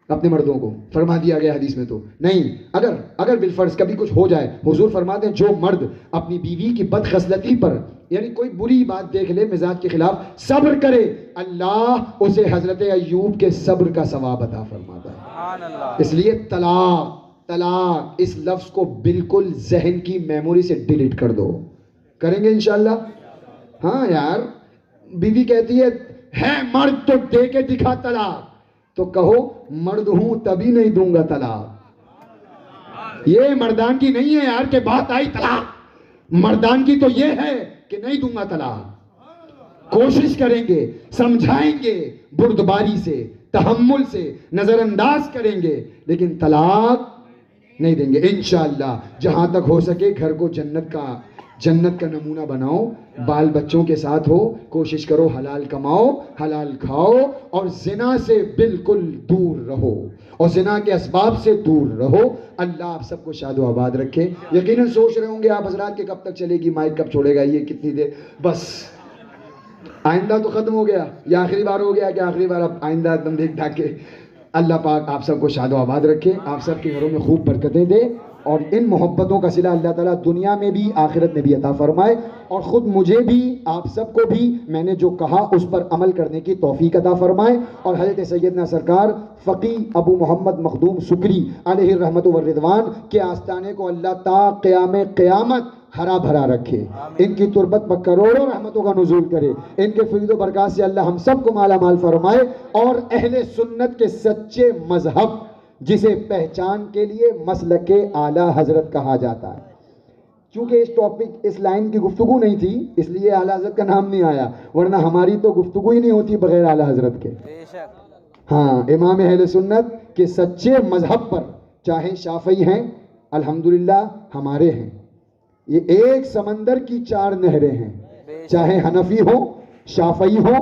اپنے مردوں کو, فرما دیا گیا حدیث میں تو نہیں. اگر بالفرض کبھی کچھ ہو جائے, حضور فرماتے ہیں جو مرد اپنی بیوی کی بد خصلتی پر, یعنی کوئی بری بات دیکھ لے مزاج کے خلاف, صبر کرے, اللہ اسے حضرت ایوب کے صبر کا ثواب عطا فرماتا ہے. اس لیے طلاق اس لفظ کو بالکل ذہن کی میموری سے ڈیلیٹ کر دو. کریں گے انشاءاللہ. ہاں یار, بیوی کہتی ہے مرد تو دے کے دکھا طلاق, تو کہو مرد ہوں تبھی نہیں دوں گا طلاق. یہ مردان کی نہیں ہے یار کہ بات آئی طلاق. مردان کی تو یہ ہے کہ نہیں دوں گا طلاق. کوشش کریں گے, سمجھائیں گے, بردباری سے, تحمل سے, نظر انداز کریں گے, لیکن طلاق نہیں دیں گے انشاءاللہ. جہاں تک ہو سکے گھر کو جنت کا نمونہ بناؤ, بال بچوں کے ساتھ ہو, کوشش کرو حلال کماؤ, حلال کھاؤ, اور زنا سے بالکل دور رہو, اور زنا کے اسباب سے دور رہو. اللہ آپ سب کو شاد و آباد رکھے. یقیناً سوچ رہے ہوں گے آپ حضرات کہ کب تک چلے گی مائک, کب چھوڑے گا یہ, کتنی دیر, بس آئندہ تو ختم ہو گیا, یہ آخری بار ہو گیا کہ آخری بار, اب آئندہ تم دیکھ ڈھاک کے. اللہ پاک آپ سب کو شاد و آباد رکھے, آپ سب کے گھروں میں خوب برکتیں دے, اور ان محبتوں کا صلہ اللہ تعالیٰ دنیا میں بھی آخرت میں بھی عطا فرمائے, اور خود مجھے بھی آپ سب کو بھی میں نے جو کہا اس پر عمل کرنے کی توفیق عطا فرمائے, اور حضرت سیدنا سرکار فقی ابو محمد مخدوم سکری علیہ الرحمت والرضوان کے آستانے کو اللہ تا قیام قیامت ہرا بھرا رکھے. ان کی تربت پر کروڑوں رحمتوں کا نزول کرے. ان کے فیض و برکات سے اللہ ہم سب کو مالا مال فرمائے, اور اہل سنت کے سچے مذہب جسے پہچان کے لیے مسلک اعلیٰ حضرت کہا جاتا ہے. چونکہ اس ٹاپک, اس لائن کی گفتگو نہیں تھی, اس لیے اعلیٰ حضرت کا نام نہیں آیا, ورنہ ہماری تو گفتگو ہی نہیں ہوتی بغیر اعلیٰ حضرت کے. ہاں, امام اہل سنت کے سچے مذہب پر, چاہے شافعی ہیں الحمدللہ ہمارے ہیں, یہ ایک سمندر کی 4 نہریں ہیں, چاہے حنفی ہو, شافعی ہو,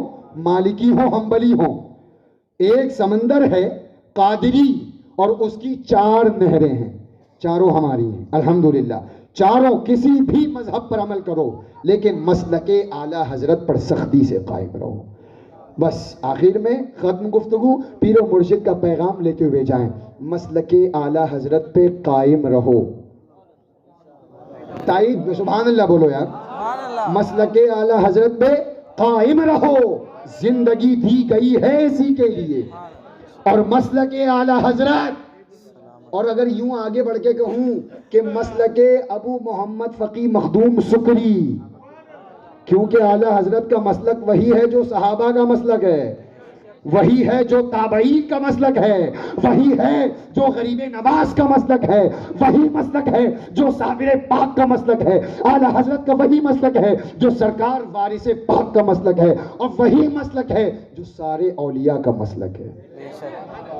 مالکی ہو, حنبلی ہو, ایک سمندر ہے قادری, اور اس کی 4 نہریں ہیں, چاروں ہماری ہیں الحمدللہ. چاروں کسی بھی مذہب پر عمل کرو لیکن مسلک اعلیٰ حضرت پر سختی سے قائم رہو. بس آخر میں ختم گفتگو پیر و مرشد کا پیغام لیتے ہوئے جائیں, مسلک اعلیٰ حضرت پہ قائم رہو. تائید سبحان اللہ بولو یار. مسلک اعلیٰ حضرت پہ قائم رہو, زندگی دی گئی ہے اسی کے لیے. اور مسلک اعلیٰ حضرت, اور اگر یوں آگے بڑھ کے کہوں کہ مسلک ابو محمد فقی مخدوم سکری, کیونکہ اعلیٰ حضرت کا مسلک وہی ہے جو صحابہ کا مسلک ہے, وہی ہے جو تابعین کا مسلک ہے, وہی ہے جو غریب نواز کا مسلک ہے, وہی مسلک ہے جو صابر پاک کا مسلک ہے, اعلیٰ حضرت کا وہی مسلک ہے جو سرکار وارث پاک کا مسلک ہے, اور وہی مسلک ہے جو سارے اولیاء کا مسلک ہے.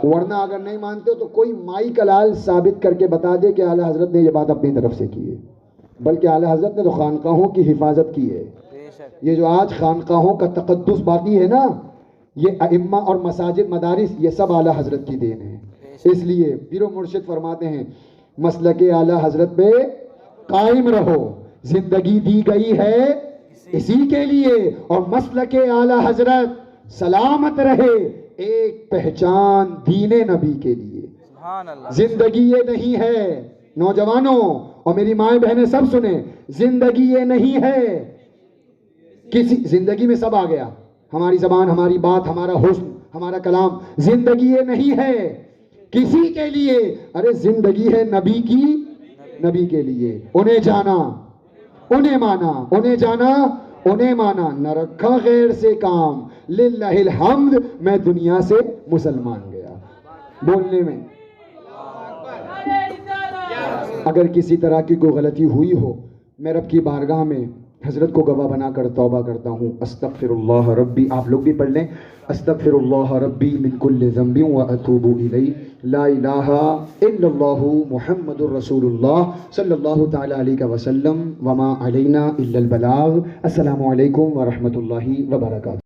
ورنہ اگر نہیں مانتے ہو تو کوئی مائی کلال ثابت کر کے بتا دے کہ اعلیٰ حضرت نے یہ بات اپنی طرف سے کی ہے. بلکہ اعلیٰ حضرت نے تو خانقاہوں کی حفاظت کی ہے. یہ جو آج خانقاہوں کا تقدس باقی ہے نا, یہ ائمہ اور مساجد مدارس, یہ سب اعلیٰ حضرت کی دین ہے. اس لیے پیر و مرشد فرماتے ہیں مسلک اعلیٰ حضرت پہ قائم رہو, زندگی دی گئی ہے اسی کے لیے, اور مسلک اعلیٰ حضرت سلامت رہے ایک پہچان دین نبی کے لیے. زندگی یہ نہیں ہے نوجوانوں, اور میری مائیں بہنیں سب سنیں, زندگی یہ نہیں ہے کسی, زندگی میں سب آ گیا, ہماری زبان, ہماری بات, ہمارا حسن, ہمارا کلام زندگی یہ نہیں ہے کسی کے لیے، ارے زندگی ہے نبی کی، نبی کے لیے. انہیں جانا، انہیں مانا، انہیں جانا، انہیں مانا، نہ رکھا غیر سے کام. للہ الحمد، میں دنیا سے مسلمان گیا. بولنے میں اگر کسی طرح کی کوئی غلطی ہوئی ہو، میں رب کی بارگاہ میں حضرت کو گواہ بنا کر توبہ کرتا ہوں. استغفر اللہ ربی، آپ لوگ بھی پڑھ لیں، استغفر اللہ ربی من کل ذنب واتوب الیہ، لا الہ الا اللہ محمد الرسول اللہ صلی اللہ تعالی علیہ وسلم، وما علینا الا البلاغ. السلام علیکم ورحمۃ اللہ وبرکاتہ.